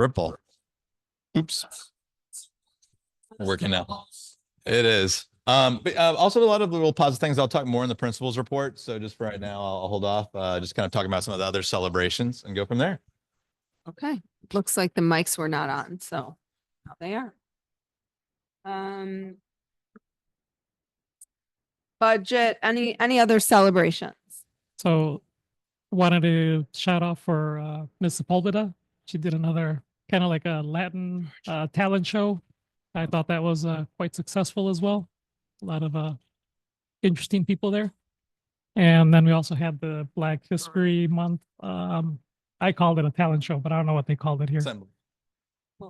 Ripple. Oops. We're working now. It is. But also a lot of little positive things. I'll talk more in the principals report. So just for right now, I'll hold off. Just kind of talking about some of the other celebrations and go from there. Okay. Looks like the mics were not on, so now they are. Budget, any other celebrations? So wanted to shout out for Miss Sepulveda. She did another kind of like a Latin talent show. I thought that was quite successful as well. A lot of interesting people there. And then we also had the Black History Month. I called it a talent show, but I don't know what they called it here.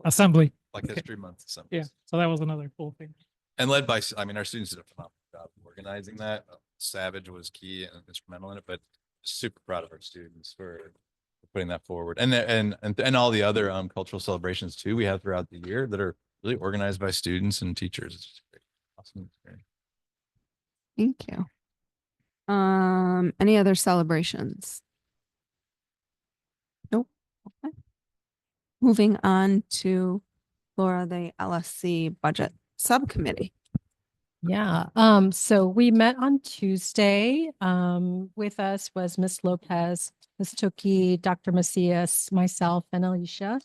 Assembly. Black History Month. Assembly. Yeah. So that was another cool thing. And led by, I mean, our students did a phenomenal job organizing that. Savage was key and instrumental in it, but super proud of our students for putting that forward. And all the other cultural celebrations too we have throughout the year that are really organized by students and teachers. It's just great. Awesome experience. Thank you. Any other celebrations? Nope. Okay. Moving on to Laura, the LSC budget subcommittee. Yeah. So we met on Tuesday. With us was Miss Lopez, Miss Toki, Dr. Macias, myself, and Alicia.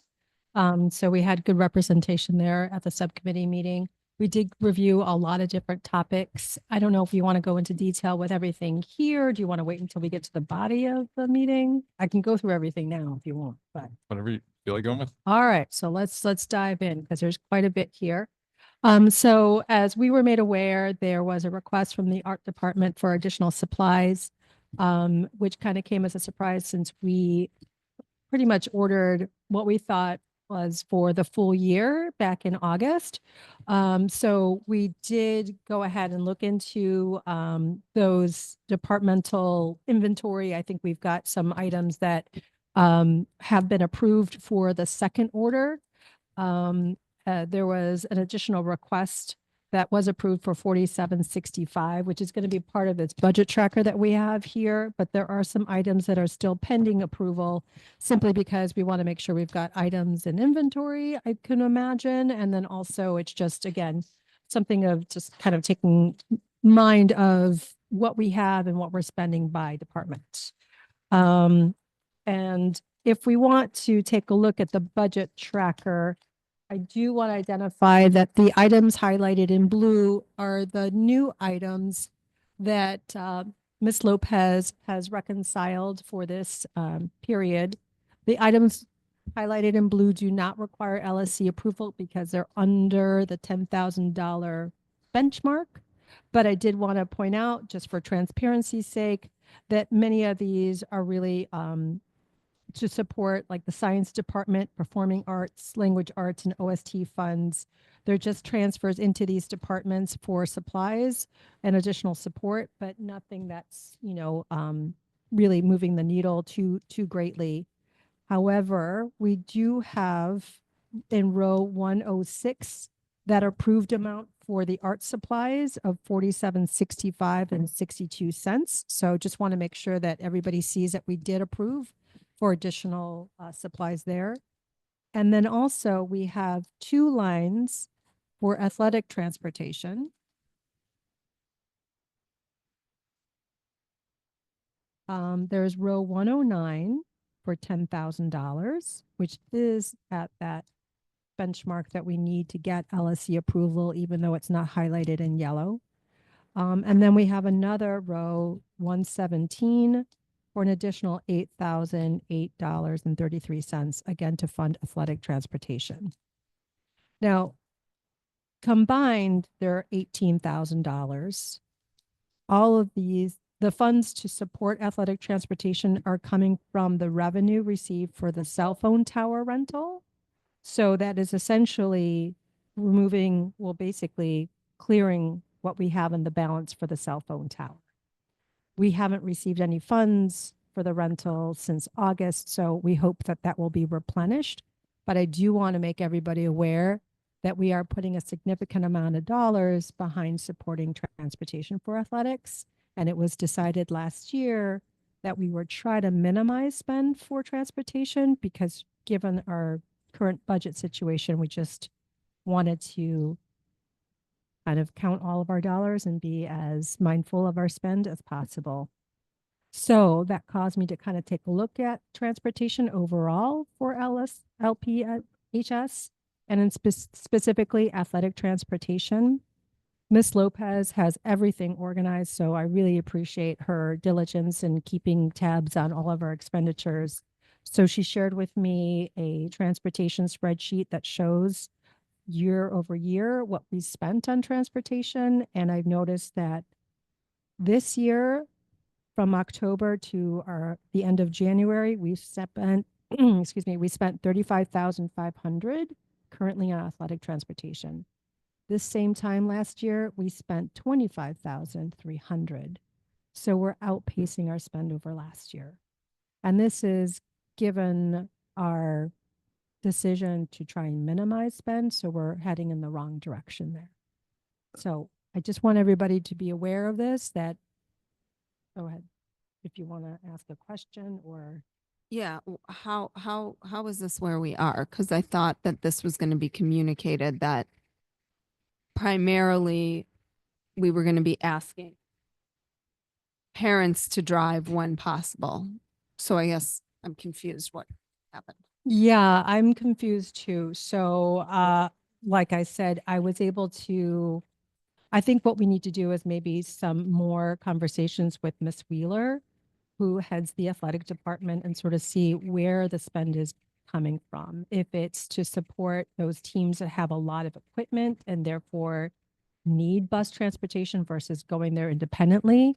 So we had good representation there at the subcommittee meeting. We did review a lot of different topics. I don't know if you want to go into detail with everything here. Do you want to wait until we get to the body of the meeting? I can go through everything now if you want, but Whatever you feel like going with. all right. So let's dive in because there's quite a bit here. So as we were made aware, there was a request from the art department for additional supplies, which kind of came as a surprise since we pretty much ordered what we thought was for the full year back in August. So we did go ahead and look into those departmental inventory. I think we've got some items that have been approved for the second order. There was an additional request that was approved for 4765, which is going to be part of this budget tracker that we have here. But there are some items that are still pending approval simply because we want to make sure we've got items in inventory, I can imagine. And then also it's just, again, something of just kind of taking mind of what we have and what we're spending by department. And if we want to take a look at the budget tracker, I do want to identify that the items highlighted in blue are the new items that Ms. Lopez has reconciled for this period. The items highlighted in blue do not require LSC approval because they're under the $10,000 benchmark. But I did want to point out, just for transparency's sake, that many of these are really to support like the science department, performing arts, language arts, and OST funds. They're just transfers into these departments for supplies and additional support, but nothing that's, really moving the needle too greatly. However, we do have in row 106 that approved amount for the art supplies of $47.65 and 62 cents. So just want to make sure that everybody sees that we did approve for additional supplies there. And then also we have two lines for athletic transportation. There's row 109 for $10,000, which is at that benchmark that we need to get LSC approval, even though it's not highlighted in yellow. And then we have another row 117 for an additional $8,008.33, again, to fund athletic transportation. Now, combined, they're $18,000. All of these, the funds to support athletic transportation are coming from the revenue received for the cell phone tower rental. So that is essentially removing, well, basically clearing what we have in the balance for the cell phone tower. We haven't received any funds for the rental since August, so we hope that that will be replenished. But I do want to make everybody aware that we are putting a significant amount of dollars behind supporting transportation for athletics. And it was decided last year that we would try to minimize spend for transportation because given our current budget situation, we just wanted to kind of count all of our dollars and be as mindful of our spend as possible. So that caused me to kind of take a look at transportation overall for LPHS and in specifically athletic transportation. Miss Lopez has everything organized, so I really appreciate her diligence in keeping tabs on all of our expenditures. So she shared with me a transportation spreadsheet that shows year over year what we spent on transportation. And I've noticed that this year, from October to the end of January, we spent, excuse me, we spent 35,500 currently on athletic transportation. This same time last year, we spent 25,300. So we're outpacing our spend over last year. And this is given our decision to try and minimize spend. So we're heading in the wrong direction there. So I just want everybody to be aware of this, that, go ahead, if you want to ask a question or. Yeah, how is this where we are? Because I thought that this was going to be communicated that primarily we were going to be asking parents to drive when possible. So I guess I'm confused what happened. Yeah, I'm confused too. So, like I said, I was able to, I think what we need to do is maybe some more conversations with Miss Wheeler, who heads the athletic department, and sort of see where the spend is coming from. If it's to support those teams that have a lot of equipment and therefore need bus transportation versus going there independently,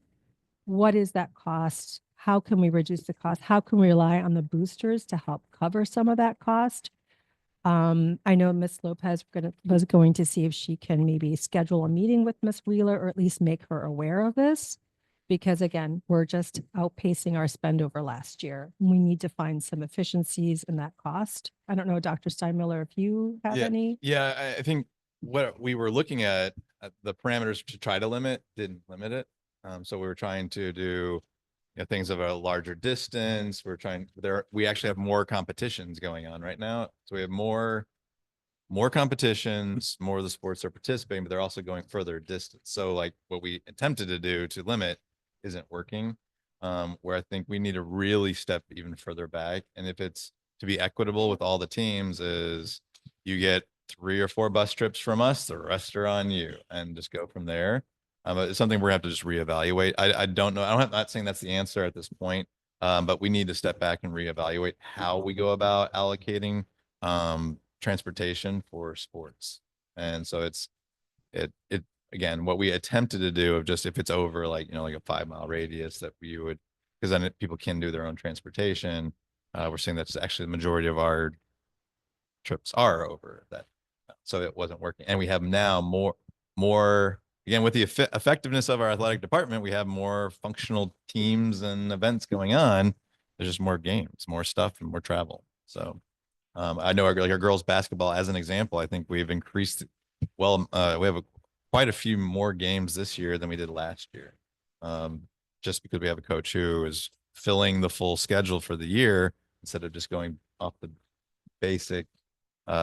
what is that cost? How can we reduce the cost? How can we rely on the boosters to help cover some of that cost? I know Miss Lopez was going to see if she can maybe schedule a meeting with Miss Wheeler, or at least make her aware of this. Because again, we're just outpacing our spend over last year. We need to find some efficiencies in that cost. I don't know, Dr. Steinmiller, if you have any. Yeah, I think what we were looking at the parameters to try to limit didn't limit it. So we were trying to do things of a larger distance. We actually have more competitions going on right now. So we have more competitions, more of the sports are participating, but they're also going further distance. So like what we attempted to do to limit isn't working. Where I think we need to really step even further back. And if it's to be equitable with all the teams, is you get 3 or 4 bus trips from us, the rest are on you, and just go from there. It's something we're gonna have to just reevaluate. I don't know. I'm not saying that's the answer at this point, but we need to step back and reevaluate how we go about allocating transportation for sports. And so it again, what we attempted to do of just, if it's over like a 5-mile radius, that we would, because then people can do their own transportation. We're seeing that's actually the majority of our trips are over that. So it wasn't working. And we have now more again, with the effectiveness of our athletic department, we have more functional teams and events going on. There's just more games, more stuff, and more travel. So I know our girls basketball, as an example, I think we've increased. Well, we have quite a few more games this year than we did last year. Just because we have a coach who is filling the full schedule for the year instead of just going off the basic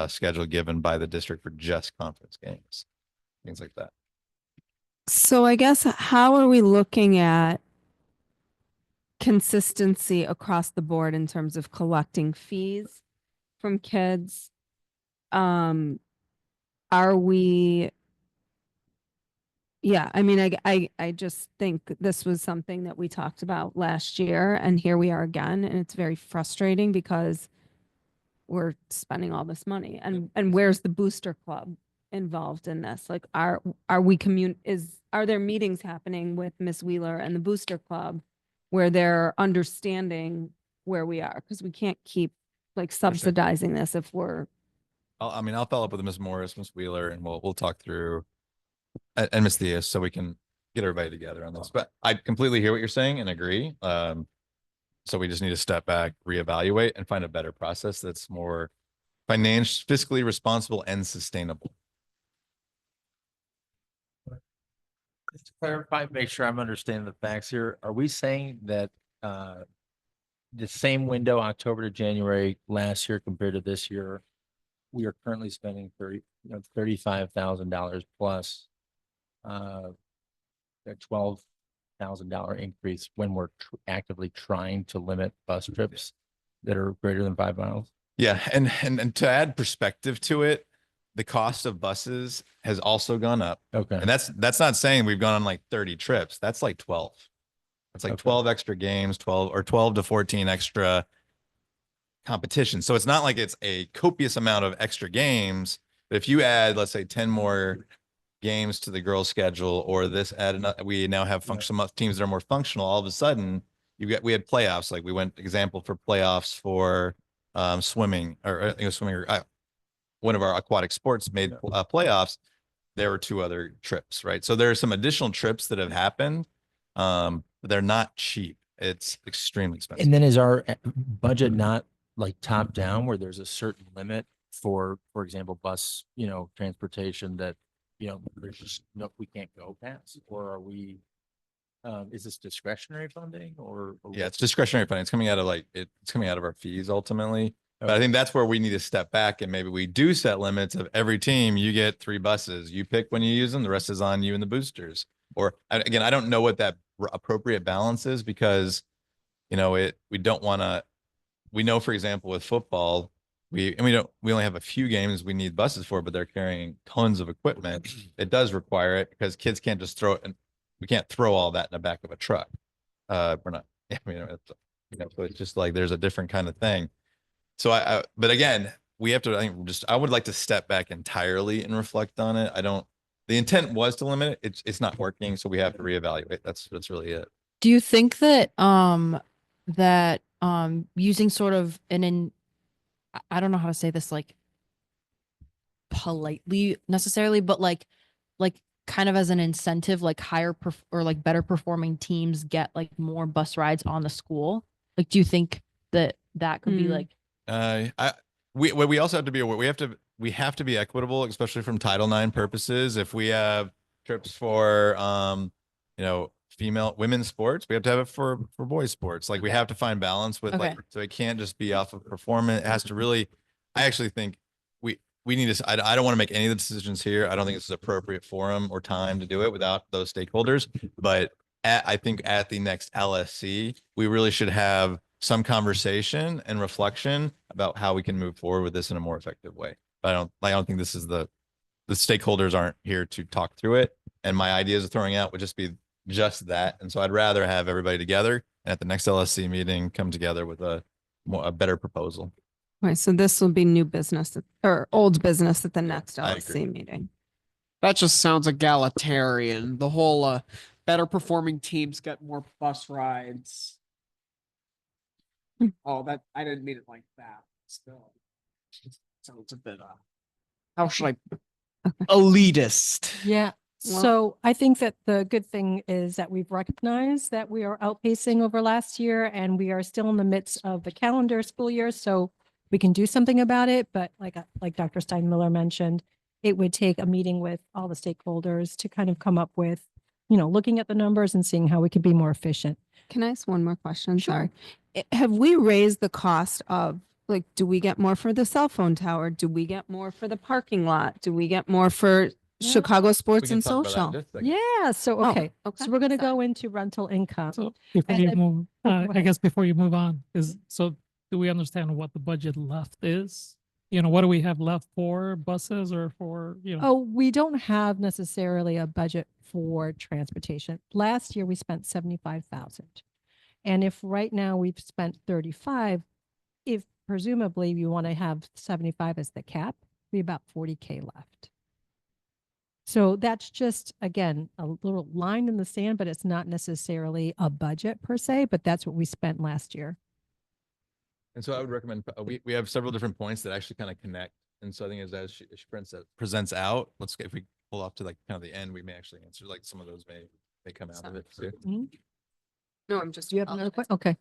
schedule given by the district for just conference games, things like that. So I guess how are we looking at consistency across the board in terms of collecting fees from kids? Are we, yeah, I mean, I just think this was something that we talked about last year, and here we are again, and it's very frustrating because we're spending all this money, and where's the booster club involved in this? Like, are there meetings happening with Miss Wheeler and the booster club where they're understanding where we are? Because we can't keep like subsidizing this if we're. I'll follow up with Ms. Morris, Ms. Wheeler, and we'll talk through, and Ms. Theus, so we can get everybody together on this. But I completely hear what you're saying and agree. So we just need to step back, reevaluate, and find a better process that's more fiscally responsible and sustainable. Just to clarify, make sure I'm understanding the facts here. Are we saying that the same window, October to January last year compared to this year, we are currently spending $35,000 plus a $12,000 increase when we're actively trying to limit bus trips that are greater than 5 miles. Yeah, and to add perspective to it, the cost of buses has also gone up. Okay. And that's not saying we've gone on like 30 trips. That's like 12. It's like Okay. 12 extra games, 12 to 14 extra competitions. So it's not like it's a copious amount of extra games. But if you add, let's say, 10 more games to the girls' schedule, or this add another, we now have functional teams that are more functional. All of a sudden, we had playoffs. Like we went example for playoffs for swimming, or I think it was swimming, or one of our aquatic sports made playoffs. There were 2 other trips, right? So there are some additional trips that have happened, but they're not cheap. It's extremely expensive. And then is our budget not like top down where there's a certain limit for example, bus, transportation that, there's just no, we can't go past, or are we, is this discretionary funding or Yeah, what? it's discretionary funding. It's coming out of it's coming out of our fees ultimately. But I think that's where we need to step back, and maybe we do set limits of every team. You get 3 buses. You pick when you use them. The rest is on you and the boosters. Or again, I don't know what that appropriate balance is, because we don't want to. We know, for example, with football, we only have a few games we need buses for, but they're carrying tons of equipment. It does require it, because kids can't just throw it, and we can't throw all that in the back of a truck. We're not. So it's just like there's a different kind of thing. So but again, we have to, I would like to step back entirely and reflect on it. The intent was to limit it. It's not working. So we have to reevaluate. That's really it. Do you think that using sort of I don't know how to say this like politely necessarily, but like kind of as an incentive, like or like better performing teams get like more bus rides on the school? Like, do you think that could be like we also have to be aware. We have to be equitable, especially from Title IX purposes. If we have trips for women's sports, we have to have it for boys sports. Like we have to find balance with Okay. so it can't just be off of performance. It has to really, I actually think we need to, I don't want to make any of the decisions here. I don't think this is appropriate forum or time to do it without those stakeholders. But I think at the next LSC, we really should have some conversation and reflection about how we can move forward with this in a more effective way. But I don't think this is the stakeholders aren't here to talk through it. And my ideas of throwing out would just be just that. And so I'd rather have everybody together, and at the next LSC meeting, come together with a better proposal. Right, so this will be new business or old business at the next I agree. LSC meeting. That just sounds egalitarian. The whole better performing teams get more bus rides. Oh, that I didn't mean it like that. Still, sounds a bit how should I elitist? Yeah. Well- So I think that the good thing is that we've recognized that we are outpacing over last year, and we are still in the midst of the calendar school year. So we can do something about it. But like Dr. Steinmiller mentioned, it would take a meeting with all the stakeholders to kind of come up with, looking at the numbers and seeing how we could be more efficient. Can I ask one more question? Sure. Sorry. Have we raised the cost of, like, do we get more for the cell phone tower? Do we get more for the parking lot? Do we get more for Yeah. Chicago We Sports can and talk about that in Social? just a second. Yeah. So, Oh, okay. okay. So we're going to Sorry. go into rental income. So before And you then- move, go I ahead. guess before you move on, do we understand what the budget left is? What do we have left for buses or for, Oh, we don't have necessarily a budget for transportation. Last year, we spent 75,000. And if right now we've spent 35, if presumably you want to have 75 as the cap, be about 40K left. So that's just, again, a little line in the sand, but it's not necessarily a budget per se, but that's what we spent last year. And so I would recommend, we have several different points that actually kind of connect. And so I think as she presents out, if we pull off to like kind of the end, we may actually answer, like some of those may come out of it too. No, I'm just. Do you have another question? Okay.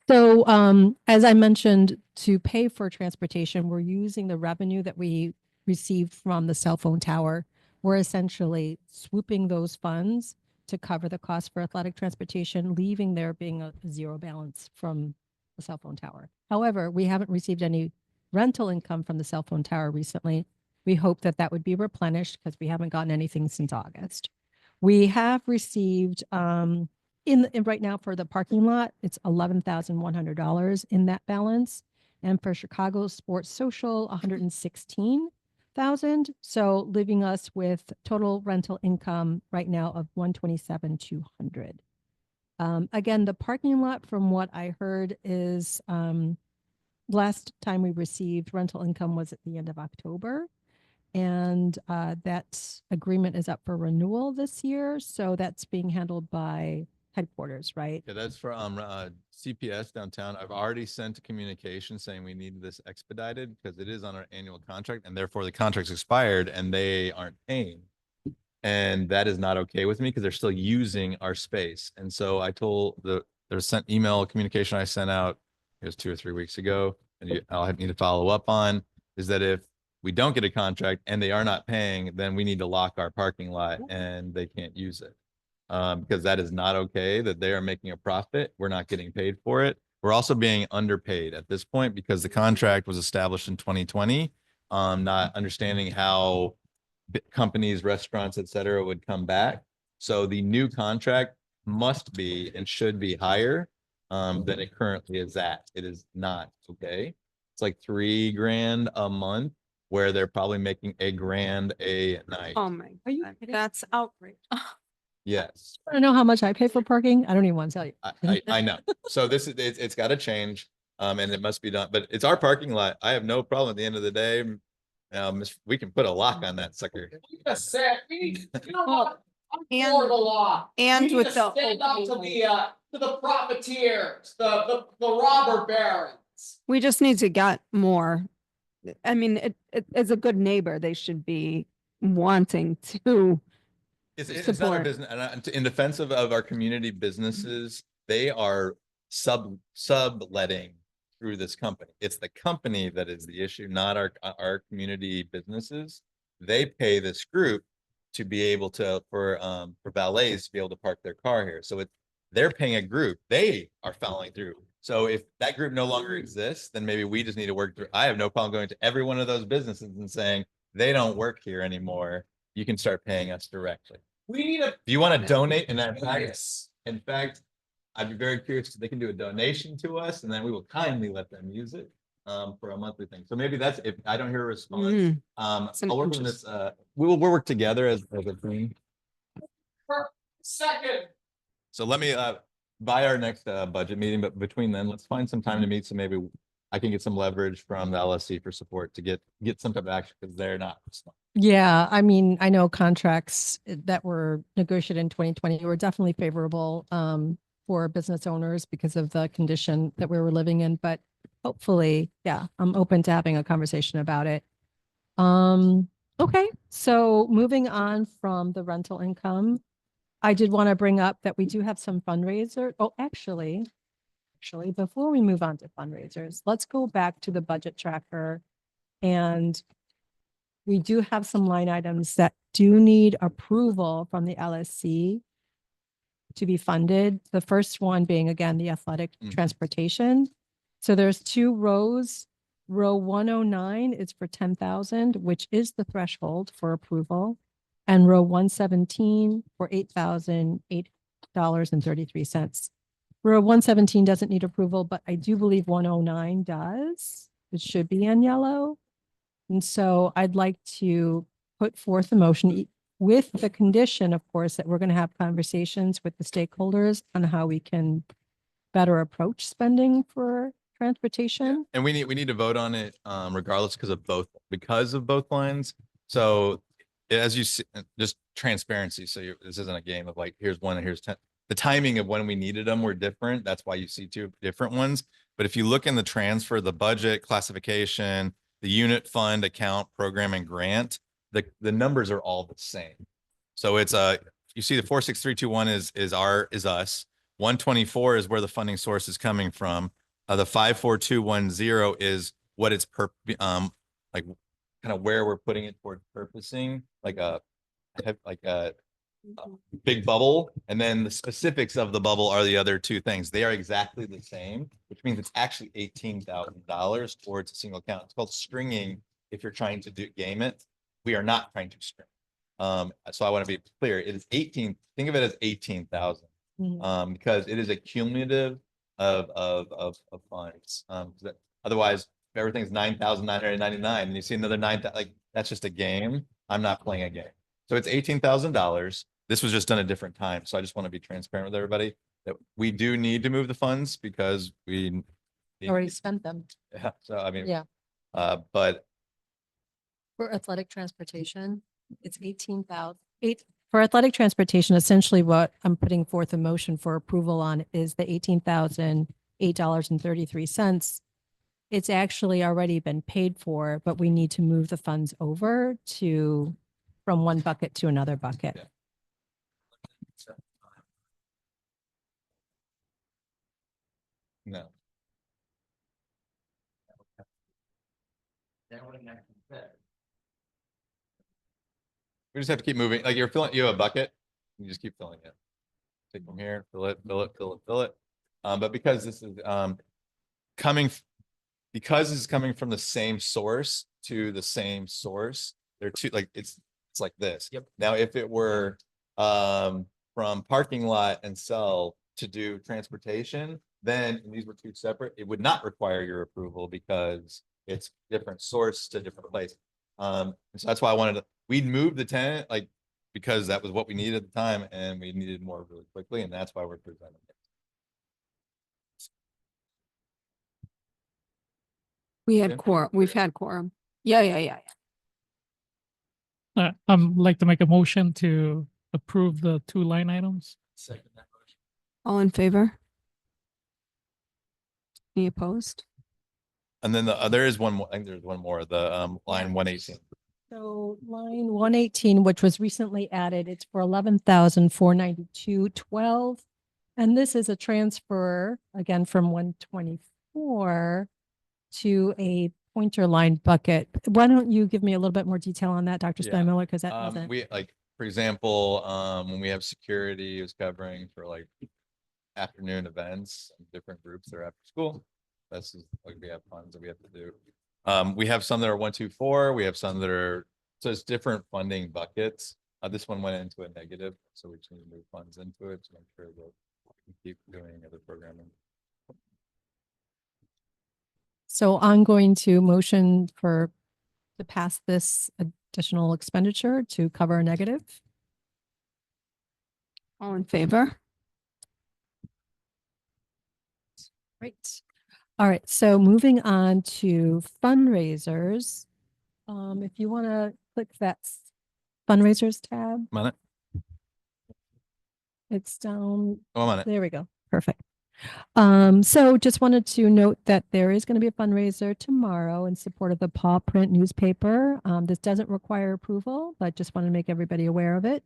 So, as I mentioned, to pay for transportation, we're using the revenue that we received from the cell phone tower. We're essentially swooping those funds to cover the cost for athletic transportation, leaving there being a zero balance from the cell phone tower. However, we haven't received any rental income from the cell phone tower recently. We hope that that would be replenished because we haven't gotten anything since August. We have received, in right now for the parking lot, it's $11,100 in that balance. And for Chicago Sports Social, 116,000. So leaving us with total rental income right now of 127,200. Again, the parking lot, from what I heard, is last time we received rental income was at the end of October. And that agreement is up for renewal this year. So that's being handled by headquarters, right? Yeah, that's for CPS downtown. I've already sent a communication saying we need this expedited because it is on our annual contract and therefore the contract's expired and they aren't paying. And that is not okay with me because they're still using our space. And so I told there's sent email communication I sent out, it was 2 or 3 weeks ago, and I'll need to follow up on, is that if we don't get a contract and they are not paying, then we need to lock our parking lot and they can't use it. Because that is not okay, that they are making a profit. We're not getting paid for it. We're also being underpaid at this point because the contract was established in 2020, not understanding how companies, restaurants, et cetera, would come back. So the new contract must be and should be higher than it currently is at. It is not okay. It's like $3,000 a month where they're probably making $1,000 a night. Oh my, God, that's outrageous. Yes. I don't know how much I pay for parking. I don't even want to tell you. I know. So this is, it's got to change. And it must be done, but it's our parking lot. I have no problem at the end of the day. We can put a lock on that sucker. You know what? I'm And- for the law. and We need with to the stand up whole- to the profiteers, the robber barons. We just need to get more. I mean, as a good neighbor, they should be wanting to. It's not our Support. business. And in defense of our community businesses, they are subletting through this company. It's the company that is the issue, not our community businesses. They pay this group to be able to, for valets to be able to park their car here. So they're paying a group. They are following through. So if that group no longer exists, then maybe we just need to work through. I have no problem going to every one of those businesses and saying, they don't work here anymore. You can start paying us directly. We need a. If you want to donate, and in fact, I'd be very curious if they can do a donation to us, and then we will kindly let them use it for a monthly thing. So maybe that's, if I don't hear a response, Mm, I'll an work on this. We'll work together as a team. Second. So let me by our next budget meeting, but between then, let's find some time to meet. So maybe I can get some leverage from the LSC for support to get some type of action because they're not responding. Yeah, I mean, I know contracts that were negotiated in 2020 were definitely favorable for business owners because of the condition that we were living in, but hopefully, yeah, I'm open to having a conversation about it. Okay, so moving on from the rental income, I did want to bring up that we do have some fundraiser. Oh, actually, before we move on to fundraisers, let's go back to the budget tracker. And we do have some line items that do need approval from the LSC to be funded. The first one being, again, the athletic Mhm. transportation. So there's 2 rows. Row 109 is for 10,000, which is the threshold for approval. And row 117 for $8,008.33. Row 117 doesn't need approval, but I do believe 109 does. It should be in yellow. And so I'd like to put forth a motion with the condition, of course, that we're going to have conversations with the stakeholders on how we can better approach spending for transportation. And we need to vote on it regardless because of both lines. So as you see, just transparency. So this isn't a game of like, here's 1 and here's 10. The timing of when we needed them were different. That's why you see 2 different ones. But if you look in the transfer, the budget classification, the unit fund account program and grant, the numbers are all the same. So it's you see the 46321 is us. 124 is where the funding source is coming from. The 54210 is what it's like kind of where we're putting it toward purposing, like a big bubble, and then the specifics of the bubble are the other two things. They are exactly the same, which means it's actually $18,000 towards a single account. It's called stringing if you're trying to game it. We are not trying to string. So I want to be clear. It is 18. Think of it as 18,000. Mhm. Because it is a cumulative of funds. Otherwise, if everything's 9,999 and you see another 9,000, like that's just a game. I'm not playing a game. So it's $18,000. This was just done a different time. So I just want to be transparent with everybody that we do need to move the funds because we Already spent them. yeah. So I mean, Yeah. but For athletic transportation, it's 18,000. For athletic transportation, essentially what I'm putting forth a motion for approval on is the $18,008.33. It's actually already been paid for, but we need to move the funds over from one bucket to another bucket. Yeah. no. We just have to keep moving. Like you're filling, you have a bucket, you just keep filling it. Take from here, fill it, fill it, fill it, fill it. But because this is coming, because it's coming from the same source to the same source, they're two like it's like this. Yep. Now, if it were from parking lot and sell to do transportation, then and these were two separate, it would not require your approval because it's different source to different place. And so that's why I wanted to, we'd move the tenant like because that was what we needed at the time and we needed more really quickly, and that's why we're presenting it. We Yeah. had quorum. We've had quorum. Yeah. Like to make a motion to approve the two line items. Second that motion. All in favor? Any opposed? And then there is one more, I think there's one more, the line 118. So line 118, which was recently added, it's for 11,492.12. And this is a transfer again from 124 to a pointer line bucket. Why don't you give me a little bit more detail on that, Dr. Yeah. Steinmiller? Because that wasn't. We like, for example, when we have security is covering for like afternoon events, and different groups that are after school. This is like we have funds that we have to do. We have some that are 124. We have some that are, so it's different funding buckets. This one went into a negative, so we just need to move funds into it to make sure that we can keep doing other programming. So I'm going to motion to pass this additional expenditure to cover a negative. All in favor? Right. All right. So moving on to fundraisers. If you want to click that fundraisers tab, I'm on it. it's down. Oh, I'm on it. There we go. Perfect. So just wanted to note that there is going to be a fundraiser tomorrow in support of the Paw Print newspaper. This doesn't require approval, but just want to make everybody aware of it.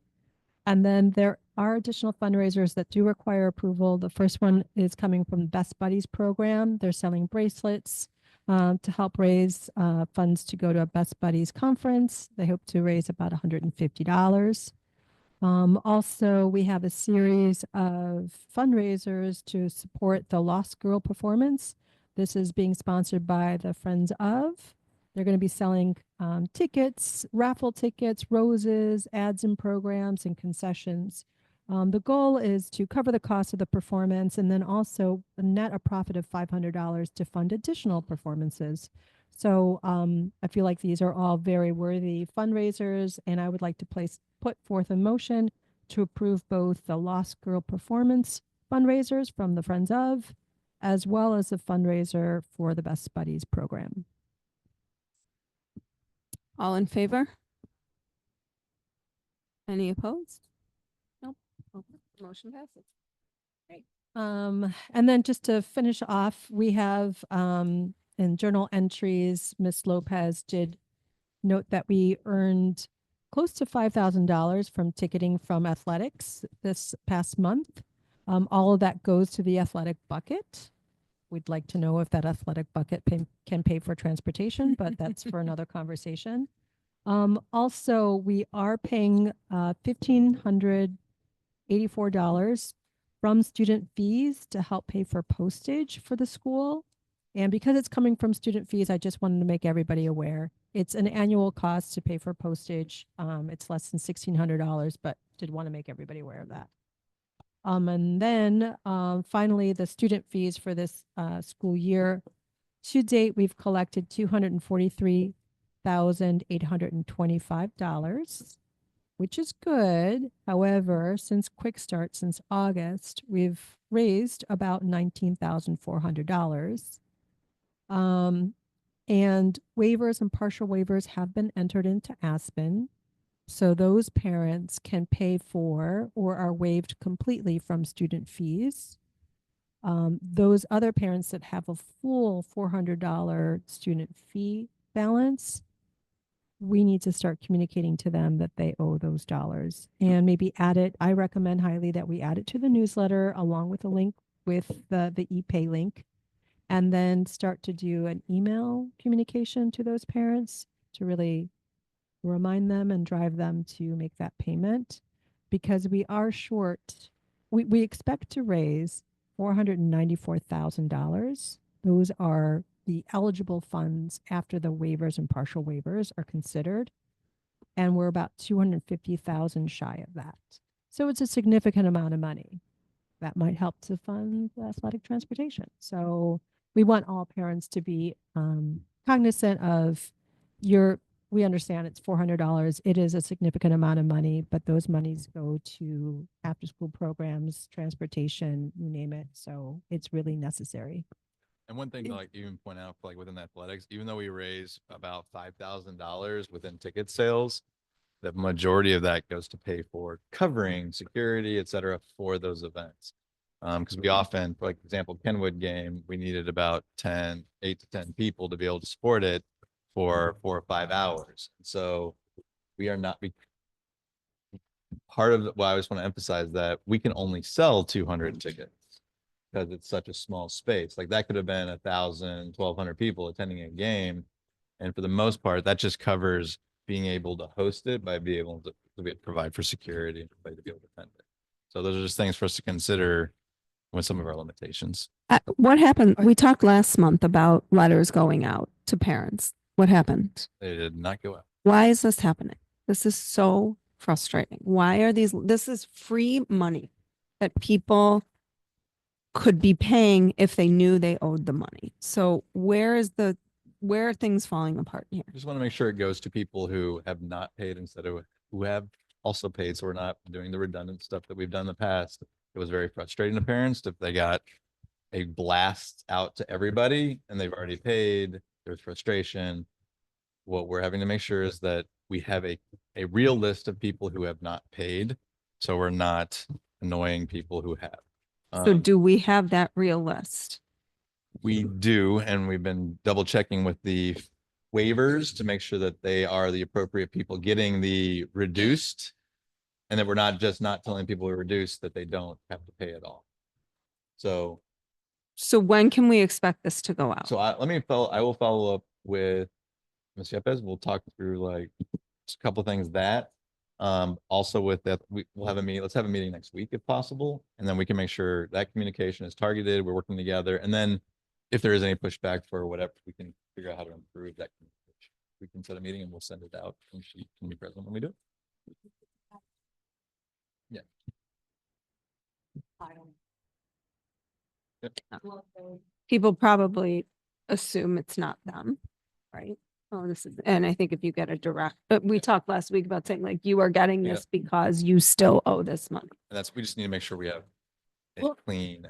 And then there are additional fundraisers that do require approval. The first one is coming from the Best Buddies program. They're selling bracelets to help raise funds to go to a Best Buddies conference. They hope to raise about $150. Also, we have a series of fundraisers to support the Lost Girl performance. This is being sponsored by the Friends of. They're going to be selling tickets, raffle tickets, roses, ads and programs, and concessions. The goal is to cover the cost of the performance and then also net a profit of $500 to fund additional performances. So I feel like these are all very worthy fundraisers, and I would like to put forth a motion to approve both the Lost Girl performance fundraisers from the Friends of, as well as the fundraiser for the Best Buddies program. All in favor? Any opposed? Nope. Okay. Motion passes. And then just to finish off, we have in journal entries, Ms. Lopez did note that we earned close to $5,000 from ticketing from athletics this past month. All of that goes to the athletic bucket. We'd like to know if that athletic bucket can pay for transportation, but that's for another conversation. Also, we are paying $1,584 from student fees to help pay for postage for the school. And because it's coming from student fees, I just wanted to make everybody aware. It's an annual cost to pay for postage. It's less than $1,600, but did want to make everybody aware of that. And then finally, the student fees for this school year. To date, we've collected $243,825, which is good. However, since Quick Start, since August, we've raised about $19,400. And waivers and partial waivers have been entered into Aspen. So those parents can pay for or are waived completely from student fees. Those other parents that have a full $400 student fee balance, we need to start communicating to them that they owe those dollars and maybe add it. I recommend highly that we add it to the newsletter along with a link with the ePay link, and then start to do an email communication to those parents to really remind them and drive them to make that payment, because we are short. We expect to raise $494,000. Those are the eligible funds after the waivers and partial waivers are considered. And we're about 250,000 shy of that. So it's a significant amount of money that might help to fund the athletic transportation. So we want all parents to be cognizant of we understand it's $400. It is a significant amount of money, but those monies go to after school programs, transportation, you name it. So it's really necessary. And one thing to like even point out, like within athletics, even though we raise about $5,000 within ticket sales, the majority of that goes to pay for covering security, et cetera, for those events. Because we often, for like example, Kenwood game, we needed about 8 to 10 people to be able to support it for 4 or 5 hours. So we are not part of why I just want to emphasize that we can only sell 200 tickets because it's such a small space. Like that could have been 1,000, 1,200 people attending a game. And for the most part, that just covers being able to host it by being able to provide for security and to be able to attend it. So those are just things for us to consider with some of our limitations. What happened? We talked last month about letters going out to parents. What happened? They did not go out. Why is this happening? This is so frustrating. Why are this is free money that people could be paying if they knew they owed the money. So where are things falling apart here? Just want to make sure it goes to people who have not paid instead of who have also paid. So we're not doing the redundant stuff that we've done in the past. It was very frustrating to parents if they got a blast out to everybody and they've already paid. There's frustration. What we're having to make sure is that we have a real list of people who have not paid. So we're not annoying people who have. So do we have that real list? We do, and we've been double checking with the waivers to make sure that they are the appropriate people getting the reduced, and that we're not telling people who reduced that they don't have to pay at all. So when can we expect this to go out? So I will follow up with Ms. Yepes. We'll talk through like just a couple things that also with that we'll have a meeting. Let's have a meeting next week if possible, and then we can make sure that communication is targeted. We're working together, and then if there is any pushback for whatever, we can figure out how to improve that communication. We can set a meeting and we'll send it out, and she can be present when we do it. Yeah. Yep. People probably assume it's not them, right? Oh, and I think if you get a direct, we talked last week about saying like, you are getting this because you still owe this money. And we just need to make sure we have a Well, clean.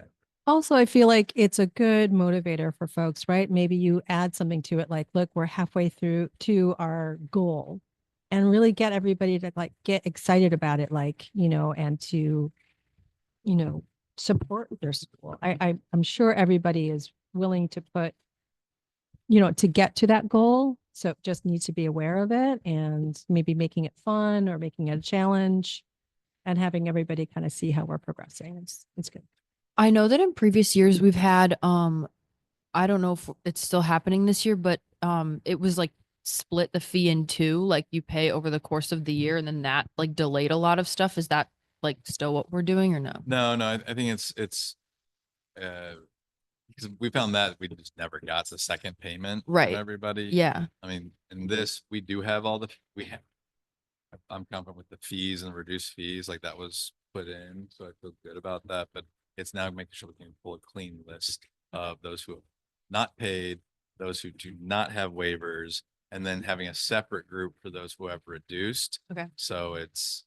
Also, I feel like it's a good motivator for folks, right? Maybe you add something to it like, look, we're halfway through to our goal, and really get everybody to like get excited about it, like, and to, support their school. I'm sure everybody is willing to put, to get to that goal. So it just needs to be aware of it and maybe making it fun or making it a challenge and having everybody kind of see how we're progressing. It's good. I know that in previous years we've had I don't know if it's still happening this year, but it was like split the fee in two, like you pay over the course of the year and then that like delayed a lot of stuff. Is that like still what we're doing or no? No, I think it's because we found that we just never got the second payment from Right. everybody. Yeah. I mean, in this, we do have all the, I'm confident with the fees and reduced fees, like that was put in, so I feel good about that, but it's now making sure we can pull a clean list of those who have not paid, those who do not have waivers, and then having a separate group for those who have reduced. Okay. So it's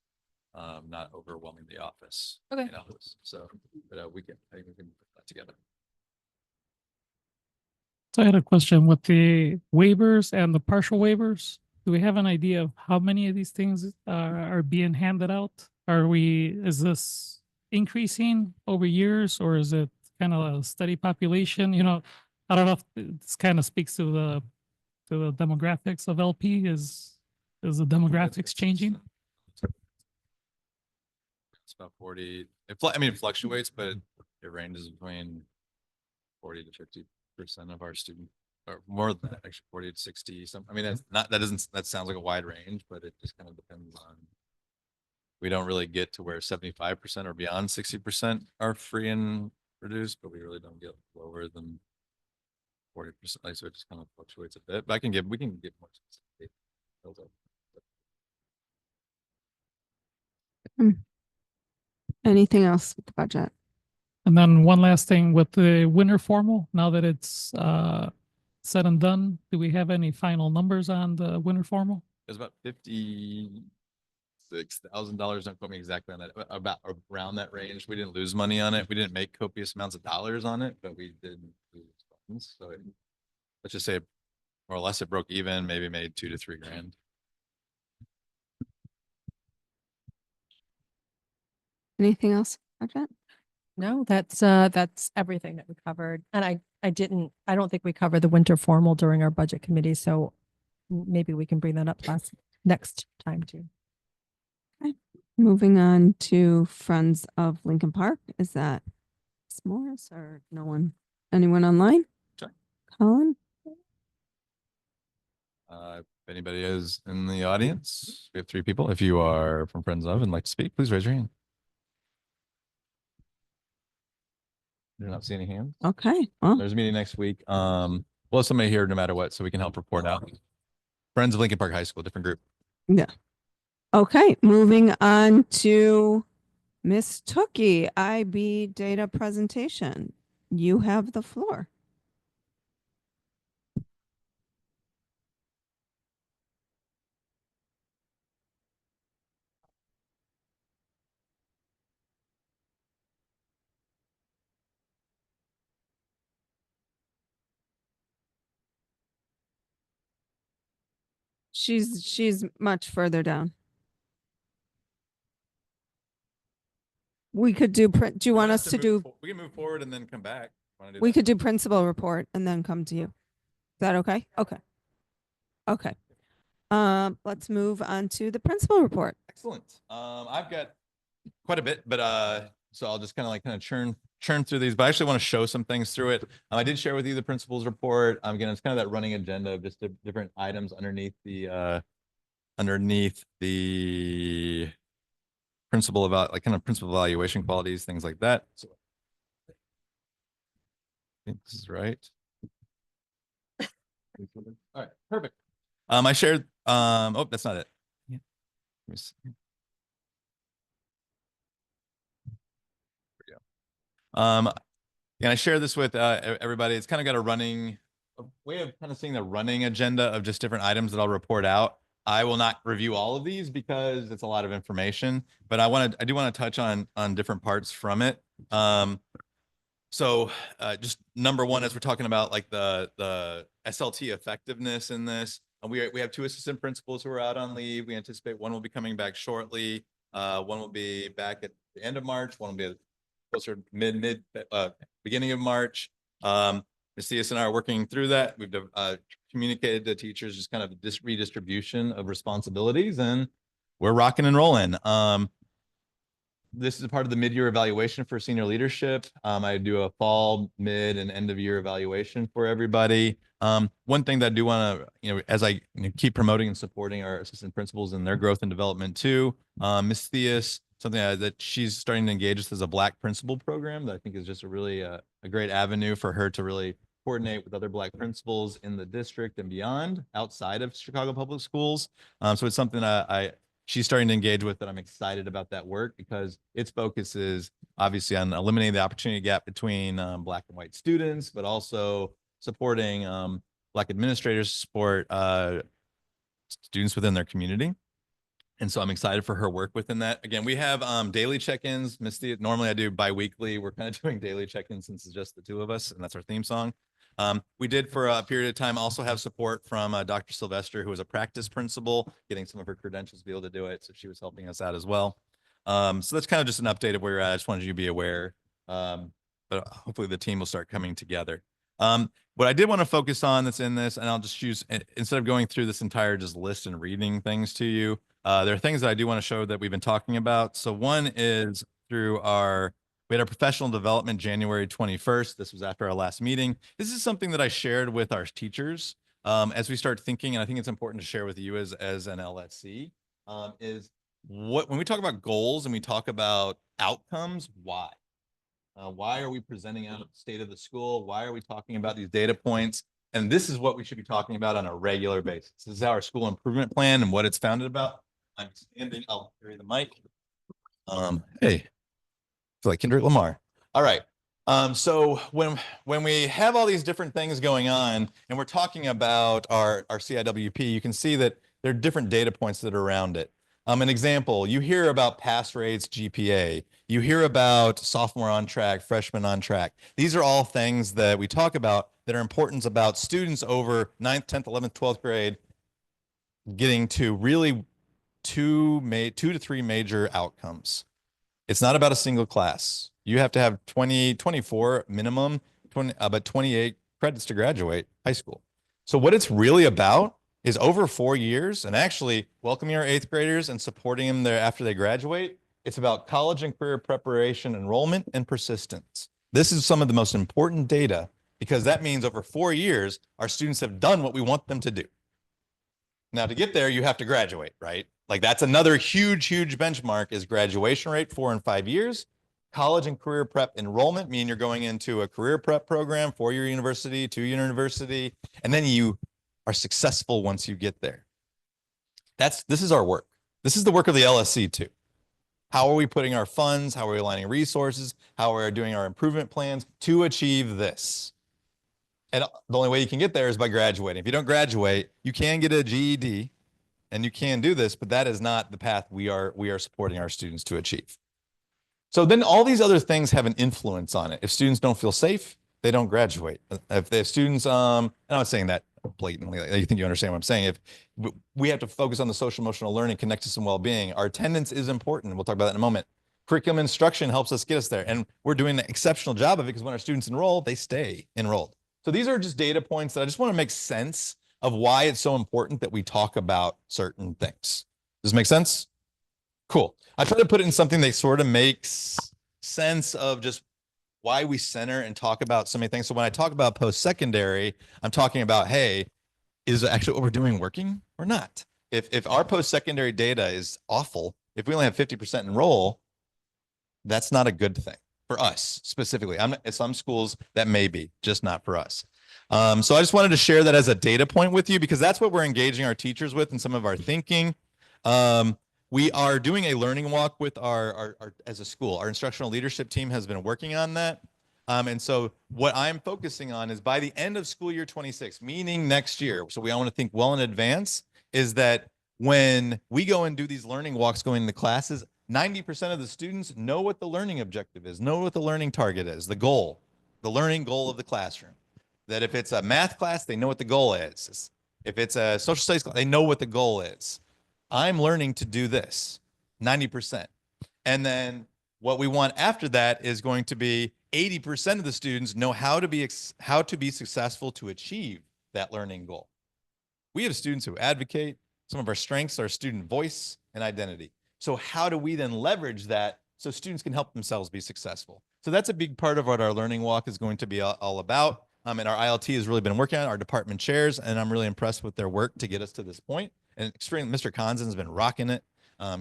not overwhelming the office. Okay. You know, so, but I think we can put that together. So I had a question with the waivers and the partial waivers. Do we have an idea of how many of these things are being handed out? Is this increasing over years or is it kind of a steady population? You know, I don't know if this kind of speaks to the demographics of LP. Is the demographics changing? It's about 40. It fluctuates, but it ranges between 40 to 50% of our student, or more than that, actually 40 to 60. Some, I mean, that sounds like a wide range, but it just kind of depends on. We don't really get to where 75% or beyond 60% are free and reduced, but we really don't get lower than 40%. So it just kind of fluctuates a bit, but we can get more specific. Anything else with the budget? And then one last thing with the winter formal, now that it's said and done, do we have any final numbers on the winter formal? There's about $56,000. Don't quote me exactly on that. About around that range. We didn't lose money on it. We didn't make copious amounts of dollars on it, but we did lose funds. So let's just say more or less it broke even, maybe made $2 to $3 grand. Anything else, budget? No, that's everything that we covered. And I don't think we covered the winter formal during our budget committee, so maybe we can bring that up next time too. Moving on to Friends of Lincoln Park. Is that Morris or no one? Anyone online? Sure. Colin? If anybody is in the audience, we have 3 people. If you are from Friends of and like to speak, please raise your hand. Do not see any hands. Okay. Well, There's a meeting next week. We'll have somebody here no matter what, so we can help report out. Friends of Lincoln Park High School, different group. yeah. Okay. Moving on to Miss Tookie, IB data presentation. You have the floor. She's much further down. We could do print. Do you want us to do? We can move forward and then come back. Wanna do We that? could do principal report and then come to you. Is that okay? Okay. Okay. Let's move on to the principal report. Excellent. I've got quite a bit, but so I'll just kind of churn through these, but I actually want to show some things through it. I did share with you the principal's report. Again, it's kind of that running agenda of just different items underneath the principal about like kind of principal evaluation qualities, things like that. So I think this is right. All right, perfect. I shared, oh, that's not it. Yeah. Let me see. There we go. And I share this with everybody. It's kind of got a way of kind of seeing the running agenda of just different items that I'll report out. I will not review all of these because it's a lot of information, but I do want to touch on different parts from it. So just number one, as we're talking about like the SLT effectiveness in this, we have 2 assistant principals who are out on leave. We anticipate one will be coming back shortly. One will be back at the end of March. One will be closer beginning of March. Ms. Theus and I are working through that. We've communicated to teachers just kind of this redistribution of responsibilities, and we're rocking and rolling. This is a part of the mid-year evaluation for senior leadership. I do a fall, mid, and end of year evaluation for everybody. One thing that I do want to, as I keep promoting and supporting our assistant principals in their growth and development too, Miss Theus, something that she's starting to engage with is a Black principal program that I think is just a really a great avenue for her to really coordinate with other Black principals in the district and beyond outside of Chicago Public Schools. So it's something she's starting to engage with that I'm excited about that work because its focus is obviously on eliminating the opportunity gap between Black and white students, but also supporting Black administrators, support students within their community. And so I'm excited for her work within that. Again, we have daily check-ins. Misty, normally I do bi-weekly. We're kind of doing daily check-ins since it's just the two of us, and that's our theme song. We did for a period of time also have support from Dr. Sylvester, who was a practice principal, getting some of her credentials to be able to do it. So she was helping us out as well. So that's kind of just an update of where you're at. I just wanted you to be aware. But hopefully the team will start coming together. What I did want to focus on that's in this, and I'll just choose, instead of going through this entire just list and reading things to you, there are things that I do want to show that we've been talking about. So one is through we had our professional development January 21st. This was after our last meeting. This is something that I shared with our teachers as we start thinking, and I think it's important to share with you as an LSC, is when we talk about goals and we talk about outcomes, why? Why are we presenting out the state of the school? Why are we talking about these data points? And this is what we should be talking about on a regular basis. This is our school improvement plan and what it's founded about. I'm standing, I'll carry the mic. Hey, feel like Kendrick Lamar. All right. So when we have all these different things going on and we're talking about our CIWP, you can see that there are different data points that are around it. An example, you hear about pass rates, GPA. You hear about sophomore on track, freshman on track. These are all things that we talk about that are important about students over 9th, 10th, 11th, 12th grade getting to really two to three major outcomes. It's not about a single class. You have to have 24 minimum, but 28 credits to graduate high school. So what it's really about is over 4 years and actually welcoming our 8th graders and supporting them there after they graduate. It's about college and career preparation, enrollment, and persistence. This is some of the most important data because that means over 4 years, our students have done what we want them to do. Now, to get there, you have to graduate, right? Like that's another huge, huge benchmark is graduation rate 4 and 5 years. College and career prep enrollment mean you're going into a career prep program, 4-year university, 2-year university, and then you are successful once you get there. This is our work. This is the work of the LSC too. How are we putting our funds? How are we aligning resources? How are we doing our improvement plans to achieve this? And the only way you can get there is by graduating. If you don't graduate, you can get a GED and you can do this, but that is not the path we are supporting our students to achieve. So then all these other things have an influence on it. If students don't feel safe, they don't graduate. If they have students, I'm not saying that blatantly, I think you understand what I'm saying. If we have to focus on the social emotional learning, connectedness and well-being, our attendance is important. We'll talk about that in a moment. Curriculum instruction helps us get us there. And we're doing an exceptional job of it because when our students enroll, they stay enrolled. So these are just data points that I just want to make sense of why it's so important that we talk about certain things. Does this make sense? Cool. I try to put it in something that sort of makes sense of just why we center and talk about so many things. So when I talk about post-secondary, I'm talking about, hey, is actually what we're doing working or not? If our post-secondary data is awful, if we only have 50% enroll, that's not a good thing for us specifically. Some schools that may be, just not for us. So I just wanted to share that as a data point with you because that's what we're engaging our teachers with in some of our thinking. We are doing a learning walk with our as a school. Our instructional leadership team has been working on that. And so what I'm focusing on is by the end of school year 26, meaning next year, so we all want to think well in advance, is that when we go and do these learning walks going into classes, 90% of the students know what the learning objective is, know what the learning target is, the goal, the learning goal of the classroom. That if it's a math class, they know what the goal is. If it's a social studies class, they know what the goal is. I'm learning to do this, 90%. And then what we want after that is going to be 80% of the students know how to be successful to achieve that learning goal. We have students who advocate. Some of our strengths are student voice and identity. So how do we then leverage that so students can help themselves be successful? So that's a big part of what our learning walk is going to be all about. And our ILT has really been working on it, our department chairs, and I'm really impressed with their work to get us to this point. And Mr. Conzen has been rocking it.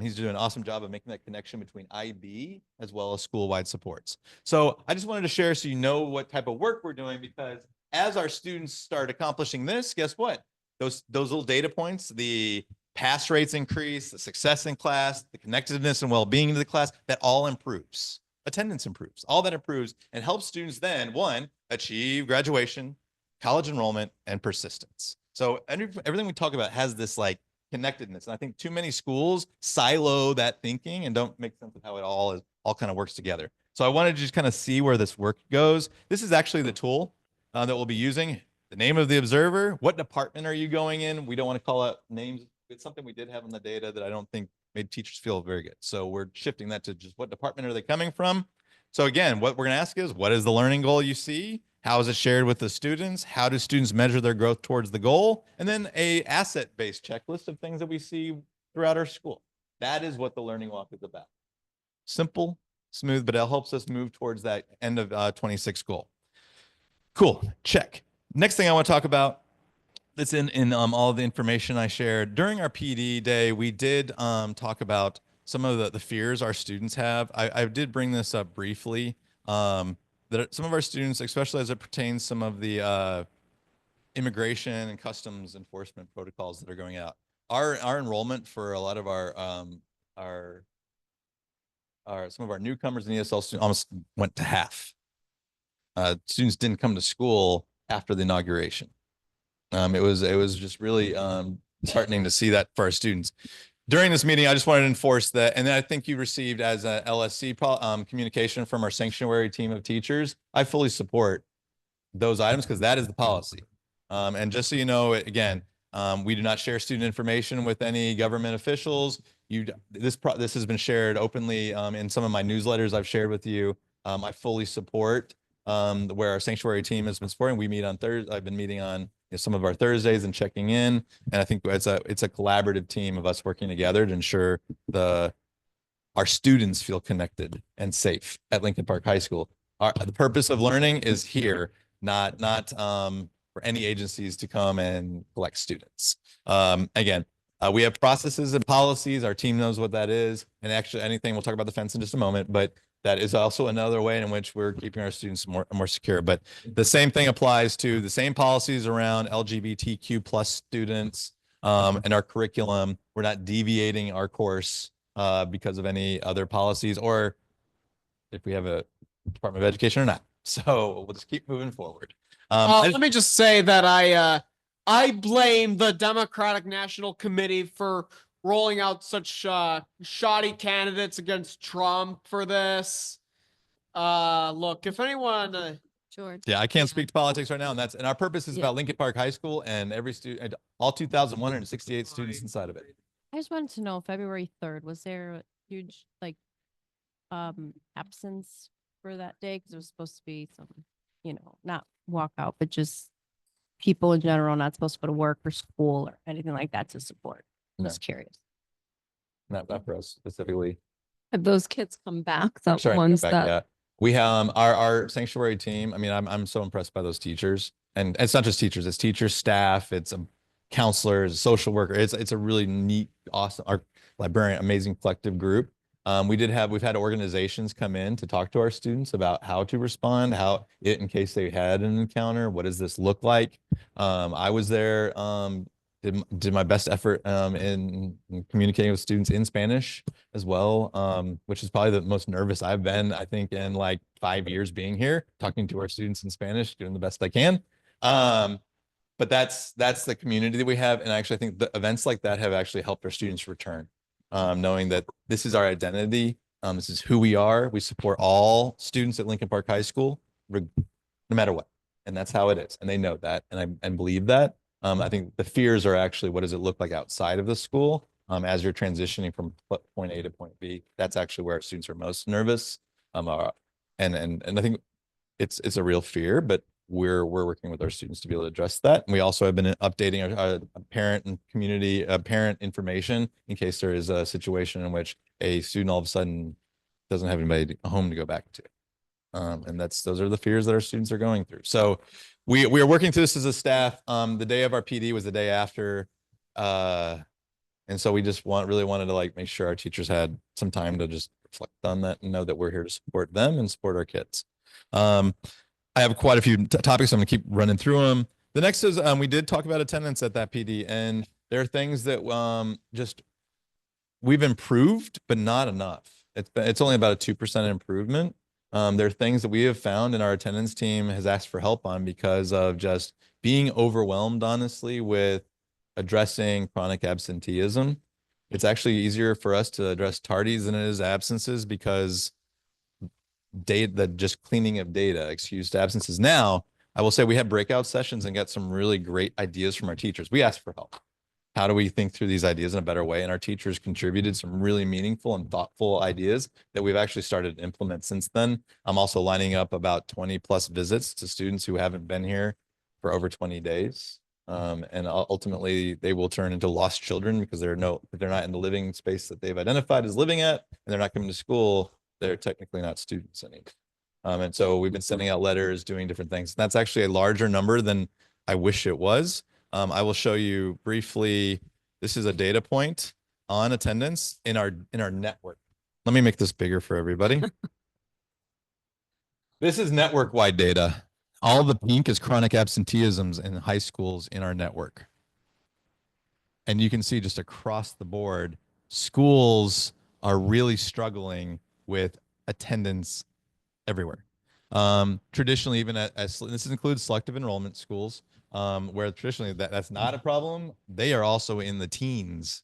He's doing an awesome job of making that connection between IB as well as school-wide supports. So I just wanted to share so you know what type of work we're doing, because as our students start accomplishing this, guess what? Those little data points, the pass rates increase, the success in class, the connectedness and well-being of the class, that all improves. Attendance improves, all that improves and helps students then, one, achieve graduation, college enrollment, and persistence. So everything we talk about has this like connectedness. And I think too many schools silo that thinking and don't make sense of how it all kind of works together. So I wanted to just kind of see where this work goes. This is actually the tool that we'll be using. The name of the observer, what department are you going in? We don't want to call out names. It's something we did have in the data that I don't think made teachers feel very good. So we're shifting that to just what department are they coming from? So again, what we're going to ask is, what is the learning goal you see? How is it shared with the students? How do students measure their growth towards the goal? And then a asset-based checklist of things that we see throughout our school. That is what the learning walk is about. Simple, smooth, but it helps us move towards that end of 26 goal. Cool, check. Next thing I want to talk about, that's in all the information I shared. During our PD day, we did talk about some of the fears our students have. I did bring this up briefly. That some of our students, especially as it pertains some of the immigration and customs enforcement protocols that are going out. Our enrollment for a lot of our some of our newcomers and ESL students almost went to half. Students didn't come to school after the inauguration. It was just really heartening to see that for our students. During this meeting, I just wanted to enforce that, and then I think you received as a LSC communication from our sanctuary team of teachers. I fully support those items because that is the policy. And just so you know, again, we do not share student information with any government officials. This has been shared openly in some of my newsletters I've shared with you. I fully support where our sanctuary team has been supporting. We meet on Thursday. I've been meeting on some of our Thursdays and checking in. And I think it's a collaborative team of us working together to ensure our students feel connected and safe at Lincoln Park High School. The purpose of learning is here, not for any agencies to come and collect students. Again, we have processes and policies. Our team knows what that is. And actually anything, we'll talk about the fence in just a moment, but that is also another way in which we're keeping our students more secure. But the same thing applies to the same policies around LGBTQ plus students and our curriculum. We're not deviating our course because of any other policies or if we have a Department of Education or not. So we'll just keep moving forward. Let me just say that I blame the Democratic National Committee for rolling out such shoddy candidates against Trump for this. Look, if anyone, George. Yeah, I can't speak to politics right now, and our purpose is about Lincoln Park High School and every student, all 2,168 students inside of it. I just wanted to know, February 3rd, was there a huge absence for that day? Because it was supposed to be some, not walkout, but just people in general not supposed to go to work or school or anything like that to support. No. Just curious. Not for us specifically. Have those kids come back? The Sorry, ones back, that yeah. We have our sanctuary team. I mean, I'm so impressed by those teachers, and it's not just teachers; it's teachers, staff, it's counselors, social worker. It's a really neat, awesome, our librarian, amazing collective group. We've had organizations come in to talk to our students about how to respond, in case they had an encounter, what does this look like? I was there, did my best effort in communicating with students in Spanish as well, which is probably the most nervous I've been, I think, in like 5 years being here, talking to our students in Spanish, doing the best I can. But that's the community that we have. And I actually think the events like that have actually helped our students return, knowing that this is our identity. This is who we are. We support all students at Lincoln Park High School, no matter what. And that's how it is. And they know that and believe that. I think the fears are actually, what does it look like outside of the school as you're transitioning from point A to point B? That's actually where our students are most nervous. And I think it's a real fear, but we're working with our students to be able to address that. And we also have been updating our parent and community parent information in case there is a situation in which a student all of a sudden doesn't have anybody home to go back to. And those are the fears that our students are going through. So we are working through this as a staff. The day of our PD was the day after. And so we just really wanted to like make sure our teachers had some time to just reflect on that and know that we're here to support them and support our kids. I have quite a few topics. I'm going to keep running through them. The next is we did talk about attendance at that PD, and there are things that just we've improved, but not enough. It's only about a 2% improvement. There are things that we have found, and our attendance team has asked for help on because of just being overwhelmed, honestly, with addressing chronic absenteeism. It's actually easier for us to address tardies than it is absences because just cleaning of data, excused absences. Now, I will say we had breakout sessions and got some really great ideas from our teachers. We asked for help. How do we think through these ideas in a better way? And our teachers contributed some really meaningful and thoughtful ideas that we've actually started to implement since then. I'm also lining up about 20 plus visits to students who haven't been here for over 20 days. And ultimately they will turn into lost children because they're not in the living space that they've identified as living at, and they're not coming to school. They're technically not students anymore. And so we've been sending out letters, doing different things. That's actually a larger number than I wish it was. I will show you briefly. This is a data point on attendance in our network. Let me make this bigger for everybody. This is network-wide data. All the pink is chronic absenteeisms in high schools in our network. And you can see just across the board, schools are really struggling with attendance everywhere. Traditionally, even this includes selective enrollment schools, where traditionally that's not a problem. They are also in the teens,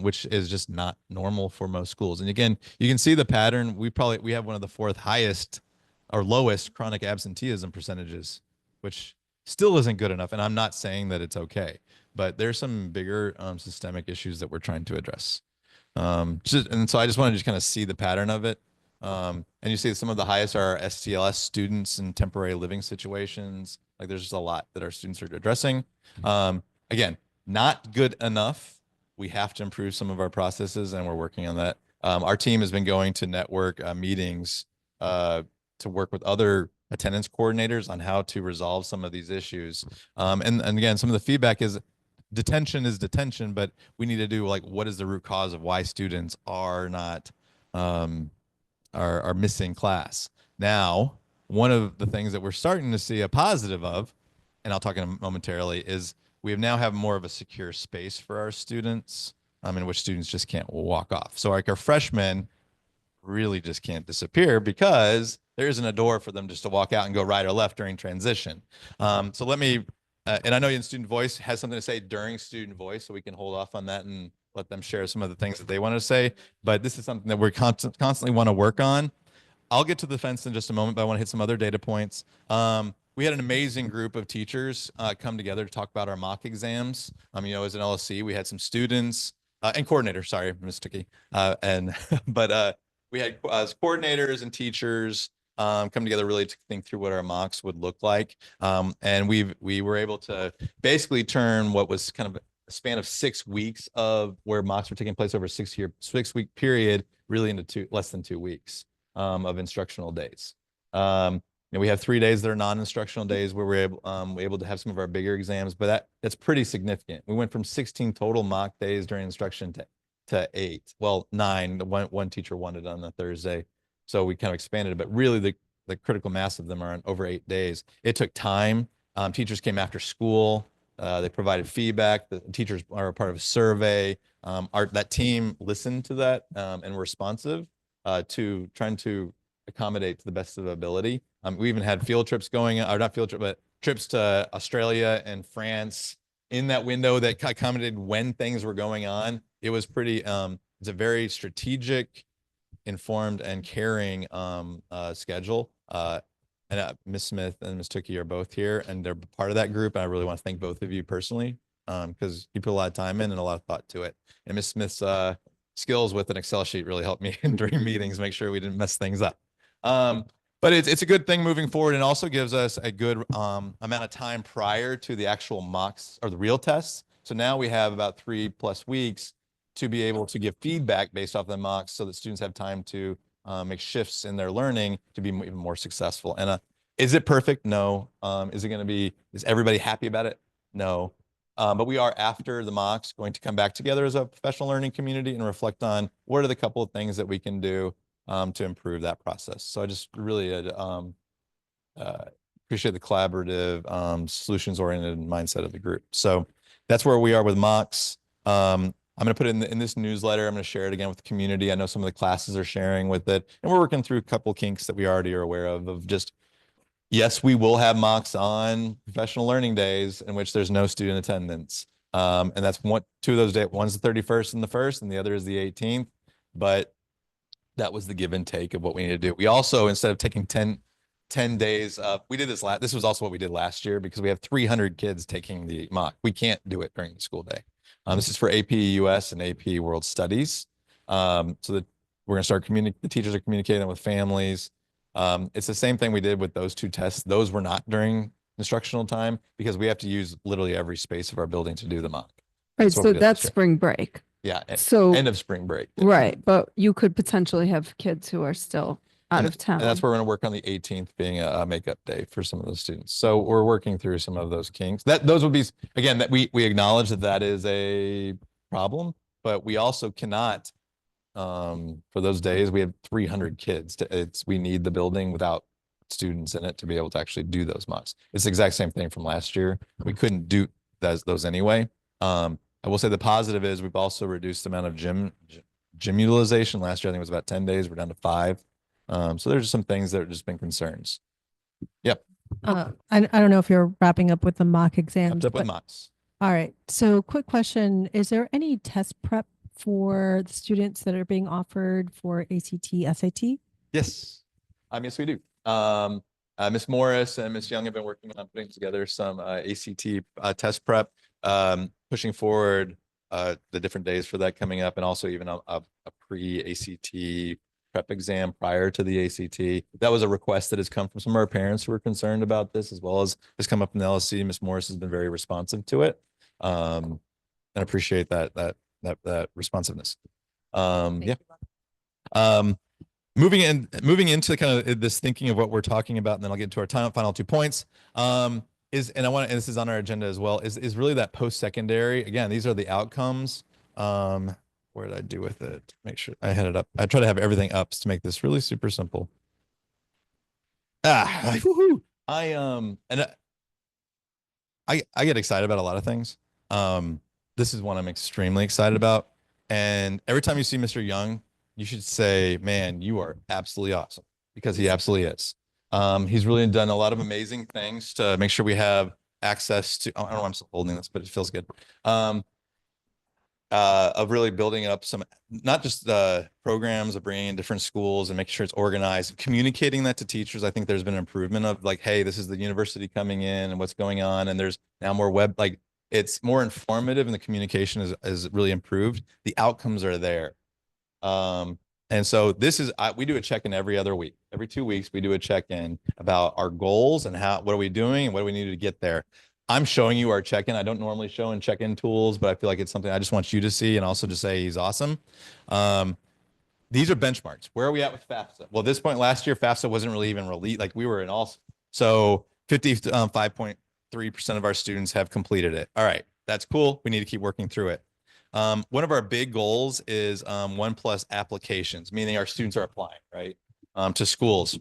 which is just not normal for most schools. And again, you can see the pattern. We have one of the fourth highest or lowest chronic absenteeism percentages, which still isn't good enough. And I'm not saying that it's okay, but there's some bigger systemic issues that we're trying to address. And so I just want to just kind of see the pattern of it. And you see some of the highest are STLS students in temporary living situations. Like there's just a lot that our students are addressing. Again, not good enough. We have to improve some of our processes, and we're working on that. Our team has been going to network meetings to work with other attendance coordinators on how to resolve some of these issues. And again, some of the feedback is detention is detention, but we need to do like, what is the root cause of why students are not, are missing class. Now, one of the things that we're starting to see a positive of, and I'll talk momentarily, is we now have more of a secure space for our students, in which students just can't walk off. So like our freshmen really just can't disappear because there isn't a door for them just to walk out and go right or left during transition. So let me, and I know in Student Voice has something to say during Student Voice, so we can hold off on that and let them share some of the things that they want to say. But this is something that we're constantly want to work on. I'll get to the fence in just a moment, but I want to hit some other data points. We had an amazing group of teachers come together to talk about our mock exams. As an LSC, we had some students and coordinators, sorry, Ms. Tucky. But we had coordinators and teachers come together really to think through what our mocks would look like. And we were able to basically turn what was kind of a span of 6 weeks of where mocks were taking place over a 6-week period really into less than 2 weeks of instructional days. We have 3 days that are non-instructional days where we're able to have some of our bigger exams, but that's pretty significant. We went from 16 total mock days during instruction to 8. Well, 9. One teacher wanted on a Thursday, so we kind of expanded it. But really, the critical mass of them are on over 8 days. It took time. Teachers came after school. They provided feedback. The teachers are a part of a survey. That team listened to that and were responsive to trying to accommodate to the best of the ability. We even had field trips going, or not field trip, but trips to Australia and France in that window that accommodated when things were going on. It was pretty, it's a very strategic, informed, and caring schedule. And Ms. Smith and Ms. Tukey are both here, and they're part of that group. And I really want to thank both of you personally because you put a lot of time in and a lot of thought to it. And Ms. Smith's skills with an Excel sheet really helped me during meetings, make sure we didn't mess things up. But it's a good thing moving forward, and also gives us a good amount of time prior to the actual mocks or the real tests. So now we have about 3+ weeks to be able to give feedback based off the mocks so that students have time to make shifts in their learning to be even more successful. And Is it perfect? No. Is everybody happy about it? No. But we are, after the mocks, going to come back together as a professional learning community and reflect on what are the couple of things that we can do to improve that process. So I just really appreciate the collaborative, solutions-oriented mindset of the group. So that's where we are with mocks. I'm going to put it in this newsletter. I'm going to share it again with the community. I know some of the classes are sharing with it, and we're working through a couple kinks that we already are aware of just, yes, we will have mocks on professional learning days in which there's no student attendance. And that's two of those days. One's the 31st and the 1st, and the other is the 18th. But that was the give and take of what we need to do. We also, instead of taking 10 days, we did this was also what we did last year, because we have 300 kids taking the mock. We can't do it during the school day. This is for AP US and AP World Studies. So that we're going to start the teachers are communicating with families. It's the same thing we did with those two tests. Those were not during instructional time, because we have to use literally every space of our building to do the mock. Right, That's what so we did that's last year. spring break. Yeah. So, End of spring break. right, but you could potentially have kids who are still out And of town. And that's where we're going to work on the 18th being a makeup day for some of those students. So we're working through some of those kinks. Those would be, again, that we acknowledge that is a problem, but we also cannot, for those days, we have 300 kids. We need the building without students in it to be able to actually do those mocks. It's the exact same thing from last year. We couldn't do those anyway. I will say the positive is we've also reduced the amount of gym utilization. Last year, I think it was about 10 days. We're down to 5. So there's just some things that have just been concerns. Yep. I don't know if you're wrapping up with the mock exams. Wrapped up with but- mocks. All right. So quick question. Is there any test prep for the students that are being offered for ACT, SAT? Yes. Yes, we do. Miss Morris and Miss Young have been working on putting together some ACT test prep, pushing forward the different days for that coming up, and also even a pre-ACT prep exam prior to the ACT. That was a request that has come from some of our parents who are concerned about this, as well as has come up in the LSC. Miss Morris has been very responsive to it, and appreciate that responsiveness. Yeah. Moving into kind of this thinking of what we're talking about, and then I'll get into our final 2 points. And this is on our agenda as well, is really that post-secondary. Again, these are the outcomes. Where did I do with it? Make sure I had it up. I try to have everything up to make this really super simple. Woohoo! I get excited about a lot of things. This is one I'm extremely excited about. And every time you see Mr. Young, you should say, man, you are absolutely awesome, because he absolutely is. He's really done a lot of amazing things to make sure we have access to, I don't know why I'm still holding this, but it feels good. Of really building up some, not just the programs of bringing in different schools and making sure it's organized, communicating that to teachers. I think there's been an improvement of like, hey, this is the university coming in and what's going on. And there's now more it's more informative, and the communication is really improved. The outcomes are there. And so we do a check-in every other week. Every 2 weeks, we do a check-in about our goals and what are we doing and what do we need to get there. I'm showing you our check-in. I don't normally show in check-in tools, but I feel like it's something I just want you to see, and also to say he's awesome. These are benchmarks. Where are we at with FAFSA? Well, at this point last year, FAFSA wasn't really even released. Like, we were in all, so 55.3% of our students have completed it. All right, that's cool. We need to keep working through it. One of our big goals is 1+ applications, meaning our students are applying, right, to schools.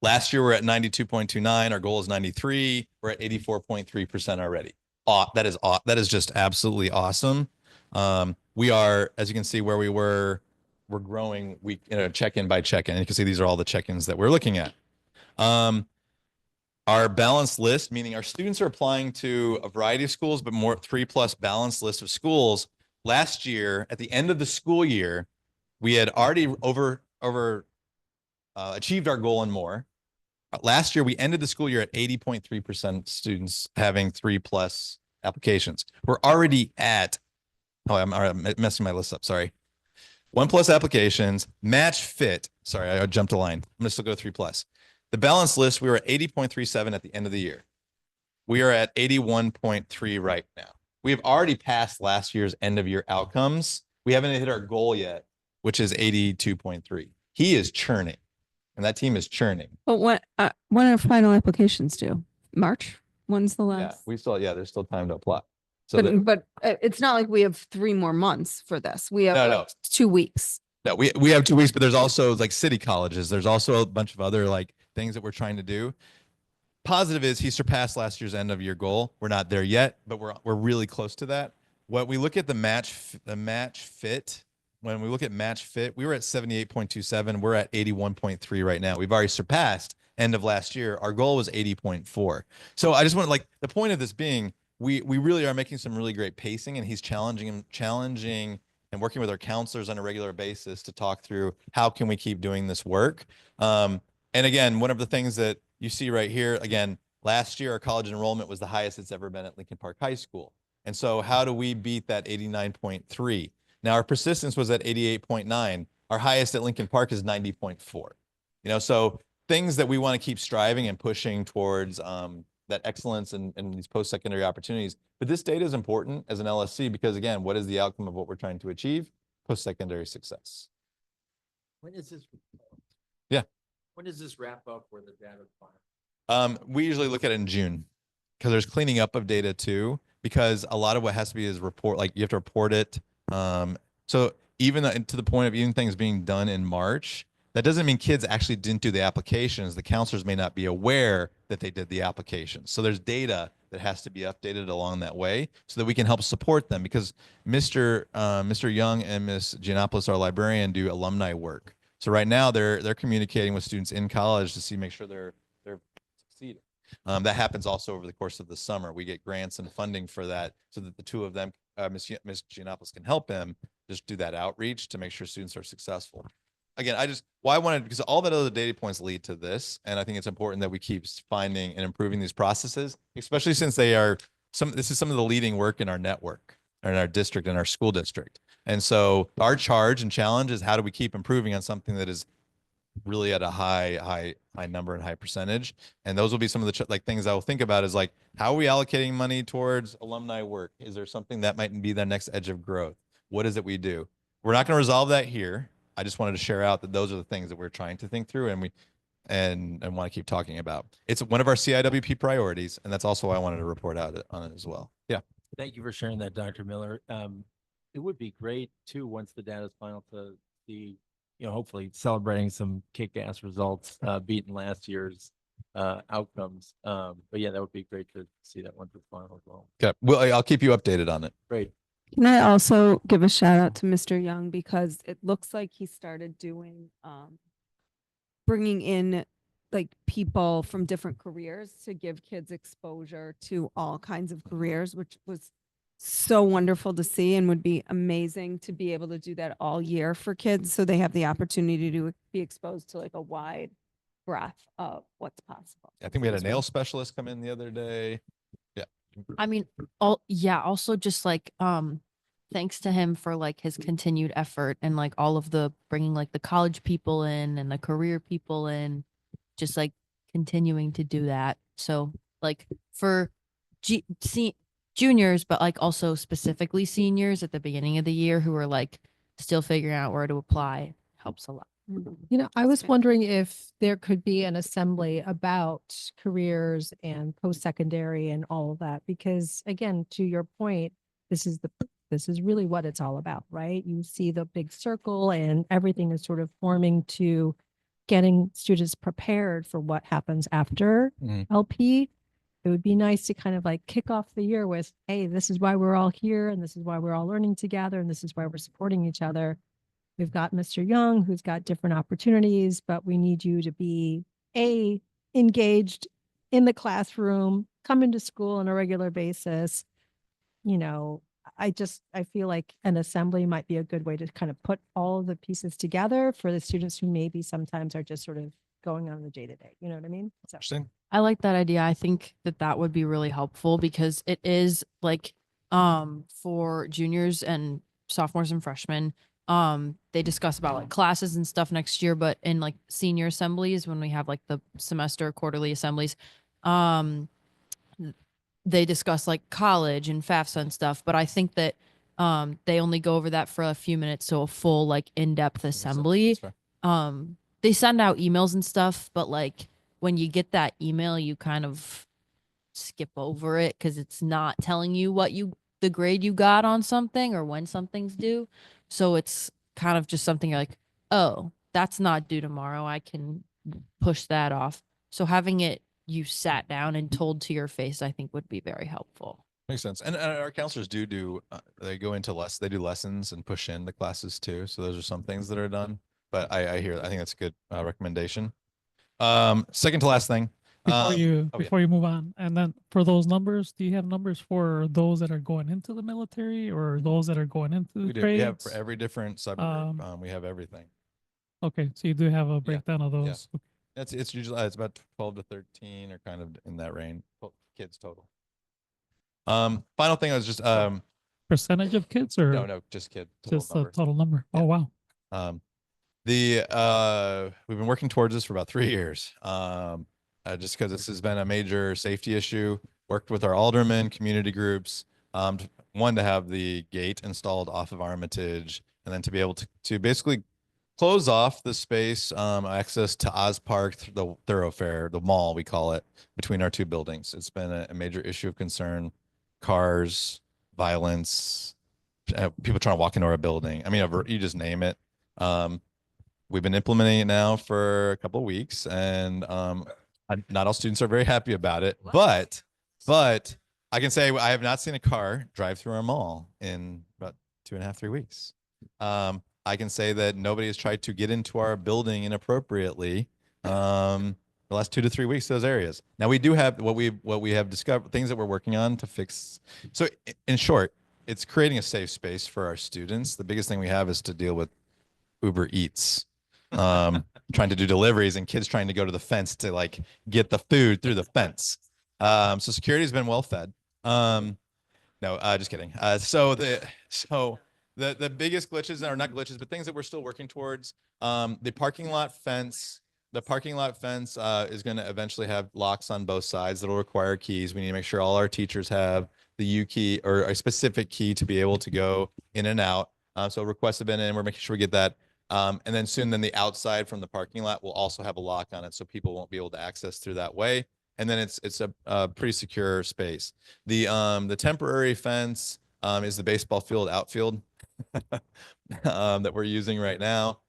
Last year, we're at 92.29. Our goal is 93. We're at 84.3% already. That is just absolutely awesome. We are, as you can see, where we're growing check-in by check-in. You can see these are all the check-ins that we're looking at. Our balanced list, meaning our students are applying to a variety of schools, but more 3+ balanced list of schools. Last year, at the end of the school year, we had already achieved our goal and more. Last year, we ended the school year at 80.3% students having 3+ applications. We're already at, I'm messing my list up, sorry. 1+ applications, match fit. Sorry, I jumped a line. I'm gonna still go 3+. The balanced list, we were at 80.37 at the end of the year. We are at 81.3 right now. We have already passed last year's end of year outcomes. We haven't hit our goal yet, which is 82.3. He is churning. and that team is churning. But when are final applications due? March? When's the Yeah, last? there's still time to apply. So But it's not like we have 3 more months for this. We have No, like no. 2 weeks. no, we have 2 weeks, but there's also like city colleges. There's also a bunch of other like things that we're trying to do. Positive is he surpassed last year's end of year goal. We're not there yet, but we're really close to that. What we look at the match fit, when we look at match fit, we were at 78.27. We're at 81.3 right now. We've already surpassed end of last year. Our goal was 80.4. So I just want like the point of this being we really are making some really great pacing, and he's challenging and working with our counselors on a regular basis to talk through how can we keep doing this work. And again, one of the things that you see right here, again, last year, our college enrollment was the highest it's ever been at Lincoln Park High School. And so how do we beat that 89.3? Now our persistence was at 88.9. Our highest at Lincoln Park is 90.4. So things that we want to keep striving and pushing towards that excellence and these post-secondary opportunities. But this data is important as an LSC because again, what is the outcome of what we're trying to achieve? Post-secondary success. When is this? Yeah. When does this wrap up where the data final? We usually look at it in June because there's cleaning up of data too, because a lot of what has to be is report, like you have to report it. So even to the point of even things being done in March, that doesn't mean kids actually didn't do the applications. The counselors may not be aware that they did the applications. So there's data that has to be updated along that way so that we can help support them because Mr. Young and Ms. Giannopoulos, our librarian, do alumni work. So right now they're communicating with students in college to make sure they're succeeding. That happens also over the course of the summer. We get grants and funding for that so that the two of them, Ms. Giannopoulos can help him just do that outreach to make sure students are successful. Again, because all that other data points lead to this. And I think it's important that we keep finding and improving these processes, especially since this is some of the leading work in our network, or in our district, in our school district. And so our charge and challenge is how do we keep improving on something that is really at a high number and high percentage. And those will be some of the things I will think about is like, how are we allocating money towards alumni work? Is there something that might be the next edge of growth? What is it we do? We're not going to resolve that here. I just wanted to share out that those are the things that we're trying to think through and want to keep talking about. It's one of our CIWP priorities, and that's also why I wanted to report out on it as well. Yeah. Thank you for sharing that, Dr. Miller. It would be great too, once the data is final, to see, hopefully celebrating some kick-ass results, beating last year's outcomes. But yeah, that would be great to see that one to the final as well. Okay. Well, I'll keep you updated on it. Great. Can I also give a shout out to Mr. Young because it looks like he started doing, bringing in like people from different careers to give kids exposure to all kinds of careers, which was so wonderful to see and would be amazing to be able to do that all year for kids. So they have the opportunity to be exposed to like a wide breadth of what's possible. I think we had a nail specialist come in the other day. I mean, also just like, thanks to him for like his continued effort and like all of the bringing like the college people in and the career people in, just like continuing to do that. So like for juniors, but like also specifically seniors at the beginning of the year who are like still figuring out where to apply helps a lot. I was wondering if there could be an assembly about careers and post-secondary and all of that, because again, to your point, this is really what it's all about, right? You see the big circle and everything is sort of forming to getting students prepared for what happens after LP. It would be nice to kind of like kick off the year with, hey, this is why we're all here and this is why we're all learning together and this is why we're supporting each other. We've got Mr. Young, who's got different opportunities, but we need you to be engaged in the classroom, come into school on a regular basis. I feel like an assembly might be a good way to kind of put all of the pieces together for the students who maybe sometimes are just sort of going on the day to day. You know what I mean? So. Interesting. I like that idea. I think that would be really helpful because it is like, for juniors and sophomores and freshmen, they discuss about like classes and stuff next year, but in like senior assemblies, when we have like the semester quarterly assemblies, they discuss like college and FAFSA and stuff. But I think that they only go over that for a few minutes. So a full like in-depth assembly, they send out emails and stuff, but like when you get that email, you kind of skip over it because it's not telling you the grade you got on something or when something's due. So it's kind of just something you're like, oh, that's not due tomorrow. I can push that off. So having it you sat down and told to your face, I think would be very helpful. Makes sense. And our counselors do they go into they do lessons and push in the classes too. So those are some things that are done. But I think that's a good recommendation. Second to last thing. Before you oh, yeah. before you move on, and then for those numbers, do you have numbers for those that are going into the military or those that are going into the We do. We have trades? for every different subgroup. We have everything. Okay, so you do have a breakdown of those. Okay. It's usually it's about 12 to 13 or kind of in that range. Kids total. Final thing was just Percentage of kids or no, just kid. Total just number. the total number? Yeah. Oh wow. We've been working towards this for about 3 years. Just because this has been a major safety issue. Worked with our aldermen, community groups. One, to have the gate installed off of Armitage, and then to be able to basically close off the space, access to Oz Park, the thoroughfare, the mall, we call it, between our two buildings. It's been a major issue of concern. Cars, violence, people trying to walk into our building. I mean, you just name it. We've been implementing it now for a couple of weeks, and not all students are very happy about it. But I can say I have not seen a car drive through our mall in about 2.5, 3 weeks. I can say that nobody has tried to get into our building inappropriately the last 2 to 3 weeks, those areas. Now we do have what we have discovered, things that we're working on to fix. So in short, it's creating a safe space for our students. The biggest thing we have is to deal with Uber Eats, trying to do deliveries and kids trying to go to the fence to like get the food through the fence. So security has been well fed. No, just kidding. So the biggest glitches, or not glitches, but things that we're still working towards. The parking lot fence. The parking lot fence is going to eventually have locks on both sides that'll require keys. We need to make sure all our teachers have the U key or a specific key to be able to go in and out. So requests have been in. We're making sure we get that. And then soon, the outside from the parking lot will also have a lock on it, so people won't be able to access through that way. And then it's a pretty secure space. The temporary fence is the baseball field outfield that we're using right now.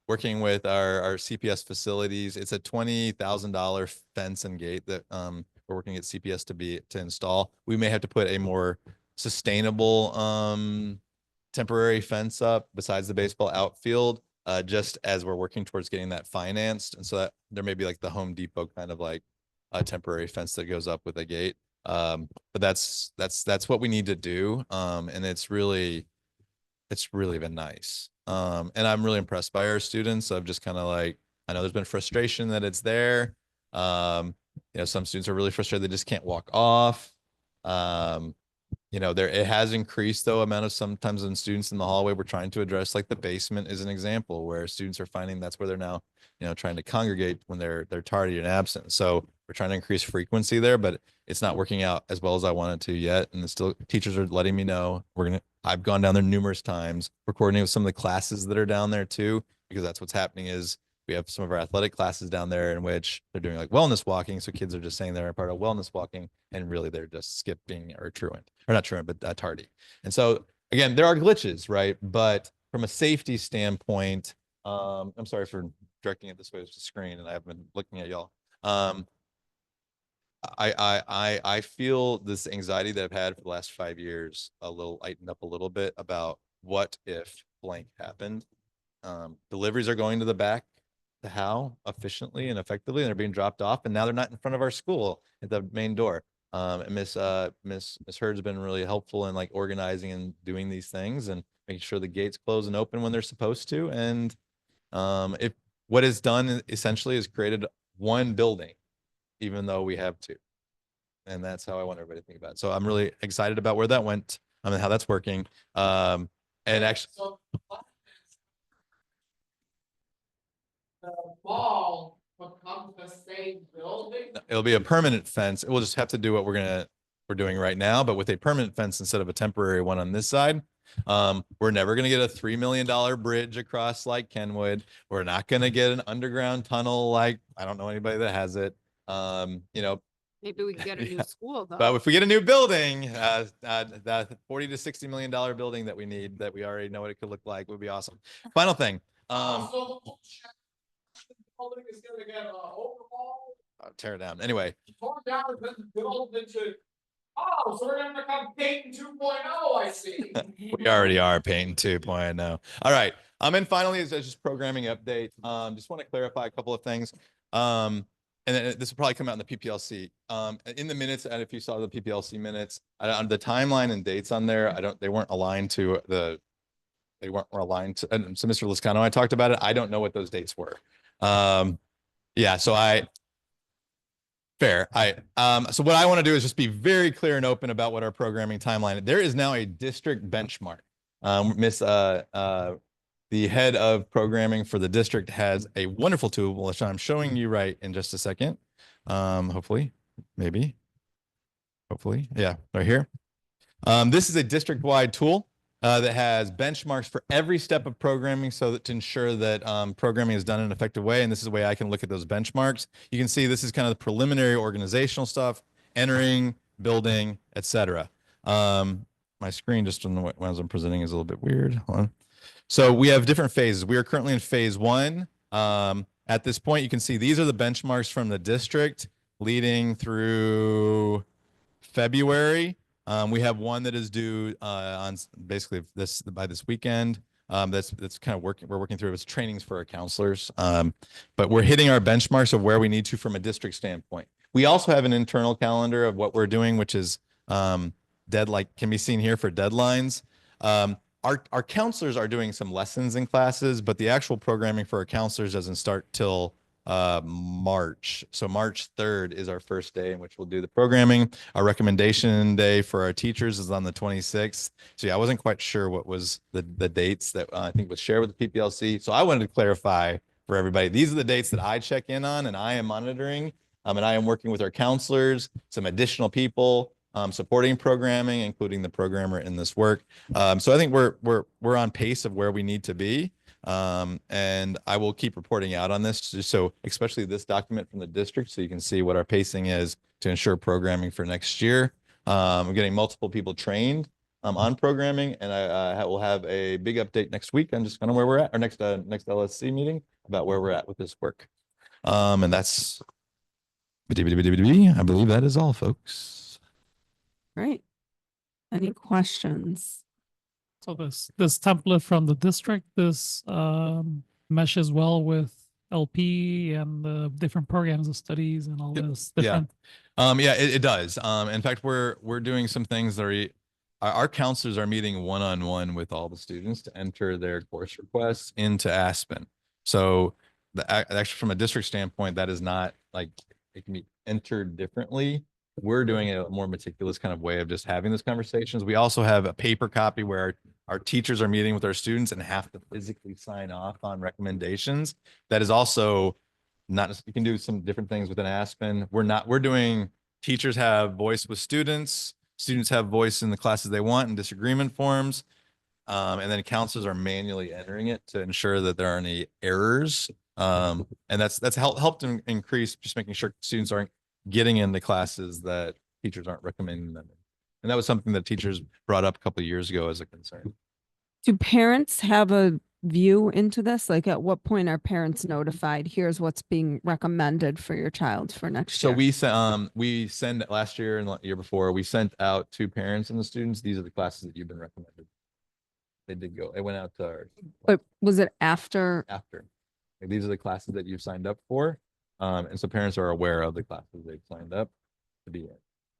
Working with our CPS facilities, it's a $20,000 fence and gate that we're working at CPS to install. We may have to put a more sustainable temporary fence up besides the baseball outfield, just as we're working towards getting that financed. And so that there may be like the Home Depot kind of like a temporary fence that goes up with a gate. But that's what we need to do. And it's really been nice. And I'm really impressed by our students of just kind of like, I know there's been frustration that it's there. Some students are really frustrated. They just can't walk off. It has increased though amount of sometimes in students in the hallway. We're trying to address, like the basement is an example where students are finding that's where they're now, trying to congregate when they're tardy and absent. So we're trying to increase frequency there, but it's not working out as well as I wanted to yet. And still teachers are letting me know I've gone down there numerous times. We're coordinating with some of the classes that are down there too, because that's what's happening is we have some of our athletic classes down there in which they're doing like wellness walking. So kids are just saying they're a part of wellness walking, and really they're just skipping or truant, or not truant, but tardy. And so again, there are glitches, right? But from a safety standpoint, I'm sorry for directing it this way to the screen, and I've been looking at y'all. I feel this anxiety that I've had for the last 5 years lightened up a little bit about what if blank happened. Deliveries are going to the back, the how efficiently and effectively, and they're being dropped off, and now they're not in front of our school at the main door. And Miss Hurd's been really helpful in like organizing and doing these things and making sure the gates close and open when they're supposed to. And if what is done essentially is created one building, even though we have two. And that's how I want everybody to think about it. So I'm really excited about where that went, and how that's working. And actually, the ball becomes the same building. it'll be a permanent fence. We'll just have to do what we're doing right now, but with a permanent fence instead of a temporary one on this side. We're never going to get a $3 million bridge across like Kenwood. We're not going to get an underground tunnel like, I don't know anybody that has it. You know, Maybe we can get a new Yeah. school though. but if we get a new building, that $40 to $60 million building that we need, that we already know what it could look like, would be awesome. Final thing. Building is gonna get overhauled, Tear it down. Anyway, torn down, and then built into. Oh, so we're gonna become Peyton 2.0, I see. we already are painting 2.0. All right. And finally, is just programming update. Just want to clarify a couple of things. And then this will probably come out in the PPLC. In the minutes, and if you saw the PPLC minutes, on the timeline and dates on there, they weren't aligned to they weren't aligned to, and so Mr. Liscano, I talked about it. I don't know what those dates were. Yeah, so fair. So what I want to do is just be very clear and open about what our programming timeline. There is now a district benchmark. The head of programming for the district has a wonderful tool, which I'm showing you right in just a second. Hopefully, maybe, hopefully, yeah, right here. This is a district-wide tool that has benchmarks for every step of programming, so that to ensure that programming is done in an effective way. And this is the way I can look at those benchmarks. You can see this is kind of the preliminary organizational stuff, entering, building, etc. My screen just when I'm presenting is a little bit weird. Hold on. So we have different phases. We are currently in phase 1. At this point, you can see these are the benchmarks from the district leading through February. We have one that is due on basically by this weekend. That's kind of working. We're working through its trainings for our counselors. But we're hitting our benchmarks of where we need to from a district standpoint. We also have an internal calendar of what we're doing, which is can be seen here for deadlines. Our counselors are doing some lessons in classes, but the actual programming for our counselors doesn't start till March. So March 3rd is our first day in which we'll do the programming. Our recommendation day for our teachers is on the 26th. So yeah, I wasn't quite sure what was the dates that I think was shared with the PPLC. So I wanted to clarify for everybody. These are the dates that I check in on and I am monitoring. And I am working with our counselors, some additional people, supporting programming, including the programmer in this work. So I think we're on pace of where we need to be. And I will keep reporting out on this, just so, especially this document from the district, so you can see what our pacing is to ensure programming for next year. I'm getting multiple people trained on programming, and I will have a big update next week on just kind of where we're at, our next LSC meeting, about where we're at with this work. And that's, I believe that is all, folks. Right. Any questions? So this template from the district, this meshes well with LP and the different programs of studies and all this different. Yeah, it does. In fact, we're doing some things that our counselors are meeting one-on-one with all the students to enter their course requests into Aspen. So actually from a district standpoint, that is not like it can be entered differently. We're doing a more meticulous kind of way of just having those conversations. We also have a paper copy where our teachers are meeting with our students and have to physically sign off on recommendations. That is also not, you can do some different things within Aspen. We're doing, teachers have voice with students have voice in the classes they want in disagreement forms. And then counselors are manually entering it to ensure that there aren't any errors. And that's helped increase just making sure students aren't getting into classes that teachers aren't recommending them. And that was something that teachers brought up a couple of years ago as a concern. Do parents have a view into this? Like at what point are parents notified? Here's what's being recommended for your child for next So year. we send last year and the year before, we sent out to parents and the students. These are the classes that you've been recommended. They did go, it went out to our, But was it after? after. Like, these are the classes that you've signed up for. And so parents are aware of the classes they've signed up to be in.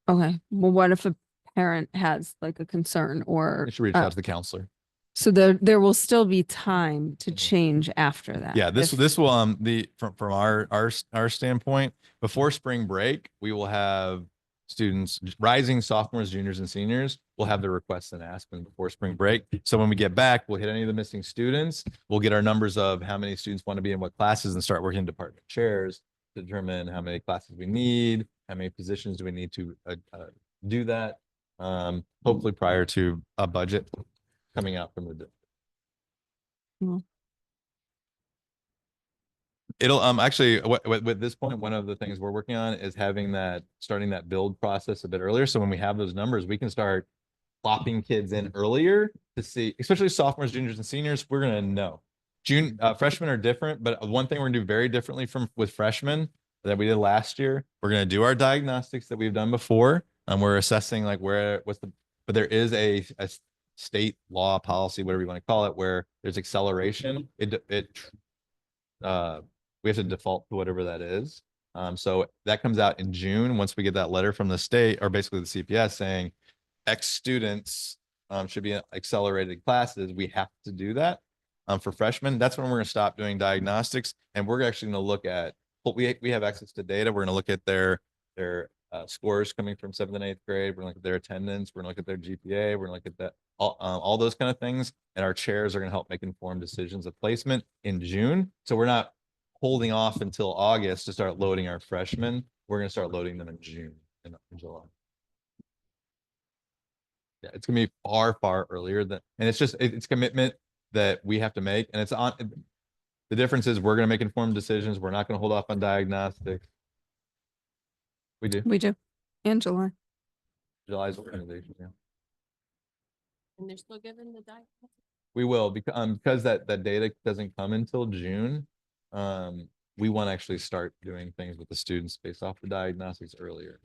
Okay. Well, what if a parent has like a concern or? They should reach out to the counselor. So there will still be time to change after that. Yeah, this if- will from our standpoint, before spring break, we will have students, rising sophomores, juniors, and seniors will have their requests in Aspen before spring break. So when we get back, we'll hit any of the missing students. We'll get our numbers of how many students want to be in what classes and start working department chairs to determine how many classes we need, how many positions do we need to do that. Hopefully prior to a budget. coming out from the. Mm. It'll actually with this point, one of the things we're working on is starting that build process a bit earlier. So when we have those numbers, we can start plopping kids in earlier to see, especially sophomores, juniors, and seniors. We're gonna know. Freshmen are different, but one thing we're gonna do very differently with freshmen that we did last year, we're gonna do our diagnostics that we've done before. We're assessing like but there is a state law policy, whatever you want to call it, where there's acceleration. We have to default to whatever that is. So that comes out in June once we get that letter from the state, or basically the CPS saying X students should be in accelerated classes. We have to do that for freshmen. That's when we're going to stop doing diagnostics, and we're actually going to look at what we have access to data. We're going to look at their scores coming from 7th and 8th grade. We're going to look at their attendance. We're going to look at their GPA. We're going to look at that all those kind of things. And our chairs are going to help make informed decisions of placement in June. So we're not holding off until August to start loading our freshmen. We're going to start loading them in June and July. Yeah, it's gonna be far earlier than, and it's commitment that we have to make, and it's on. The difference is we're gonna make informed decisions. We're not gonna hold off on diagnostics. We do. We do. In July. July's organization. Yeah, And they're still giving the diagnosis. we will because that data doesn't come until June. We want to actually start doing things with the students based off the diagnostics earlier.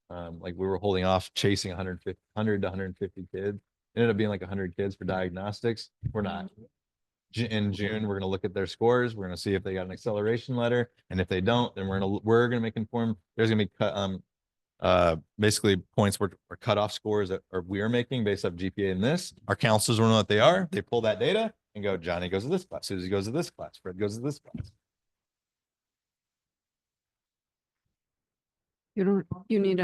Like we were holding off chasing 100 to 150 kids. It ended up being like 100 kids for diagnostics. We're not. In June, we're going to look at their scores. We're going to see if they got an acceleration letter, and if they don't, then we're going to make informed. There's going to be basically points where cutoff scores that we are making based off GPA in this. Our counselors will know what they are. They pull that data and go, Johnny goes to this class, Susie goes to this class, Fred goes to this class. You need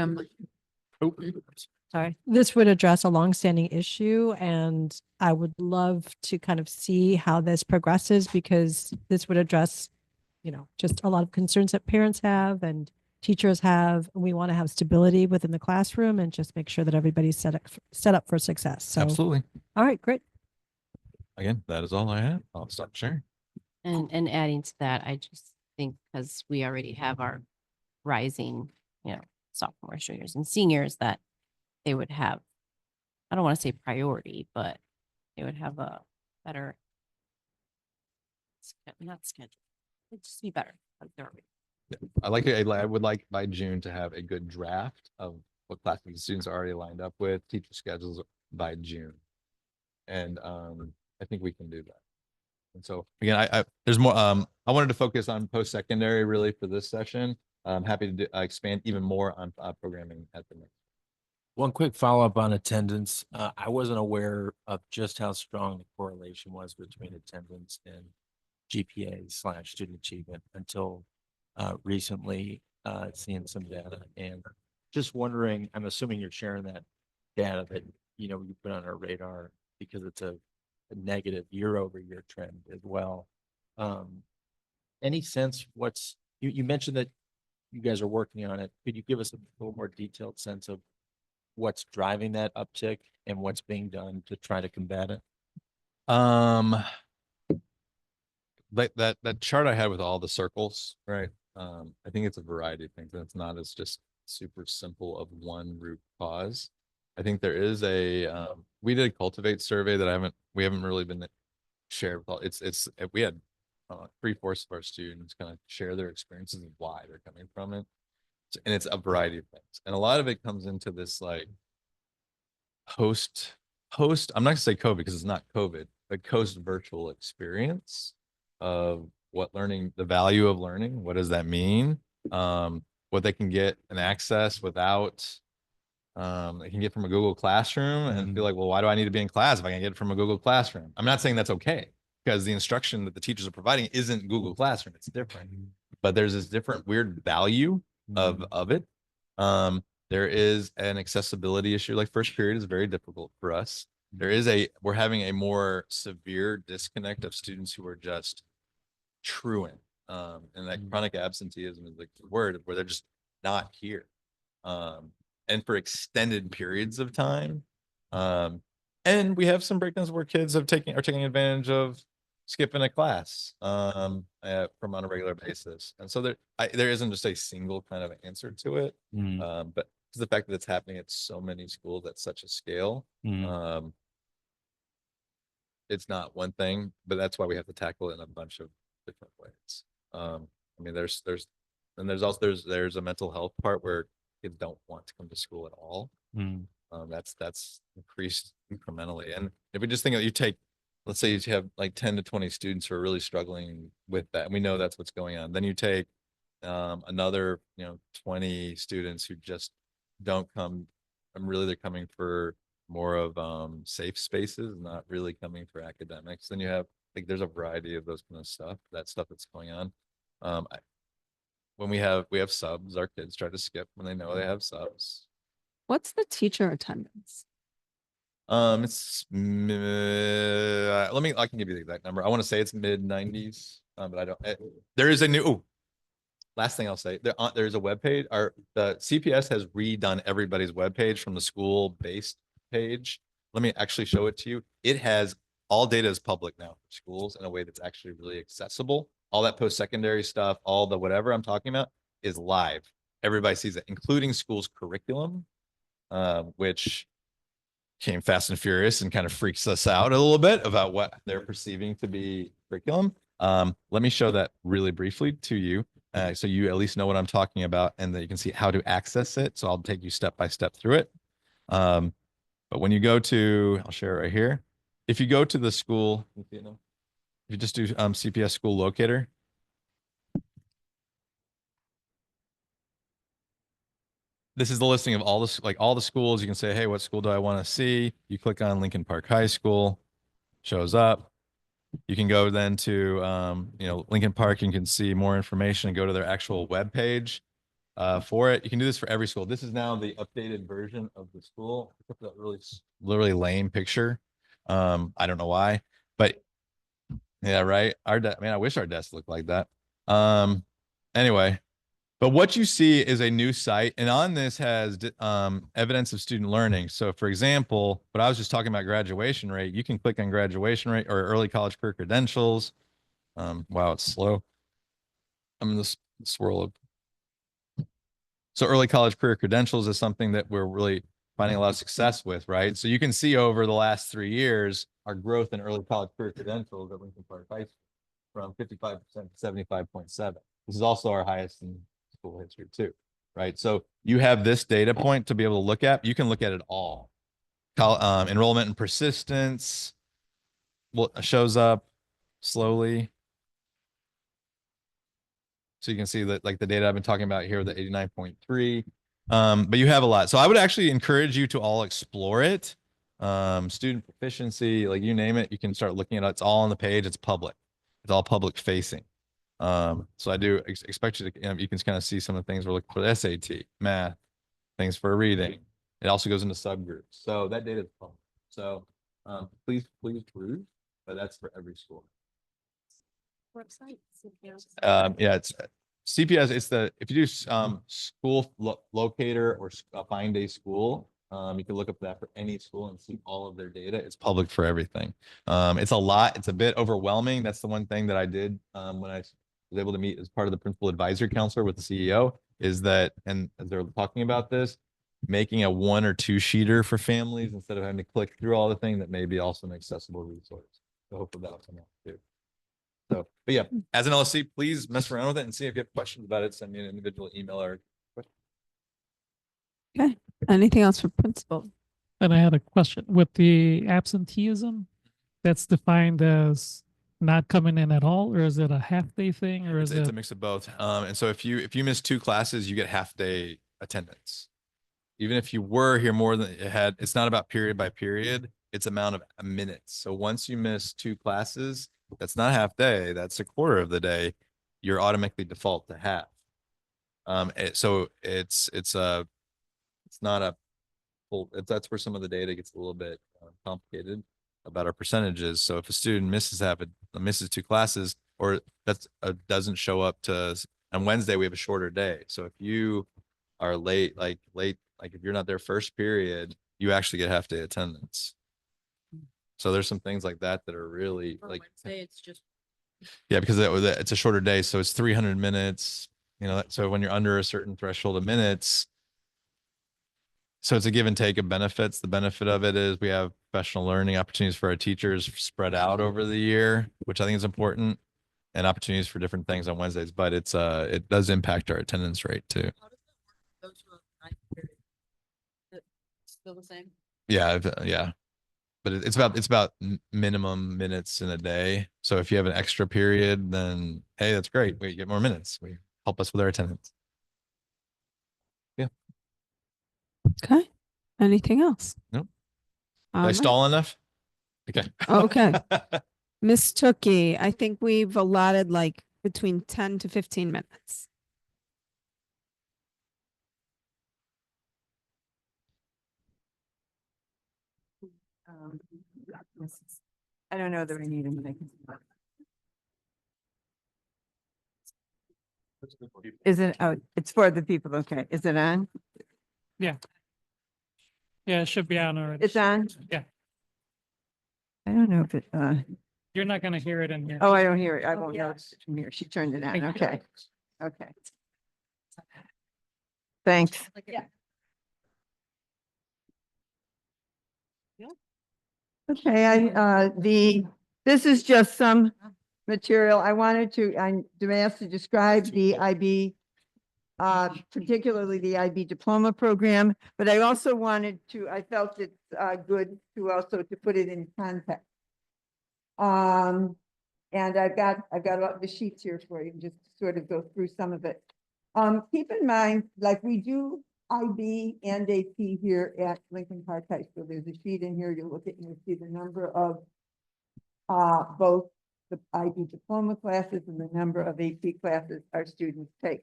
Sorry. This would address a longstanding issue, and I would love to kind of see how this progresses, because this would address, just a lot of concerns that parents have and teachers have. We want to have stability within the classroom and just make sure that everybody's set up for success. So, Absolutely. all right, great. Again, that is all I have. I'll stop sharing. And adding to that, I just think because we already have our rising, sophomores, juniors, and seniors, that they would have, I don't want to say priority, but they would have a better, not schedule. It'd just be better. Like they're already. I would like by June to have a good draft of what classes the students are already lined up with, teacher schedules by June. And I think we can do that. And so again, there's more, I wanted to focus on post-secondary really for this session. I'm happy to expand even more on programming at the next. One quick follow-up on attendance. I wasn't aware of just how strong the correlation was between attendance and GPA/student achievement until recently seeing some data. And just wondering, I'm assuming you're sharing that data that, you put on our radar because it's a negative year-over-year trend as well. Any sense you mentioned that you guys are working on it. Could you give us a little more detailed sense of what's driving that uptick and what's being done to try to combat it? Like that chart I had with all the circles, right? I think it's a variety of things. It's not as just super simple of one root cause. I think there is we did a Cultivate survey that we haven't really been shared with all. We had 3/4 of our students kind of share their experiences and why they're coming from it. And it's a variety of things. And a lot of it comes into this like I'm not gonna say COVID because it's not COVID, but post virtual experience of the value of learning. What does that mean? What they can get and access without, they can get from a Google Classroom and be like, well, why do I need to be in class if I can get it from a Google Classroom? I'm not saying that's okay, because the instruction that the teachers are providing isn't Google Classroom. It's different, but there's this different weird value of it. There is an accessibility issue. Like first period is very difficult for us. We're having a more severe disconnect of students who are just truant. And that chronic absenteeism is like the word, where they're just not here. And for extended periods of time. And And we have some breakdowns where kids are taking advantage of skipping a class from on a regular basis. And so there isn't just a single kind of answer to it. But the fact that it's happening at so many schools at such a scale, it's not one thing, but that's why we have to tackle it in a bunch of different ways. I mean, there's a mental health part where kids don't want to come to school at all. That's increased incrementally. And if we just think that let's say you have like 10 to 20 students who are really struggling with that, and we know that's what's going on. Then you take another 20 students who just don't come, and really they're coming for more of safe spaces, not really coming for academics. Then you have there's a variety of those kind of stuff that's going on. When we have subs, our kids try to skip when they know they have subs. What's the teacher attendance? It's I can give you the exact number. I want to say it's mid-90s, but I don't. There is a new. Last thing I'll say, there's a web page. The CPS has redone everybody's web page from the school-based page. Let me actually show it to you. It has all data is public now for schools in a way that's actually really accessible. All that post-secondary stuff, all the whatever I'm talking about is live. Everybody sees it, including schools' curriculum, which came fast and furious and kind of freaks us out a little bit about what they're perceiving to be curriculum. Let me show that really briefly to you. So you at least know what I'm talking about and that you can see how to access it. So I'll take you step by step through it. But when you go to, I'll share it right here. If you go to the school, if you just do CPS school locator. This is the listing of all the schools. You can say, hey, what school do I want to see? You click on Lincoln Park High School, shows up. You can go then to, Lincoln Park. You can see more information and go to their actual web page for it. You can do this for every school. This is now the updated version of the school. I put that really lame picture. I don't know why, but yeah, right. I wish our desk looked like that. Anyway, but what you see is a new site, and on this has evidence of student learning. So for example, what I was just talking about graduation rate, you can click on graduation rate or early college career credentials. Wow, it's slow. I'm in this swirl of. So early college career credentials is something that we're really finding a lot of success with, right? So you can see over the last 3 years, our growth in early college career credentials at Lincoln Park High School from 55% to 75.7. This is also our highest in school history too, right? So you have this data point to be able to look at. You can look at it all. Enrollment and persistence shows up slowly. So you can see that like the data I've been talking about here, the 89.3. But you have a lot. So I would actually encourage you to all explore it. Student proficiency, like you name it, you can start looking at it. It's all on the page. It's public. It's all public facing. So I do expect you to, you can kind of see some of the things we're looking for: the SAT, math, things for reading. It also goes into subgroups. So that data is public. So please peruse, but that's for every school. Website. Yeah, it's CPS. It's if you do school locator or find a school, you can look up that for any school and see all of their data. It's public for everything. It's a lot. It's a bit overwhelming. That's the one thing that I did when I was able to meet as part of the principal advisory counselor with the CEO, is that, and as they're talking about this, making a 1 or 2 sheeter for families instead of having to click through all the things, that may be also an accessible resource. So hopefully that'll come out too. So, but yeah, as an LSC, please mess around with it and see if you have questions about it. Send me an individual email or question. Okay. Anything else for principal? And I had a question with the absenteeism. That's defined as not coming in at all, or is it a half day thing, or is It's it? a mix of both. And so if you miss 2 classes, you get half day attendance. Even if you were here more than it had, it's not about period by period. It's amount of minutes. So once you miss 2 classes, that's not half day. That's a quarter of the day. You're automatically default to half. So it's not a full. That's where some of the data gets a little bit complicated about our percentages. So if a student misses 2 classes, or doesn't show up to on Wednesday, we have a shorter day. So if you are late, like if you're not there first period, you actually get half day attendance. So there's some things like that that are really like, Wednesday, it's just. yeah, because it's a shorter day. So it's 300 minutes, so when you're under a certain threshold of minutes, so it's a give and take of benefits. The benefit of it is we have professional learning opportunities for our teachers spread out over the year, which I think is important, and opportunities for different things on Wednesdays, but it does impact our attendance rate too. How does that work? Those who are 9th period? Still the same? Yeah, yeah. But it's about minimum minutes in a day. So if you have an extra period, then hey, that's great. We get more minutes. We help us with our attendance. Okay. Anything else? Nope. All Did I right. stall enough? Okay. Okay. Miss Tookie, I think we've allotted like between 10 to 15 minutes. I don't know that we need a mic. Is it, oh, it's for the people, okay. Is it on? Yeah, it should be on already. It's on? Yeah. I don't know if it, You're not gonna hear it in here. oh, I don't hear it. I won't notice it from here. She turned it on. Thank you. Okay. Okay. Thanks. Okay, this is just some material. I wanted to, I'm asked to describe the IB, particularly the IB diploma program, but I also wanted to, I felt it's good to also to put it in context. And I've got all the sheets here for you, just to sort of go through some of it. Keep in mind, like we do IB and AP here at Lincoln Park High School. There's a sheet in here. You'll look at and you'll see the number of both the IB diploma classes and the number of AP classes our students take.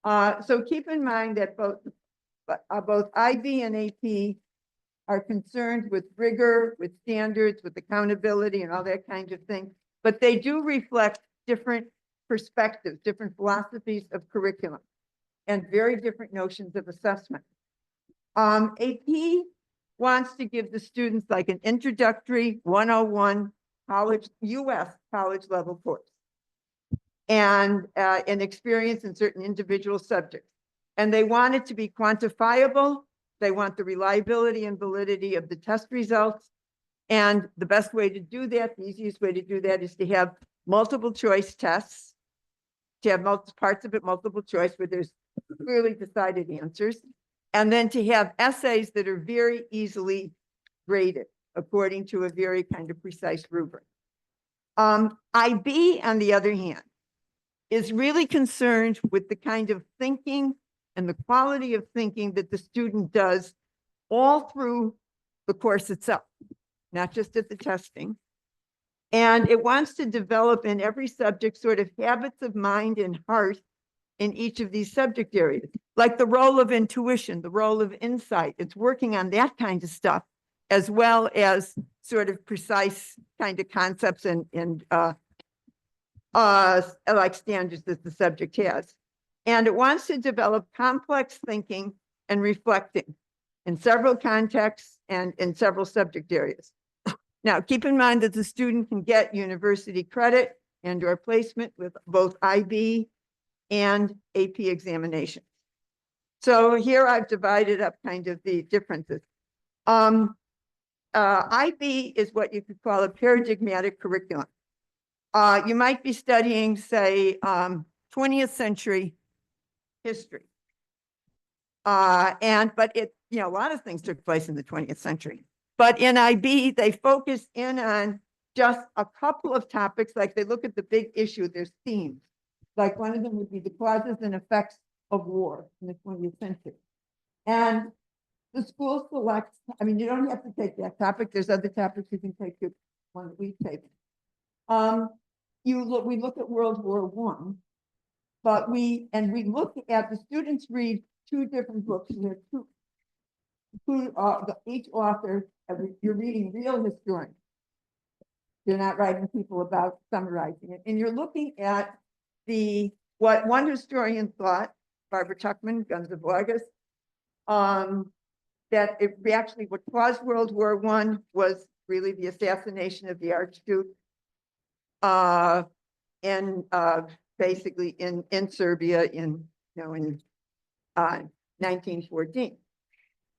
So keep in mind that both IB and AP are concerned with rigor, with standards, with accountability and all that kind of thing. But they do reflect different perspectives, different philosophies of curriculum, and very different notions of assessment. AP wants to give the students like an introductory 101 US college level course and an experience in certain individual subjects. And they want it to be quantifiable. They want the reliability and validity of the test results. And the best way to do that, the easiest way to do that is to have multiple choice tests, to have parts of it multiple choice where there's clearly decided answers, and then to have essays that are very easily graded according to a very kind of precise rubric. IB, on the other hand, is really concerned with the kind of thinking and the quality of thinking that the student does all through the course itself, not just at the testing. And it wants to develop in every subject sort of habits of mind and heart in each of these subject areas, like the role of intuition, the role of insight. It's working on that kind of stuff, as well as sort of precise kind of concepts and like standards that the subject has. And it wants to develop complex thinking and reflecting in several contexts and in several subject areas. Now, keep in mind that the student can get university credit and or placement with both IB and AP examinations. So here I've divided up kind of the differences. IB is what you could call a paradigmatic curriculum. You might be studying, say, 20th century history. But it, a lot of things took place in the 20th century. But in IB, they focus in on just a couple of topics, like they look at the big issue, there's themes. Like one of them would be the causes and effects of war in the 20th century. And the school selects, you don't have to take that topic. There's other topics you can take, the one that we take. We look at World War I, but we look at, the students read two different books. And each author, you're reading real historians. You're not writing people about summarizing it. And you're looking at what one historian thought, Barbara Tuchman, Guns of August, that it actually what caused World War I was really the assassination of the Archduke. In basically in Serbia in 1914.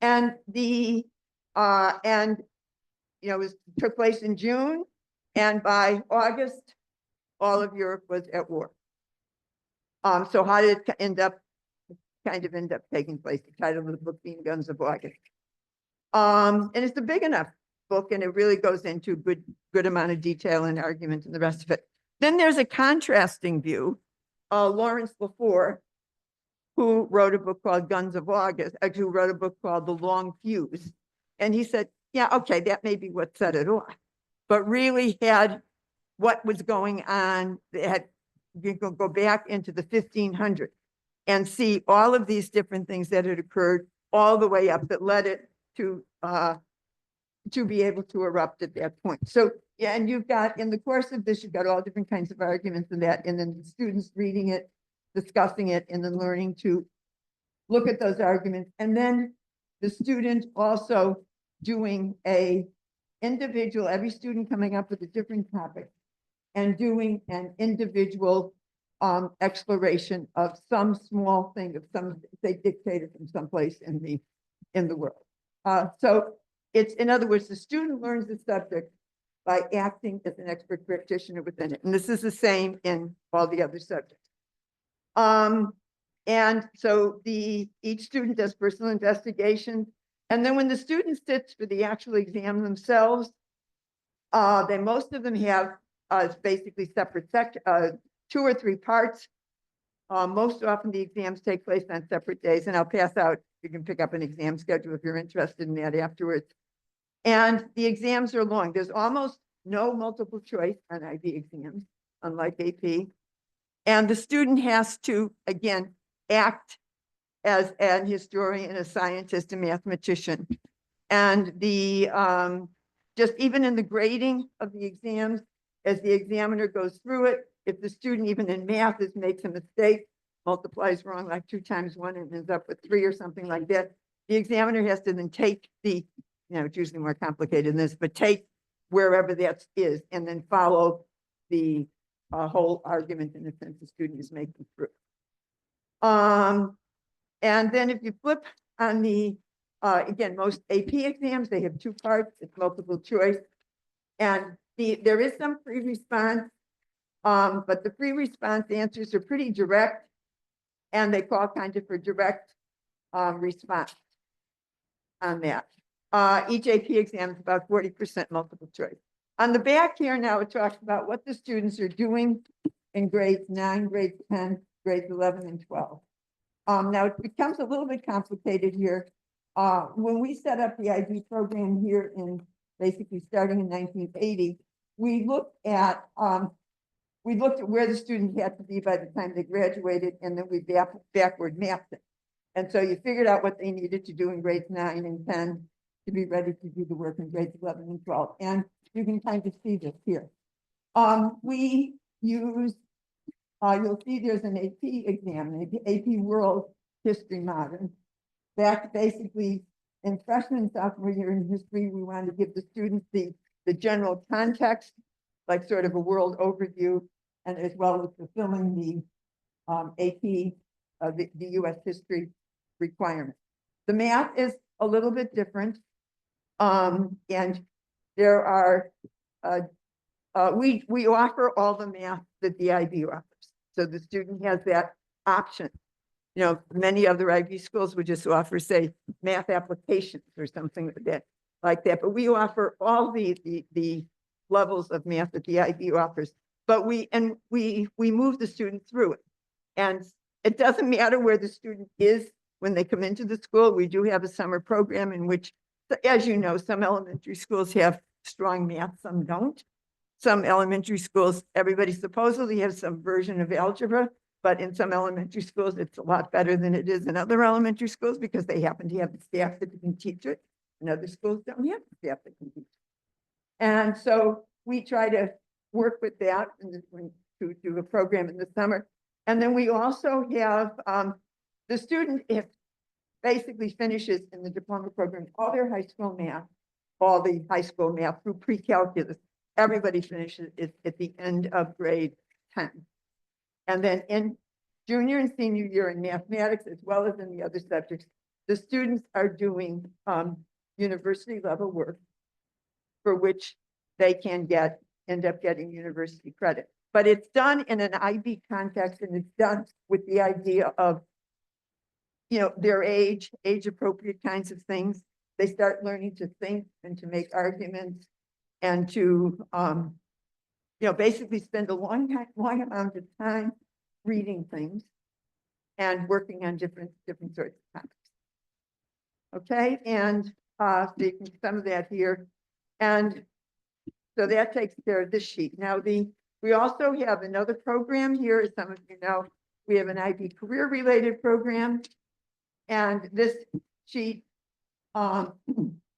And the it was took place in June, and by August, all of Europe was at war. So how did it end up taking place? The title of the book being Guns of August. And it's a big enough book, and it really goes into good amount of detail and argument and the rest of it. Then there's a contrasting view. Lawrence Lefort, who wrote a book called Guns of August, who wrote a book called The Long Fuse. And he said, yeah, okay, that may be what set it off, but really had what was going on. You can go back into the 1500s and see all of these different things that had occurred all the way up that led it to be able to erupt at that point. So yeah, and you've got, in the course of this, you've got all different kinds of arguments in that, and then the students reading it, discussing it, and then learning to look at those arguments. And then the student also doing a individual, every student coming up with a different topic and doing an individual exploration of some small thing, of some, say, dictator from someplace in the world. So it's, in other words, the student learns the subject by acting as an expert practitioner within it. And this is the same in all the other subjects. And so each student does personal investigation. And then when the student sits for the actual exam themselves, most of them have basically separate 2 or 3 parts. Most often the exams take place on separate days, and I'll pass out, you can pick up an exam schedule if you're interested in that afterwards. And the exams are long. There's almost no multiple choice on IB exams, unlike AP. And the student has to, again, act as an historian, a scientist, a mathematician. And just even in the grading of the exams, as the examiner goes through it, if the student, even in math, makes a mistake, multiplies wrong, like 2 times 1 and ends up with 3 or something like that, the examiner has to then take it's usually more complicated than this, but take wherever that is and then follow the whole argument in the sense the student is making through. And then if you flip on the, again, most AP exams, they have 2 parts, it's multiple choice. And there is some pre-response, but the pre-response answers are pretty direct, and they call kind of for direct response on that. Each AP exam is about 40% multiple choice. On the back here now, it talks about what the students are doing in grades 9, grades 10, grades 11, and 12. Now it becomes a little bit complicated here. When we set up the IB program here in basically starting in 1980, we looked at where the student had to be by the time they graduated, and then we backward mapped it. And so you figured out what they needed to do in grades 9 and 10 to be ready to do the work in grades 11 and 12. And you can kind of see this here. We use, you'll see there's an AP exam, an AP World History Modern. That basically, in freshman and sophomore year in history, we want to give the students the general context, like sort of a world overview, and as well as fulfilling the AP, the US history requirement. The math is a little bit different. And there are, we offer all the math that the IB offers. So the student has that option. Many other IB schools would just offer, say, math applications or something like that. But we offer all the levels of math that the IB offers. But we move the student through it. And it doesn't matter where the student is when they come into the school. We do have a summer program in which, as you know, some elementary schools have strong math, some don't. Some elementary schools, everybody supposedly has some version of algebra, but in some elementary schools, it's a lot better than it is in other elementary schools because they happen to have the staff that can teach it. And other schools don't have the staff that can teach it. And so we try to work with that to do a program in the summer. And then we also have the student, if basically finishes in the diploma program all their high school math, all the high school math through pre-calculus. Everybody finishes it at the end of grade 10. And then in junior and senior year in mathematics, as well as in the other subjects, the students are doing university level work for which they can end up getting university credit. But it's done in an IB context, and it's done with the idea of, their age appropriate kinds of things. They start learning to think and to make arguments and to, basically spend a long amount of time reading things and working on different sorts of topics. Okay, and so you can see some of that here. And so that takes care of this sheet. Now we also have another program here, as some of you know. We have an IB career related program. And this sheet, that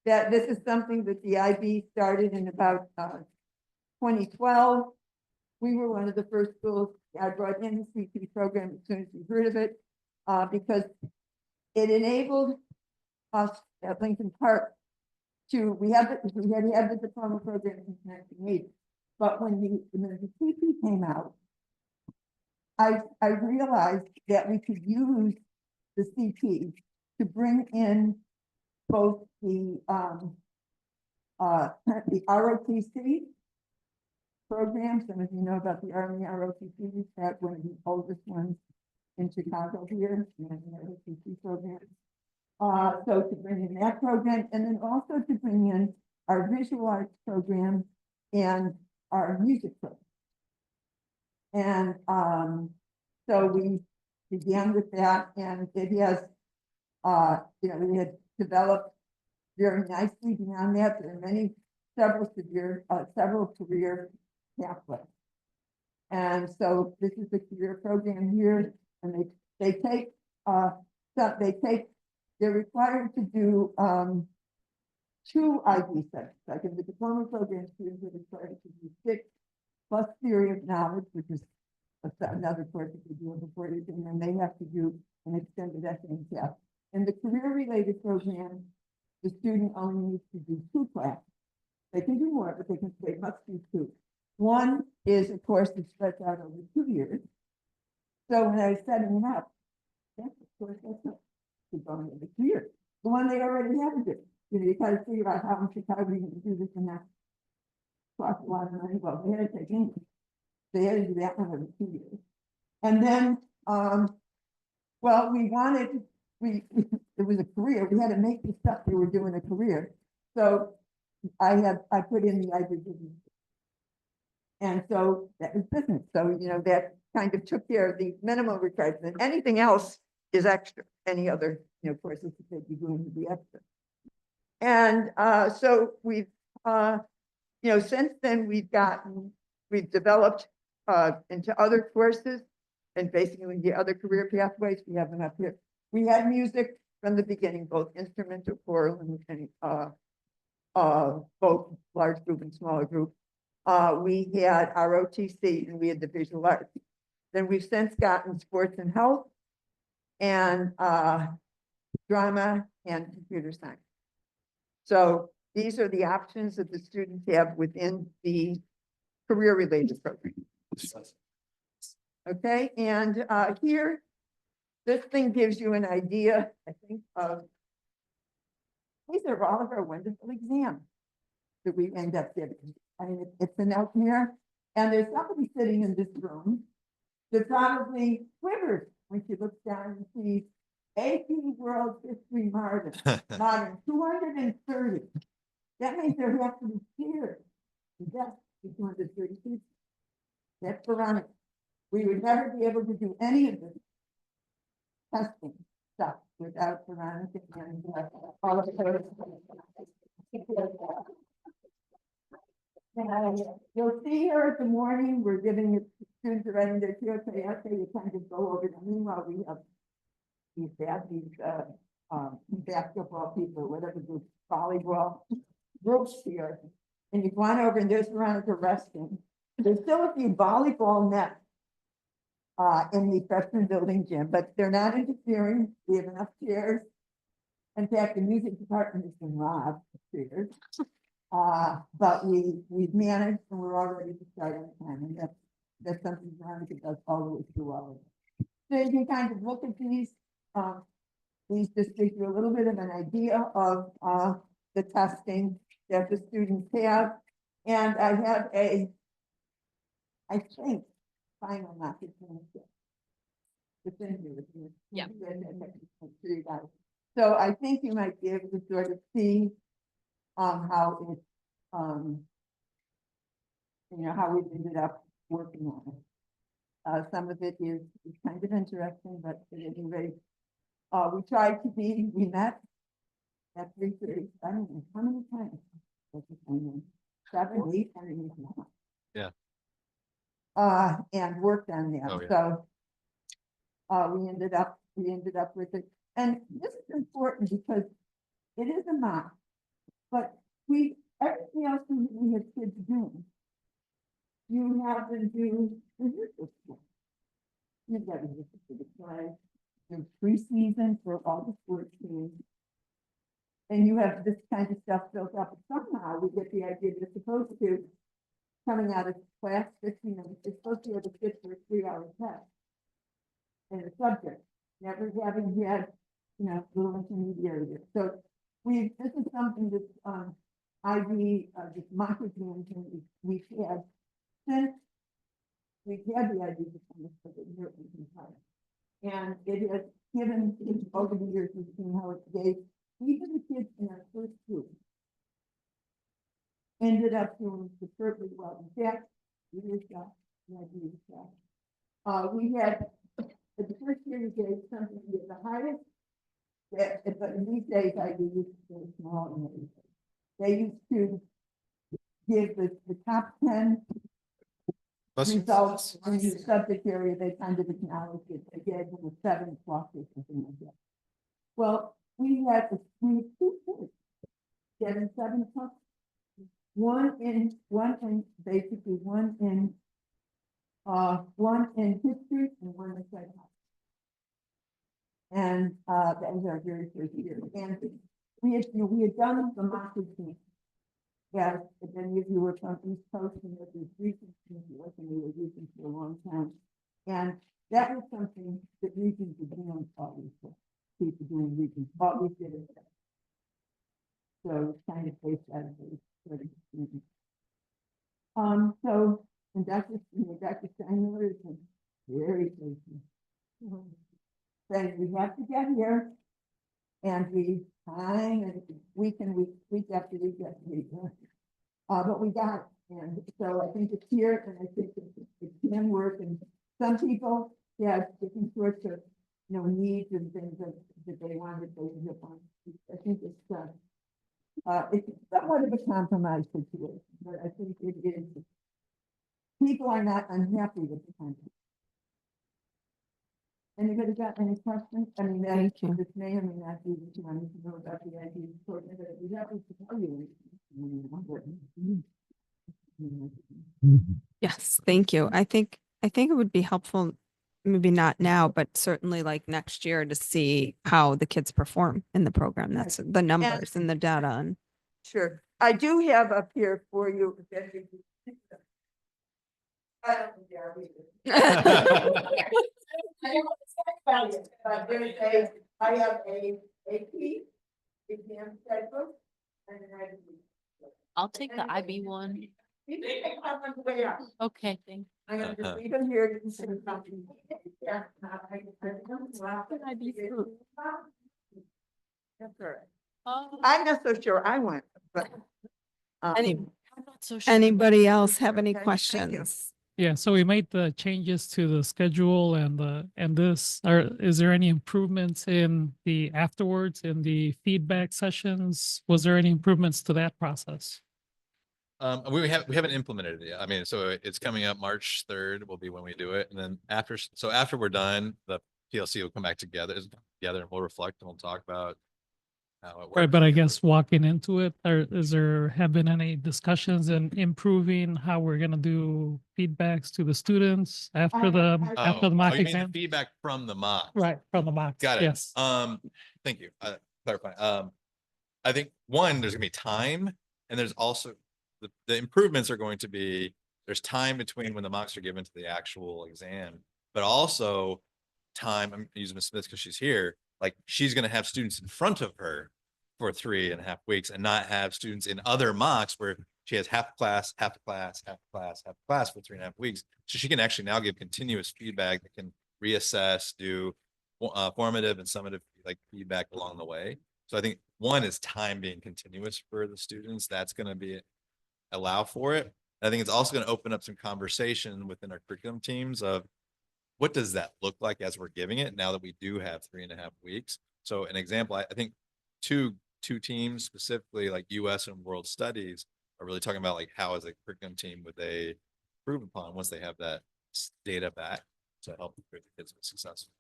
this is something that the IB started in about 2012. We were one of the first schools. I brought in the CP program as soon as we heard of it, because it enabled us at Lincoln Park to, we had the diploma program in 1980, but when the CP came out, I realized that we could use the CP to bring in both the ROTC program. Some of you know about the Army ROTC. That's one of the oldest ones in Chicago here, and the ROTC program. So to bring in that program, and then also to bring in our visual arts program and our music program. And so we began with that, and it has, we had developed very nicely beyond that. There are several career pathways. And so this is the career program here, and they're required to do 2 IB subjects. Like in the diploma program, students are required to do 6 plus theory of knowledge, which is another course that they do before you, and then they have to do an extended essay and test. In the career-related program, the student only needs to do 2 classes. They can do more, but they must do 2. One is a course that spreads out over 2 years. So when I was setting it up, that's of course that's not going into 2 years. The one they already have to do. You try to figure out how in Chicago you're going to do this and that. Cost a lot of money. Well, they had to take English. They had to do that one over 2 years. And then, it was a career. We had to make the stuff we were doing a career. So I put in the IB business. And so that was business. So, that kind of took care of the minimum requirement. Anything else is extra. Any other, courses that they'd be doing would be extra. And so we've, since then we've developed into other courses, and basically the other career pathways, we have them up here. We had music from the beginning, both instrumental, choral, and both large group and smaller group. We had ROTC, and we had the visual arts. Then we've since gotten sports and health, and drama and computer science. So these are the options that the students have within the career-related program. Okay, and here, this thing gives you an idea, I think, of these are all of our wonderful exams that we end up giving. I mean, it's an out here, and there's somebody sitting in this room that probably quivers when she looks down and sees AP World History Modern 230. That means there have to be tears. That's 230 people. That's Veronica. We would never be able to do any of this testing stuff without Veronica and all of her. You'll see her at the morning. We're giving it, students are writing their TOKS. You kind of go over them. Meanwhile, we have these basketball people, whatever group, volleyball groups here. And you've gone over and there's Veronica resting. There's still a few volleyball nets in the freshman building gym, but they're not interfering. We have enough chairs. In fact, the music department has been robbed for years. But we've managed and we're all ready to start on time, and that's something Veronica does all the way through all of it. So you can kind of look at these just give you a little bit of an idea of the testing that the students have. And I have I think, final message. It's in here with you. Yeah. I'm sure you got it. So I think you might be able to sort of see how it how we ended up working on it. Some of it is kind of interesting, but at any rate, we met at 3:30. I don't know how many times. 7, 8, I don't even know. Yeah. And worked on that. Oh, yeah. So we ended up with it. And this is important because it is a mock, but everything else we have kids doing. You have them do rehearsal school. You've got to listen to the play. There's preseason for all the sports teams. And you have this kind of stuff built up. Somehow we get the idea they're supposed to, coming out of class 15, they're supposed to be able to sit for a 3-hour test in a subject, never having had, little intermediary. So this is something that IB, this mock exam we've had since we've had the IB for the year and it has given over the years we've seen how it gave even the kids in our first group ended up doing superbly well. In fact, we had the first year we gave something at the highest. But in these days, I do use very small and everything. They used to give the top 10 results in the subject area. They kind of acknowledged it. They gave them a 7+ or something like that. Well, we had 2 kids getting 7+. One in history and one in psychology. And that was our very first year. And we had done the mock exam. Yes, if any of you were from East Coast and that was Regents, we were Regents for a long time. And that was something that Regents exams always did. People doing Regents always did it. So it's kind of based out of those sort of students. So, and Dr. Steinmiller is very patient. Saying we have to get here, and we time and week after week after week. But we got it, and so I think it's here, and I think it can work. And some people have different sorts of needs and things that they wanted to hit on. I think it's somewhat of a compromise situation, but I think it is. People are not unhappy with the content. Anybody got any questions? I mean, Thank you. this may or may not be what you wanted to know about the idea of program, but we have to tell you. Yes, thank you. I think it would be helpful, maybe not now, but certainly like next year to see how the kids perform in the program. That's the numbers and the data. And Sure. I do have up here for you. I don't think they are I have a AP exam schedule and an IB. I'll take the IB one. You can take that one the way out. Okay, thanks. I'm gonna just leave them here to consider something. IB food. That's all right. I'm not so sure I went, but. Any- I'm not so sure. Anybody else have any Okay, thank you. questions? Yeah, so we made the changes to the schedule and this, is there any improvements in the afterwards in the feedback sessions? Was there any improvements to that process? We haven't implemented it yet. I mean, so it's coming up March 3rd will be when we do it. And then after we're done, the PLC will come back together and we'll reflect and we'll talk about how it works. Right, but I guess walking into it, have been any discussions in improving how we're gonna do feedbacks to the students after the mock you mean the exam? feedback from the mock? Right, from the mock. Got it. Yes. Thank you. clarify. I think one, there's gonna be time, and there's also the improvements are going to be, there's time between when the mocks are given to the actual exam, but also time, I'm using Ms. Smith because she's here, like she's gonna have students in front of her for 3.5 weeks and not have students in other mocks where she has half class, half class, half class, half class for 3.5 weeks. So she can actually now give continuous feedback that can reassess, do formative and summative like feedback along the way. So I think one is time being continuous for the students. That's going to be allow for it. I think it's also going to open up some conversation within our curriculum teams of what does that look like as we're giving it now that we do have 3.5 weeks. So an example, I think two teams specifically like US and world studies are really talking about like how as a curriculum team would they improve upon once they have that data back to help the kids be successful.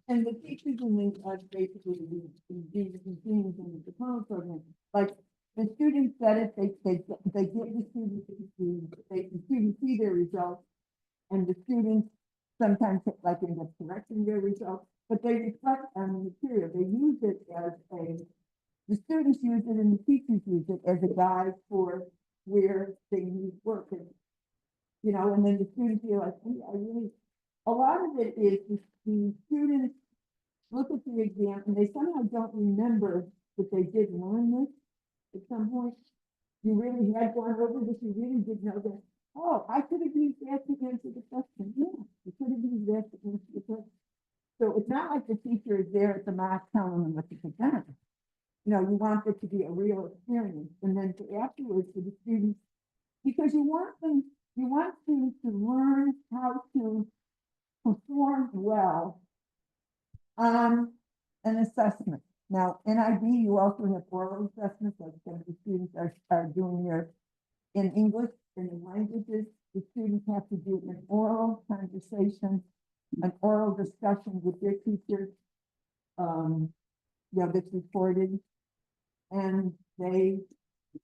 And the teachers in the, basically these things in the diploma program, like the students that if they give the students, the students see their results, and the students sometimes like end up correcting their results, but they reflect on the material. They use it as the students use it and the teachers use it as a guide for where they need work. And, you know, and then the students feel like, I really, a lot of it is the students look at the exam and they somehow don't remember that they did learn this at some point. You really had gone over this, you really did know that, oh, I could have used that to answer the question. Yeah, you could have used that to answer the question. So it's not like the teacher is there at the mock telling them what to present. You know, you want it to be a real experience. And then afterwards for the students, because you want students to learn how to perform well on an assessment. Now, NIB, you also have oral assessments, like some of the students are doing their, in English and in languages, the students have to do an oral conversation, an oral discussion with their teacher, that's recorded. And they,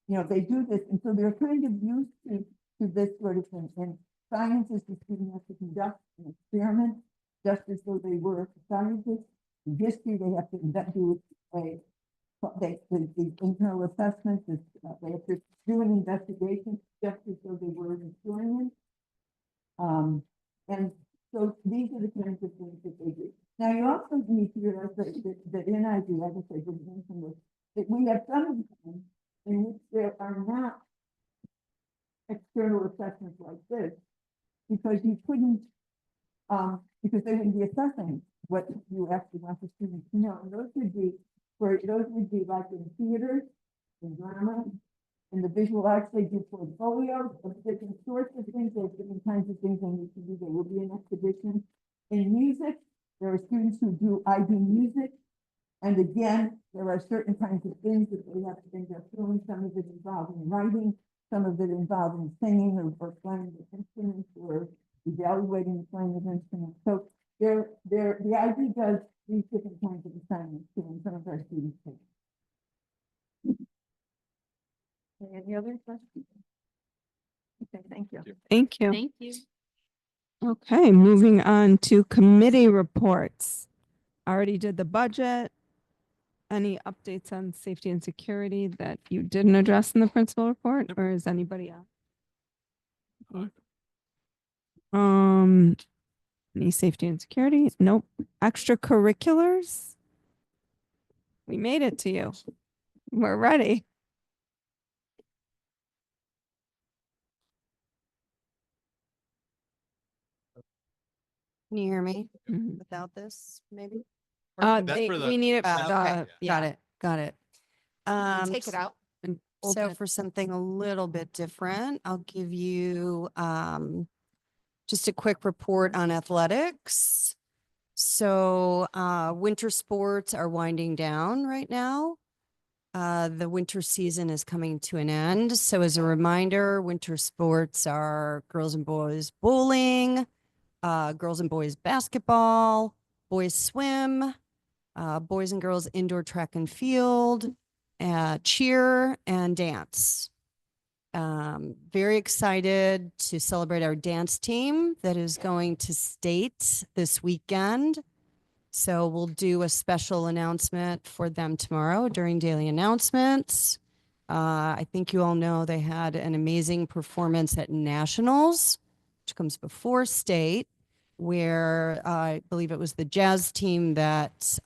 they do this, and so they're kind of used to this sort of thing. And science is the student has to conduct an experiment, just as though they were scientists. In history, they have to do the internal assessment, they have to do an investigation, just as though they were an historian. And so these are the kinds of things that they do. Now, you also need to realize that NID, I guess I didn't mention this, that we have some exams in which there are not external assessments like this, because you couldn't, because they wouldn't be assessing what you actually want the students to know. And those would be like in theater, in drama, in the visual arts, they do portfolios of different sorts of things. There's different kinds of things they need to do. There will be an exhibition. In music, there are students who do IB music. And again, there are certain kinds of things that they have to think they're doing. Some of it involving writing, some of it involving singing or playing the instruments or evaluating the playing of instruments. So the IB does these different kinds of assignments too, and some of our students take. Any other questions? Okay, thank you. Thank you. Thank you. Okay, moving on to committee reports. Already did the budget. Any updates on safety and security that you didn't address in the principal report, or is anybody else? Any safety and security? Nope. Extracurriculars? We made it to you. We're ready. Can you hear me Mhm. without this, maybe? That's for the- We need it for Oh, okay. the, Got it, got it. Take it out. and So open it. for something a little bit different, I'll give you just a quick report on athletics. So winter sports are winding down right now. The winter season is coming to an end. So as a reminder, winter sports are girls and boys bowling, girls and boys basketball, boys swim, boys and girls indoor track and field, cheer, and dance. Very excited to celebrate our dance team that is going to state this weekend. So we'll do a special announcement for them tomorrow during daily announcements. I think you all know they had an amazing performance at nationals, which comes before state, where I believe it was the jazz team that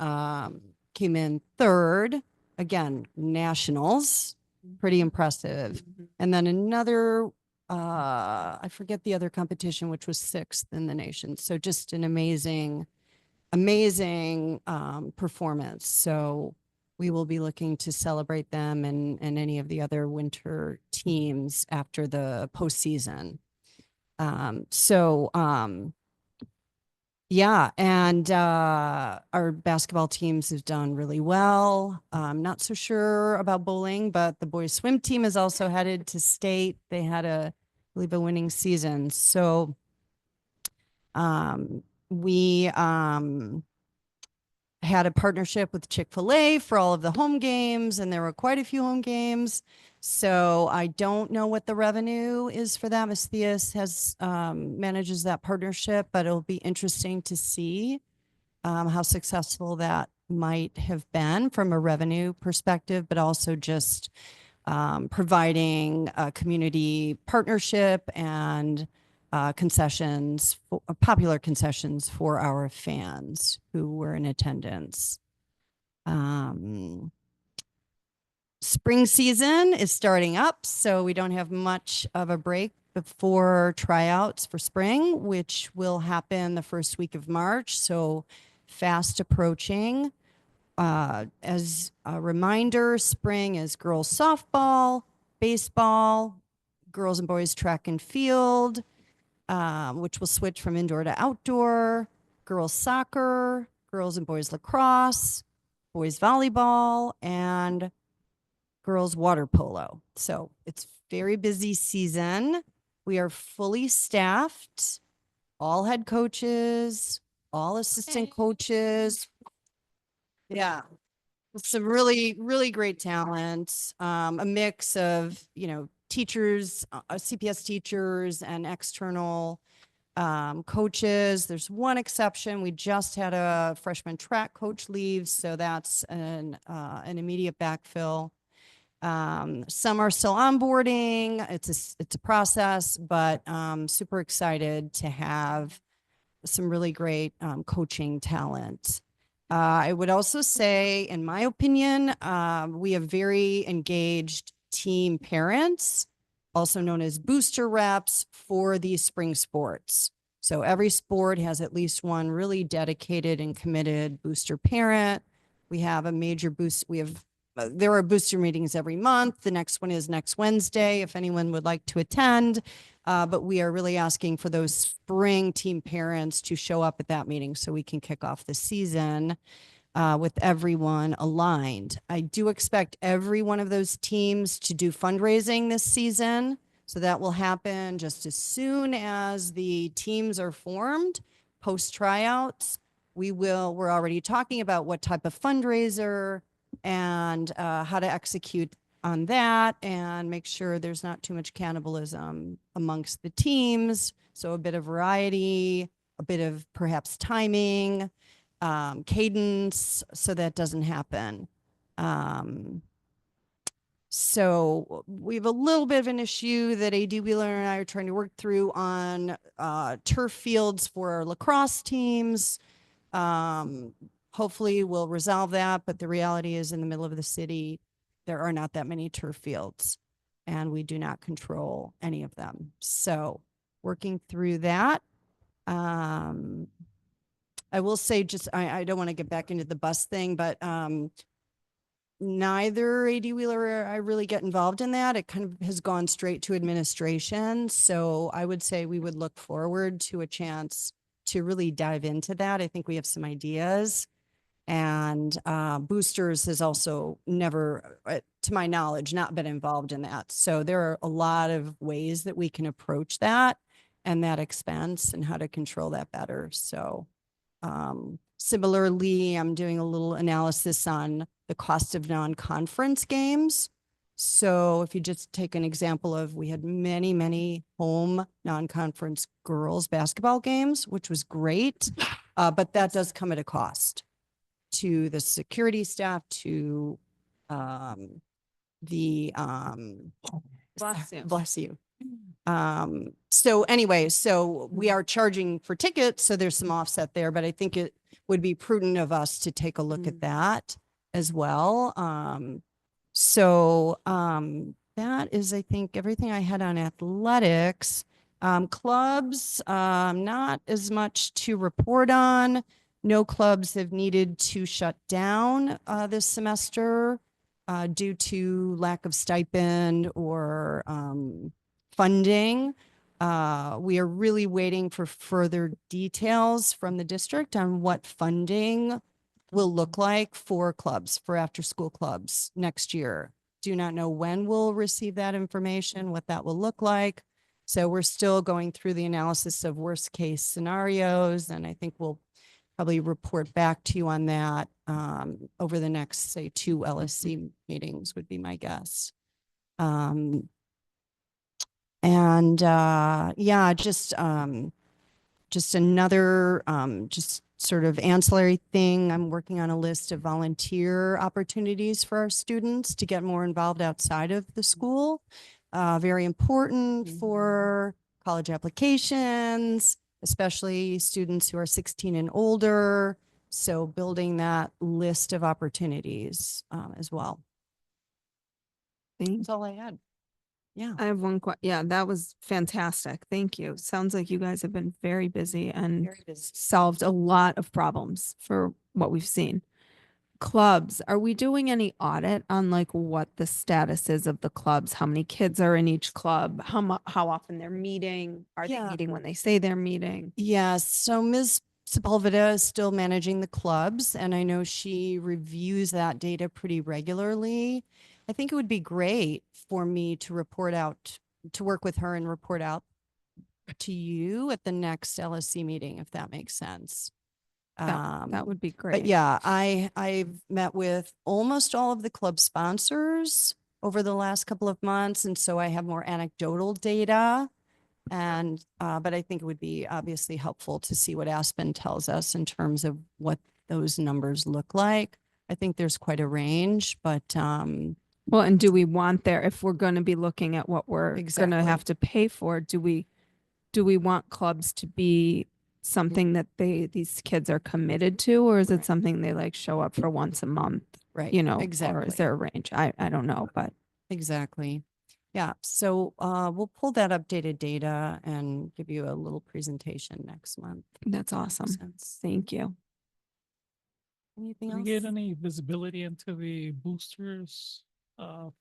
came in third. Again, nationals, pretty impressive. And then another, I forget the other competition, which was sixth in the nation. So just an amazing performance. So we will be looking to celebrate them and any of the other winter teams after the postseason. Yeah, and our basketball teams have done really well. I'm not so sure about bowling, but the boys swim team is also headed to state. They had I believe, a winning season. So we had a partnership with Chick-fil-A for all of the home games, and there were quite a few home games. So I don't know what the revenue is for that. Ms. Theus has manages that partnership, but it'll be interesting to see how successful that might have been from a revenue perspective, but also just providing a community partnership and concessions, popular concessions for our fans who were in attendance. Spring season is starting up, so we don't have much of a break before tryouts for spring, which will happen the first week of March. So fast approaching. As a reminder, spring is girls softball, baseball, girls and boys track and field, which will switch from indoor to outdoor, girls soccer, girls and boys lacrosse, boys volleyball, and girls water polo. So it's very busy season. We are fully staffed, all head coaches, all assistant coaches. Yeah. Some really, really great talent, a mix of, teachers, CPS teachers and external coaches. There's one exception. We just had a freshman track coach leave, so that's an immediate backfill. Some are still onboarding. It's a process, but super excited to have some really great coaching talent. I would also say, in my opinion, we have very engaged team parents, also known as booster reps for these spring sports. So every sport has at least one really dedicated and committed booster parent. We have a major boost. There are booster meetings every month. The next one is next Wednesday, if anyone would like to attend. But we are really asking for those spring team parents to show up at that meeting so we can kick off the season with everyone aligned. I do expect every one of those teams to do fundraising this season. So that will happen just as soon as the teams are formed, post tryouts. We're already talking about what type of fundraiser and how to execute on that and make sure there's not too much cannibalism amongst the teams. So a bit of variety, a bit of perhaps timing, cadence, so that doesn't happen. So we have a little bit of an issue that AD Wheeler and I are trying to work through on turf fields for our lacrosse teams. Hopefully we'll resolve that, but the reality is in the middle of the city, there are not that many turf fields and we do not control any of them. So working through that. I will say I don't want to get back into the bus thing, but neither AD Wheeler or I really get involved in that. It kind of has gone straight to administration. So I would say we would look forward to a chance to really dive into that. I think we have some ideas. And Boosters has also never, to my knowledge, not been involved in that. So there are a lot of ways that we can approach that and that expense and how to control that better. So similarly, I'm doing a little analysis on the cost of non-conference games. So if you just take an example of, we had many, many home non-conference girls basketball games, which was great, but that does come at a cost. to the security staff, to the Bless you. bless you. So anyway, so we are charging for tickets, so there's some offset there, but I think it would be prudent of us to take a look at that as well. That is, I think, everything I had on athletics. Clubs, not as much to report on. No clubs have needed to shut down this semester due to lack of stipend or funding. We are really waiting for further details from the district on what funding will look like for clubs, for after-school clubs next year. Do not know when we'll receive that information, what that will look like. So we're still going through the analysis of worst-case scenarios, and I think we'll probably report back to you on that over the next, say, 2 LSC meetings would be my guess. Yeah, just another just sort of ancillary thing. I'm working on a list of volunteer opportunities for our students to get more involved outside of the school. Very important for college applications, especially students who are 16 and older. So building that list of opportunities as well. Thank That's all I had. Yeah. I have one yeah, that was fantastic. Thank you. Sounds like you guys have been very busy and Very busy. solved a lot of problems for what we've seen. Clubs, are we doing any audit on like what the status is of the clubs? How many kids are in each club? How often they're meeting? Are they Yeah. meeting when they say they're meeting? Yes, so Ms. Sepulveda is still managing the clubs, and I know she reviews that data pretty regularly. I think it would be great for me to report out, to work with her and report out to you at the next LSC meeting, if that makes sense. That would be great. But yeah, I've met with almost all of the club sponsors over the last couple of months, and so I have more anecdotal data. And, but I think it would be obviously helpful to see what Aspen tells us in terms of what those numbers look like. I think there's quite a range, but, Well, and do we want there, if we're going to be looking at what we're going to Exactly. have to pay for, do we want clubs to be something that these kids are committed to, or is it something they like show up for once a month? right. You know, or Exactly. is there a range? I don't know, but Exactly. Yeah. So, we'll pull that updated data and give you a little presentation next month. that's Makes awesome. sense. Thank you. Anything Do we else? get any visibility into the boosters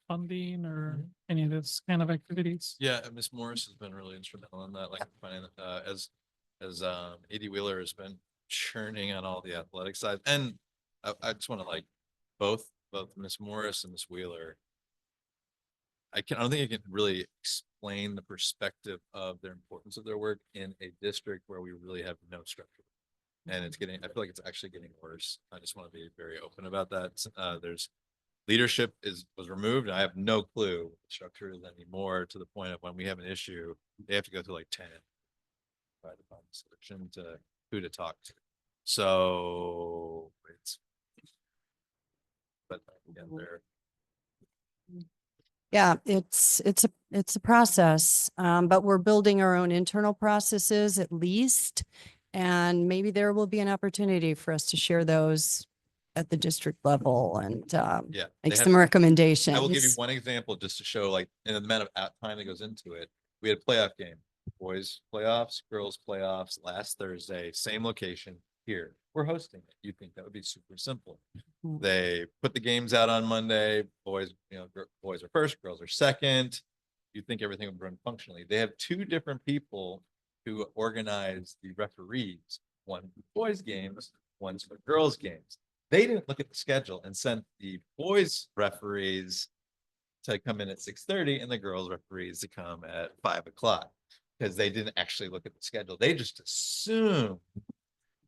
funding or any of this kind of activities? Yeah, Miss Morris has been really instrumental in that, like finding, as AD Wheeler has been churning on all the athletic side. And I just want to like both Miss Morris and Miss Wheeler. I don't think I can really explain the perspective of their importance of their work in a district where we really have no structure. And I feel like it's actually getting worse. I just want to be very open about that. There's leadership was removed, and I have no clue what the structure is anymore, to the point of when we have an issue, they have to go through like 10 try to find a solution to who to talk to. So but again, they're Yeah, it's a process, but we're building our own internal processes at least. And maybe there will be an opportunity for us to share those at the district level and, yeah. make they some have- recommendations. I will give you one example just to show like in the amount of time that goes into it. We had a playoff game, boys playoffs, girls playoffs last Thursday, same location here. We're hosting it. You'd think that would be super simple. Mhm. They put the games out on Monday. Boys, boys are first, girls are second. You'd think everything would run functionally. They have 2 different people who organize the referees, one for boys games, one's for girls games. They didn't look at the schedule and sent the boys referees to come in at 6:30 and the girls referees to come at 5 o'clock, because they didn't actually look at the schedule. They just assumed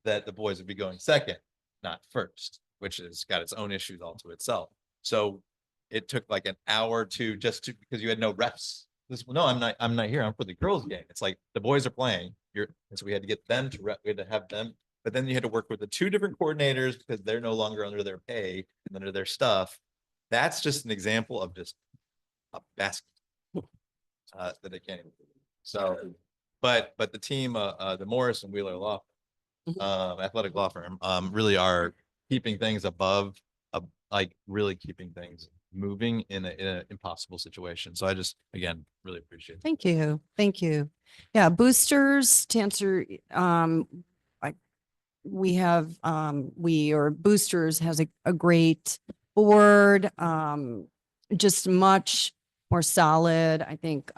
that the boys would be going second, not first, which has got its own issues all to itself. So it took like an hour to because you had no refs. No, I'm not here. I'm for the girls game. It's like the boys are playing. And so we had to get them to we had to have them but then you had to work with the two different coordinators because they're no longer under their pay and under their stuff. That's just an example of just a basket that they can't even do. So, but the team, the Morris and Wheeler Law, athletic law firm, really are keeping things above, like really keeping things moving in an impossible situation. So I just, again, really appreciate it. Thank you. Thank you. Yeah, boosters to answer, we have, boosters has a great board, just much more solid, I think,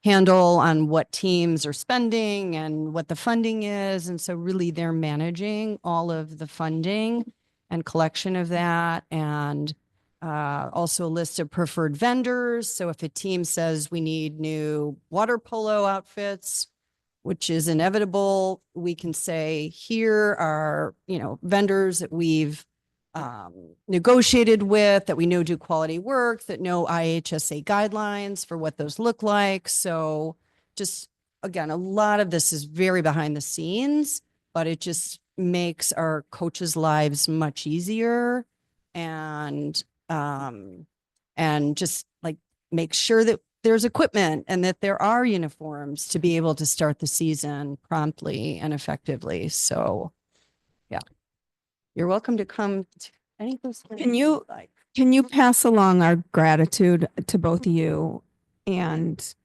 handle on what teams are spending and what the funding is. And so really they're managing all of the funding and collection of that, and also a list of preferred vendors. So if a team says we need new water polo outfits, which is inevitable, we can say, here are, vendors that we've negotiated with, that we know do quality work, that know IHSA guidelines for what those look like. So just, again, a lot of this is very behind the scenes, but it just makes our coaches' lives much easier, and just like make sure that there's equipment and that there are uniforms to be able to start the season promptly and effectively. So yeah, you're welcome to come to any of those. Can you- like? Can you pass along our gratitude to both you and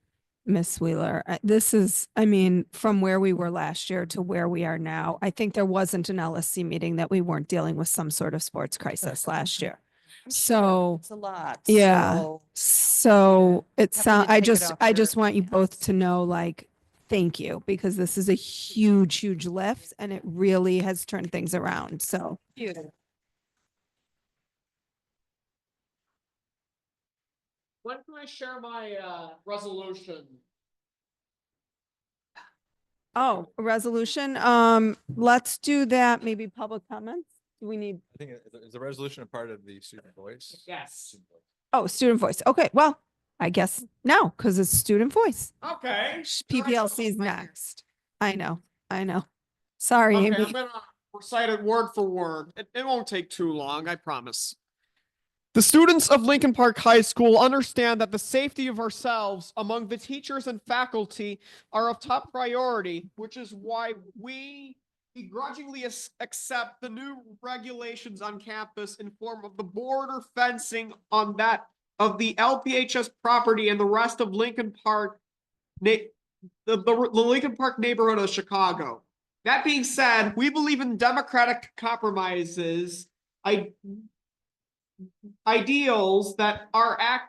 Miss Wheeler? This is, I mean, from where we were last year to where we are now, I think there wasn't an LSC meeting that we weren't dealing with some sort of sports crisis last year. So It's a lot. yeah. So So it's, Happy to I take it just, off I your just want you both hands. to know, like, thank you, because this is a huge, huge lift and it really has turned things around. So When can I share my resolution? oh, a resolution. Let's do that. Maybe public comments. Do we need, I think is the resolution a part of the student voice? Yes. oh, student voice. Okay, well, I guess now, because it's student voice. Okay. PPLC is next. I know. Sorry, Okay, Amy. I'm gonna recite it word for word. It won't take too long, I promise. The students of Lincoln Park High School understand that the safety of ourselves among the teachers and faculty are of top priority, which is why we begrudgingly accept the new regulations on campus in form of the border fencing on that of the LPHS property and the rest of Lincoln Park, the Lincoln Park neighborhood of Chicago. That being said, we believe in democratic compromises, ideals that our